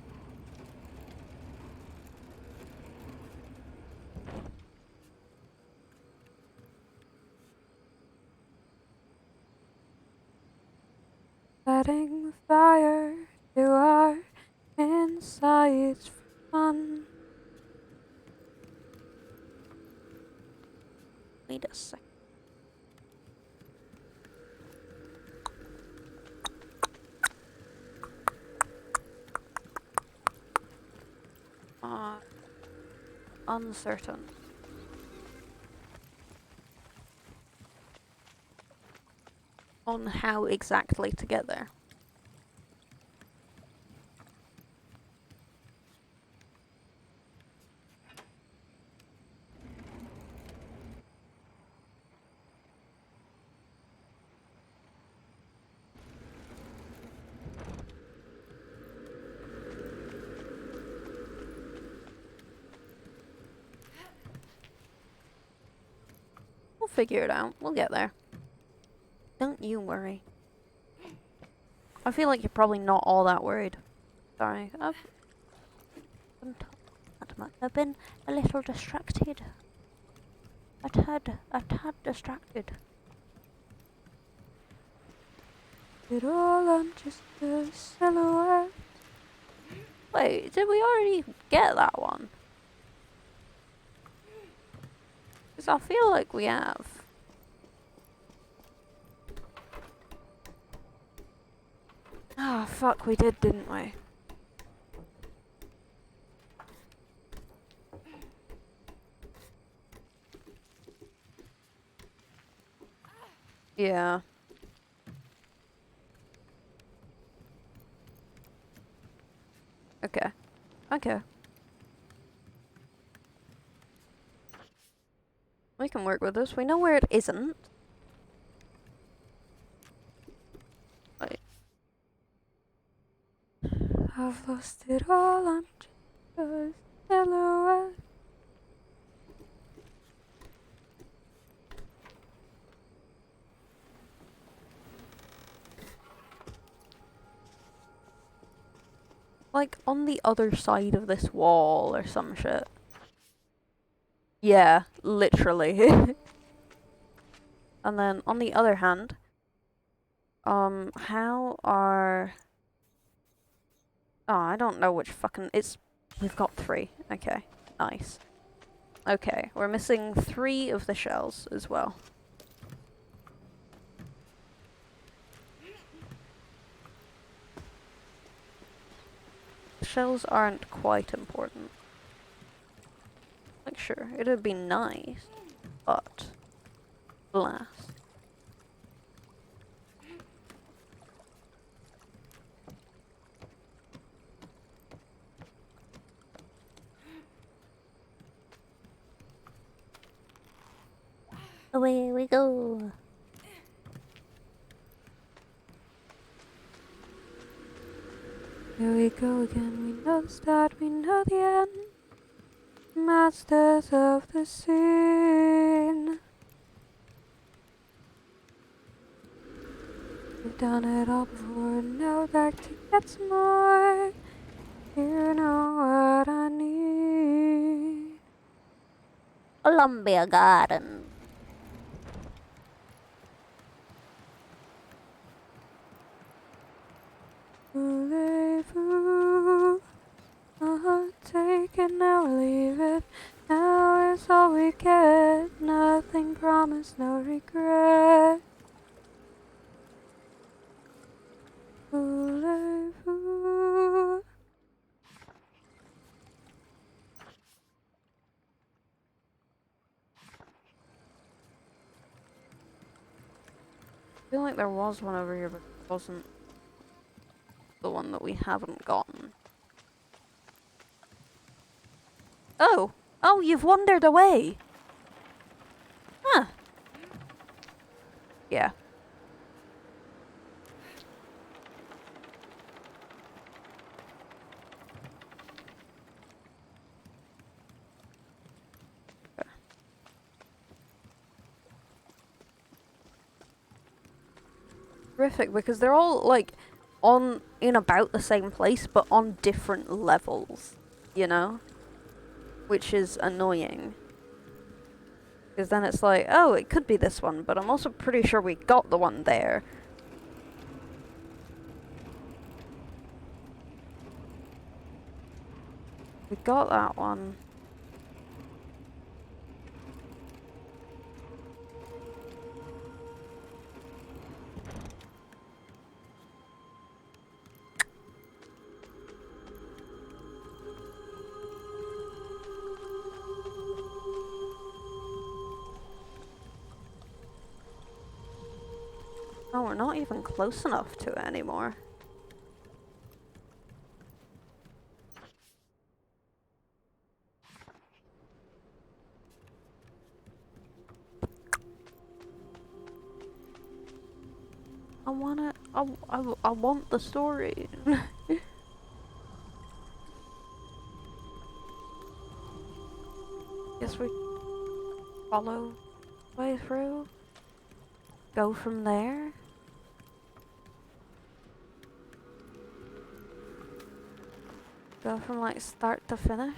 Setting fire to our insides for fun. Wait a sec. Uncertain. On how exactly to get there. We'll figure it out. We'll get there. Don't you worry. I feel like you're probably not all that worried. Sorry, I've been that much. I've been a little distracted. A tad distracted. It all I'm just a silhouette. Wait, did we already get that one? Because I feel like we have. Ah, fuck, we did, didn't we? Yeah. Okay. Okay. We can work with this. We know where it isn't. Right. I've lost it all. I'm just silhouette. Like on the other side of this wall or some shit. Yeah, literally. And then on the other hand, how are... Oh, I don't know which fucking... We've got 3. Okay, nice. Okay, we're missing 3 of the shells as well. Shells aren't quite important. Like, sure, it'd be nice, but... Blast. Away we go! Here we go again, we know the start, we know the end. Masters of the scene. We've done it all before, now back to get some more. You know what I need. Columbia Garden. Voulez-vous? Take it now or leave it. Now is all we get. Nothing promised, no regret. Voulez-vous? I feel like there was one over here, but it wasn't the one that we haven't gotten. Oh! Oh, you've wandered away! Huh. Yeah. Terrific, because they're all, like, in about the same place, but on different levels, you know? Which is annoying. Because then it's like, oh, it could be this one, but I'm also pretty sure we got the one there. We got that one. Oh, we're not even close enough to it anymore. I wanna... I want the story. Guess we follow way through. Go from there. Go from, like, start to finish.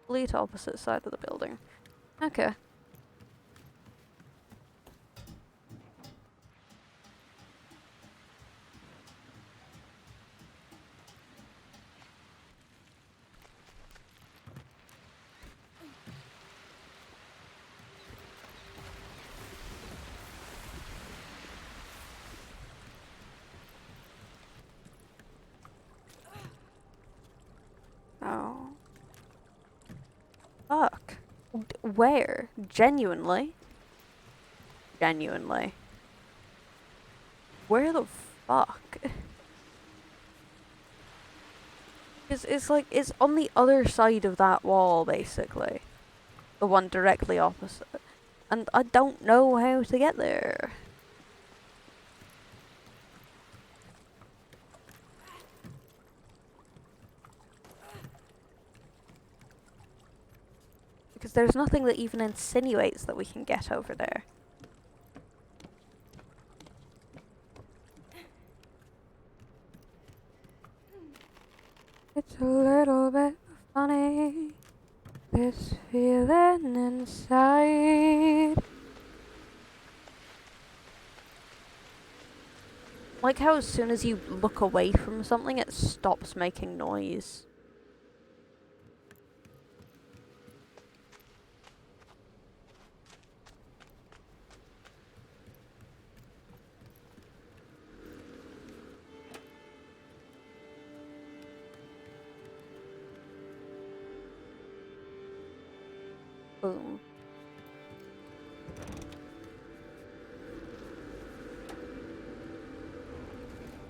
Complete opposite side of the building. Okay. fuck? Where? Genuinely? Genuinely. Where the fuck? It's like, it's on the other side of that wall, basically. The one directly opposite. And I don't know how to get there. Because there's nothing that even insinuates that we can get over there. It's a little bit funny, this feeling inside. Like how as soon as you look away from something, it stops making noise. Boom.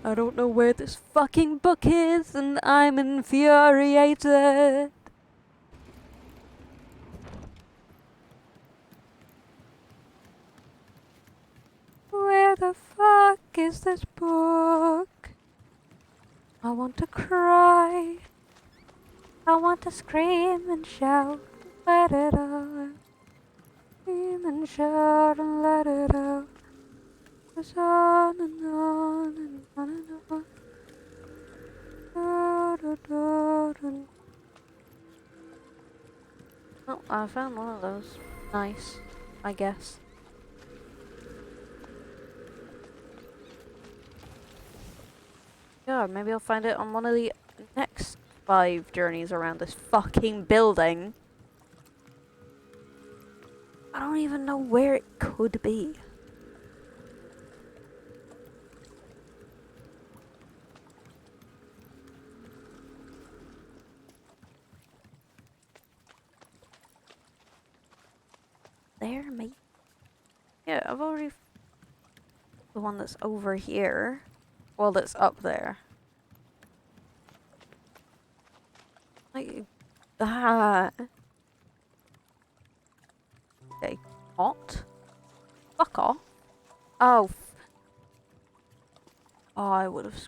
I don't know where this fucking book is, and I'm infuriated. Where the fuck is this book? I want to cry. I want to scream and shout, let it out. Scream and shout and let it out. Goes on and on and on and on. Oh, I found one of those. Nice, I guess. God, maybe I'll find it on one of the next 5 journeys around this fucking building. I don't even know where it could be. There, mate. Yeah, I've already... The one that's over here. Well, that's up there. Like... Ah. Okay. Hot? Fuck off. Oh. Oh, I would have...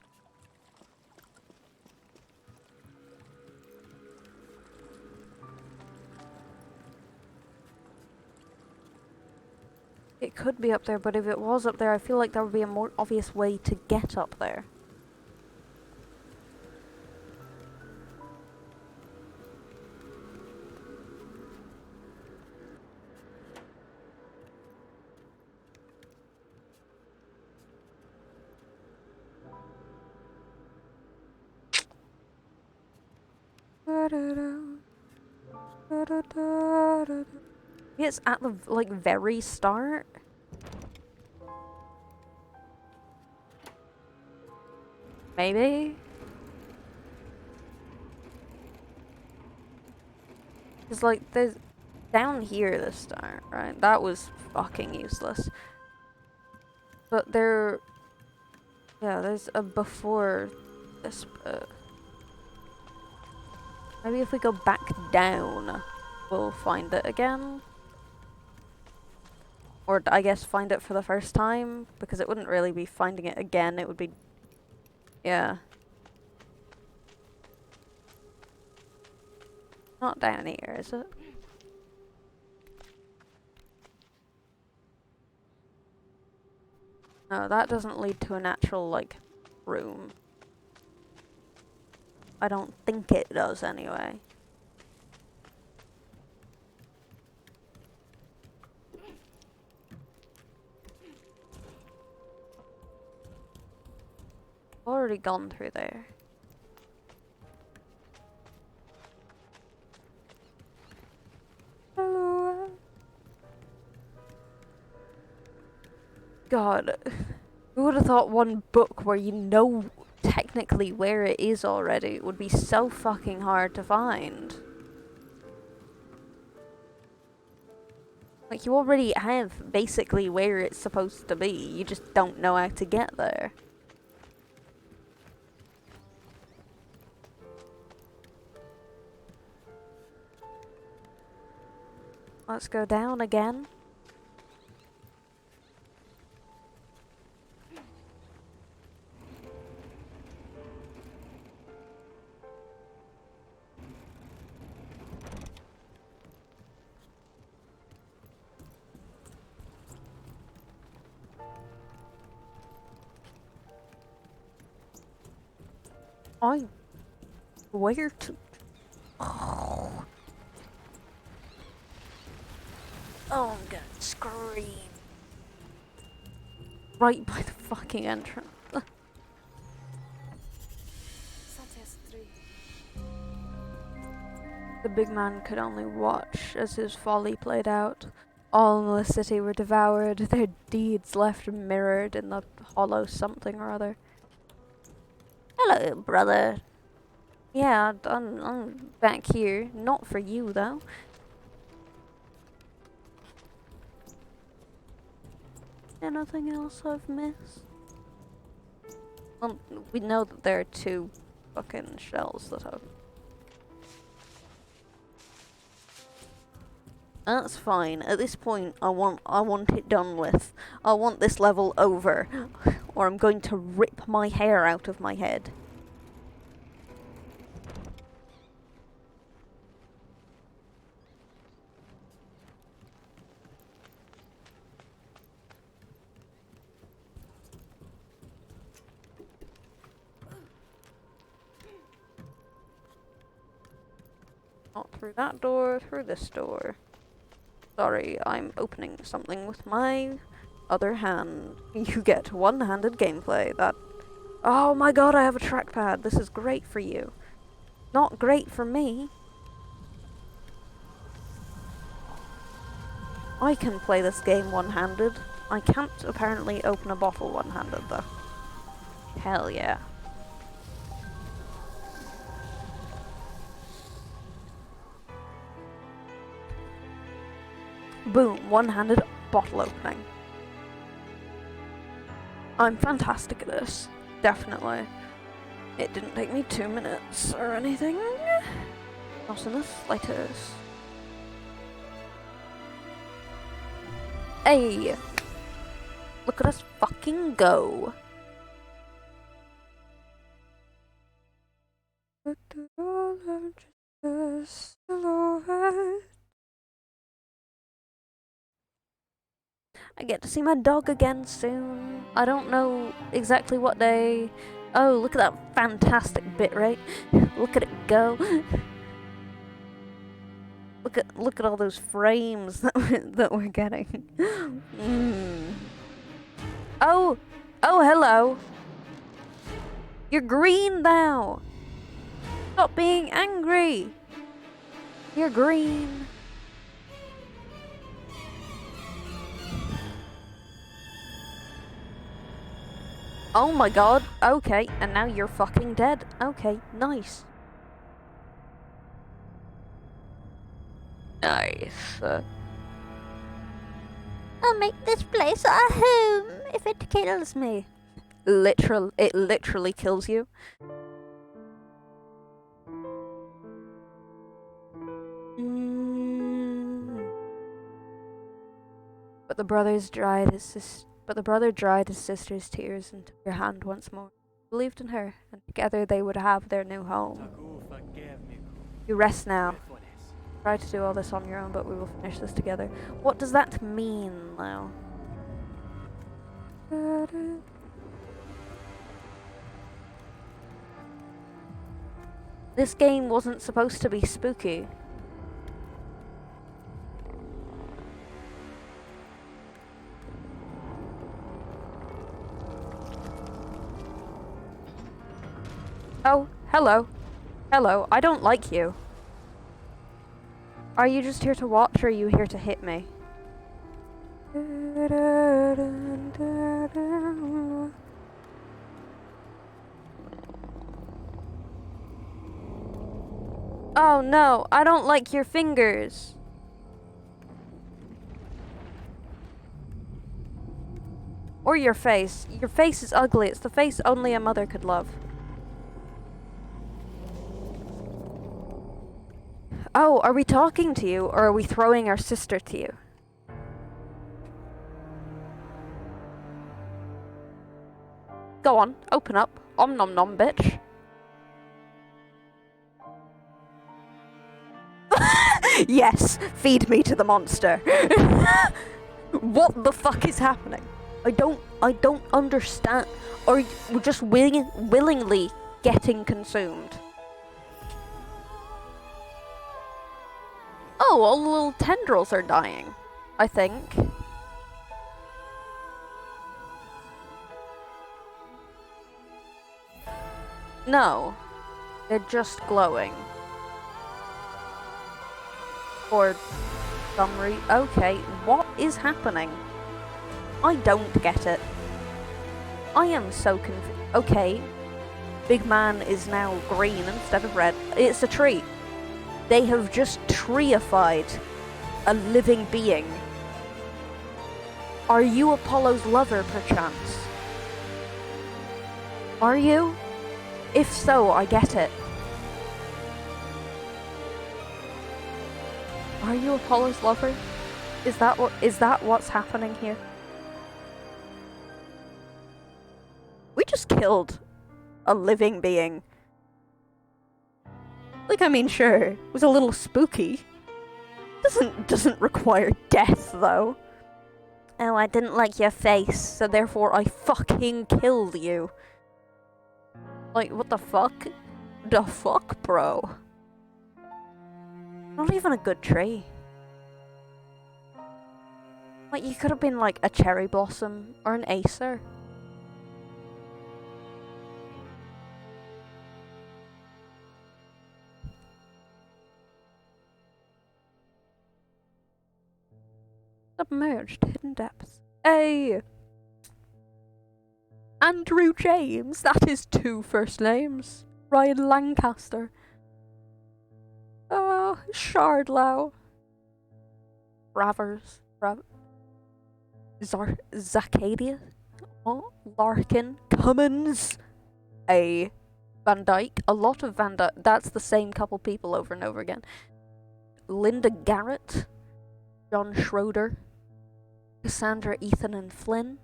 It could be up there, but if it was up there, I feel like there would be a more obvious way to get up there. It's at the, like, very start. Maybe? Cause, like, there's... Down here this start, right? That was fucking useless. But there... Yeah, there's a before this bit. Maybe if we go back down, we'll find it again. Or I guess find it for the first time, because it wouldn't really be finding it again, it would be... Yeah. Not down here, is it? No, that doesn't lead to an actual, like, room. I don't think it does, anyway. Already gone through there. Hello. God, who would have thought one book where you know technically where it is already would be so fucking hard to find? Like, you already have basically where it's supposed to be. You just don't know how to get there. Let's go down again. Where to? Oh, I'm gonna scream. Right by the fucking entrance. Such 3. The big man could only watch as his folly played out. All in the city were devoured, their deeds left mirrored in the hollow something or other. Hello, brother. Yeah, I'm back here. Not for you, though. Anything else I've missed? Well, we know that there are 2 fucking shells that I've... That's fine. At this point, I want it done with. I want this level over, or I'm going to rip my hair out of my head. Not through that door, through this door. Sorry, I'm opening something with my other hand. You get one-handed gameplay. That... Oh my god, I have a trackpad. This is great for you. Not great for me. I can play this game one-handed. I can't apparently open a bottle one-handed though. Hell yeah. Boom, one-handed bottle opening. I'm fantastic at this, definitely. It didn't take me 2 minutes or anything. Not in the slightest. Hey! Look at us fucking go! I get to see my dog again soon. I don't know exactly what day. Oh, look at that fantastic bitrate. Look at it go. Look at all those frames that we're getting. Oh, hello. You're green now. Stop being angry. You're green. Oh my god, okay, and now you're fucking dead. Okay, nice. Nice. I'll make this place our home if it kills me. It literally kills you. But the brother dried his sister's tears and took her hand once more. He believed in her, and together they would have their new home. You rest now. Try to do all this on your own, but we will finish this together. What does that mean, though? This game wasn't supposed to be spooky. Oh, hello. Hello, I don't like you. Are you just here to watch, or are you here to hit me? Oh no, I don't like your fingers. Or your face. Your face is ugly. It's the face only a mother could love. Oh, are we talking to you, or are we throwing our sister to you? Go on, open up. Om nom nom, bitch. Yes, feed me to the monster. What the fuck is happening? I don't understand. Or we're just willingly getting consumed. Oh, all the little tendrils are dying, I think. No, they're just glowing. For some reason. Okay, what is happening? I don't get it. I am so confused. Okay, Big Man is now green instead of red. It's a tree. They have just treeified a living being. Are you Apollo's lover, perchance? Are you? If so, I get it. Are you Apollo's lover? Is that what's happening here? We just killed a living being. Like, I mean, sure, it was a little spooky. Doesn't require death, though. Oh, I didn't like your face, so therefore I fucking killed you. Like, what the fuck? The fuck, bro? Not even a good tree. Like, you could have been like a cherry blossom or an acer. Submerged, hidden depths. Hey! Andrew James, that is 2 first names. Ryan Lancaster. Oh, Shardlow. Ravers. Zacadia. Oh, Larkin. Cummins. A Van Dyke. A lot of Van Dyke. That's the same couple people over and over again. Linda Garrett. John Schroeder. Cassandra, Ethan, and Flynn.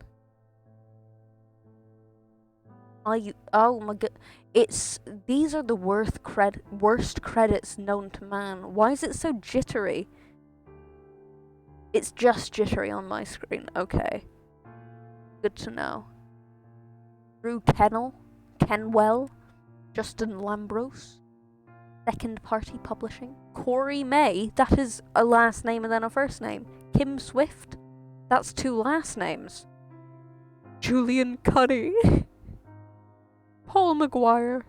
Oh my god. These are the worst credits known to man. Why is it so jittery? It's just jittery on my screen. Okay. Good to know. Drew Kenwell, Justin Lambros, Second Party Publishing, Corey May, that is a last name and then a first name. Kim Swift, that's 2 last names. Julian Cuddy. Paul McGuire.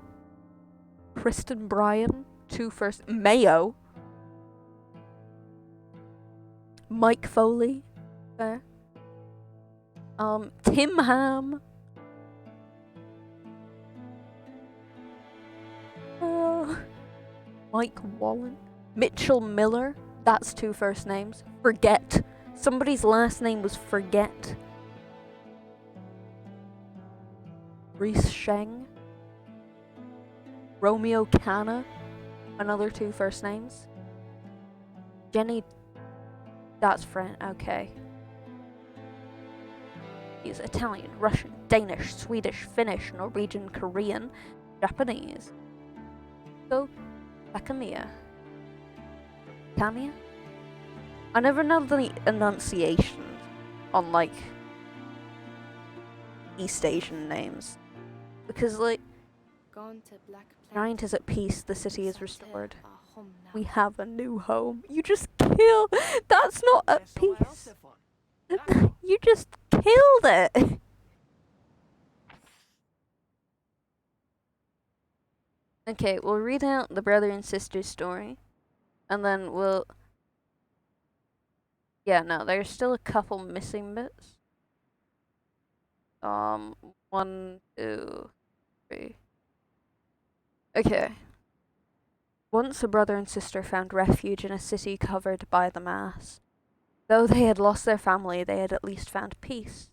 Kristen Bryan. 2 first. Mayo. Mike Foley. There. Tim Ham. Mike Wallen. Mitchell Miller. That's 2 first names. Forget. Somebody's last name was Forget. Reese Sheng. Romeo Cana. Another 2 first names. Jenny. That's friend. Okay. He's Italian, Russian, Danish, Swedish, Finnish, Norwegian, Korean, Japanese. So, Takamiya. Kamiya? I never know the enunciation on, like, East Asian names. Because, like, Giant is at peace, the city is restored. We have a new home. You just kill. That's not at peace. You just killed it. Okay, we'll read out the brother and sister story. And then we'll... Yeah, no, there's still a couple missing bits. 1, 2, 3. Okay. Once a brother and sister found refuge in a city covered by the mass. Though they had lost their family, they had at least found peace.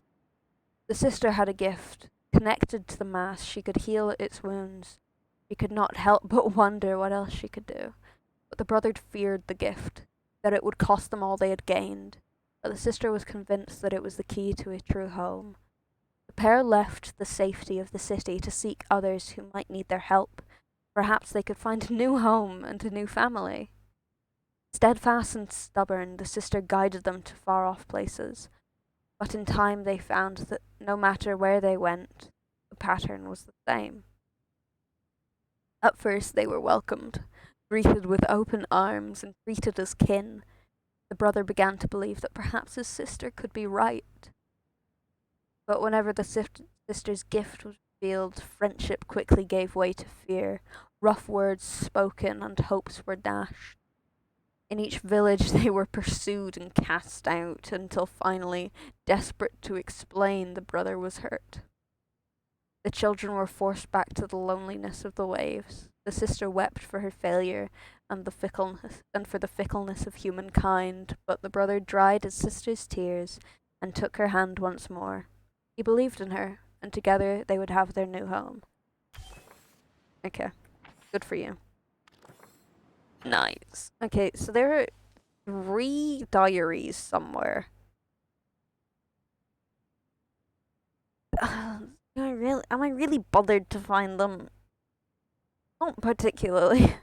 The sister had a gift. Connected to the mass, she could heal its wounds. She could not help but wonder what else she could do. But the brother feared the gift, that it would cost them all they had gained. But the sister was convinced that it was the key to a true home. The pair left the safety of the city to seek others who might need their help. Perhaps they could find a new home and a new family. Steadfast and stubborn, the sister guided them to far-off places. But in time they found that no matter where they went, the pattern was the same. At first they were welcomed, greeted with open arms and treated as kin. The brother began to believe that perhaps his sister could be right. But whenever the sister's gift was revealed, friendship quickly gave way to fear. Rough words spoken and hopes were dashed. In each village they were pursued and cast out, until finally, desperate to explain, the brother was hurt. The children were forced back to the loneliness of the waves. The sister wept for her failure and for the fickleness of humankind, but the brother dried his sister's tears and took her hand once more. He believed in her, and together they would have their new home. Okay, good for you. Nice. Okay, so there are 3 diaries somewhere. Am I really bothered to find them? Not particularly.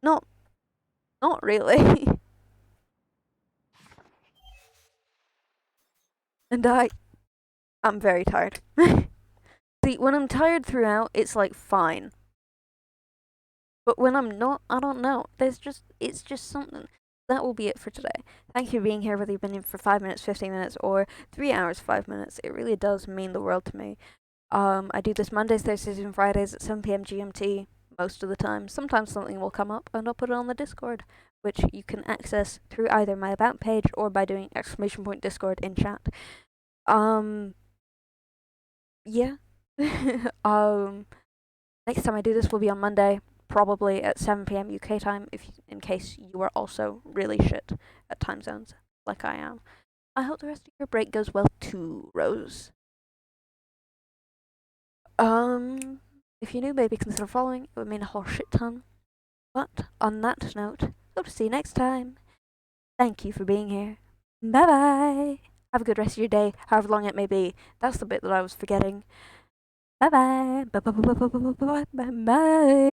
Not really. And I'm very tired. See, when I'm tired throughout, it's like fine. But when I'm not, I don't know. It's just something. That will be it for today. Thank you for being here, whether you've been in for 5 minutes, 15 minutes, or 3 hours, 5 minutes. It really does mean the world to me. I do this Mondays, Thursdays, and Fridays at 7 p.m. GMT most of the time. Sometimes something will come up, and I'll put it on the Discord, which you can access through either my About page or by doing !Discord in chat. Yeah. Next time I do this will be on Monday, probably at 7 p.m. UK time, in case you are also really shit at time zones, like I am. I hope the rest of your break goes well too, Rose. If you're new, maybe consider following. It would mean a whole shit ton. But on that note, hope to see you next time. Thank you for being here. Bye bye. Have a good rest of your day, however long it may be. That's the bit that I was forgetting. Bye bye. Bye bye bye bye bye bye bye bye.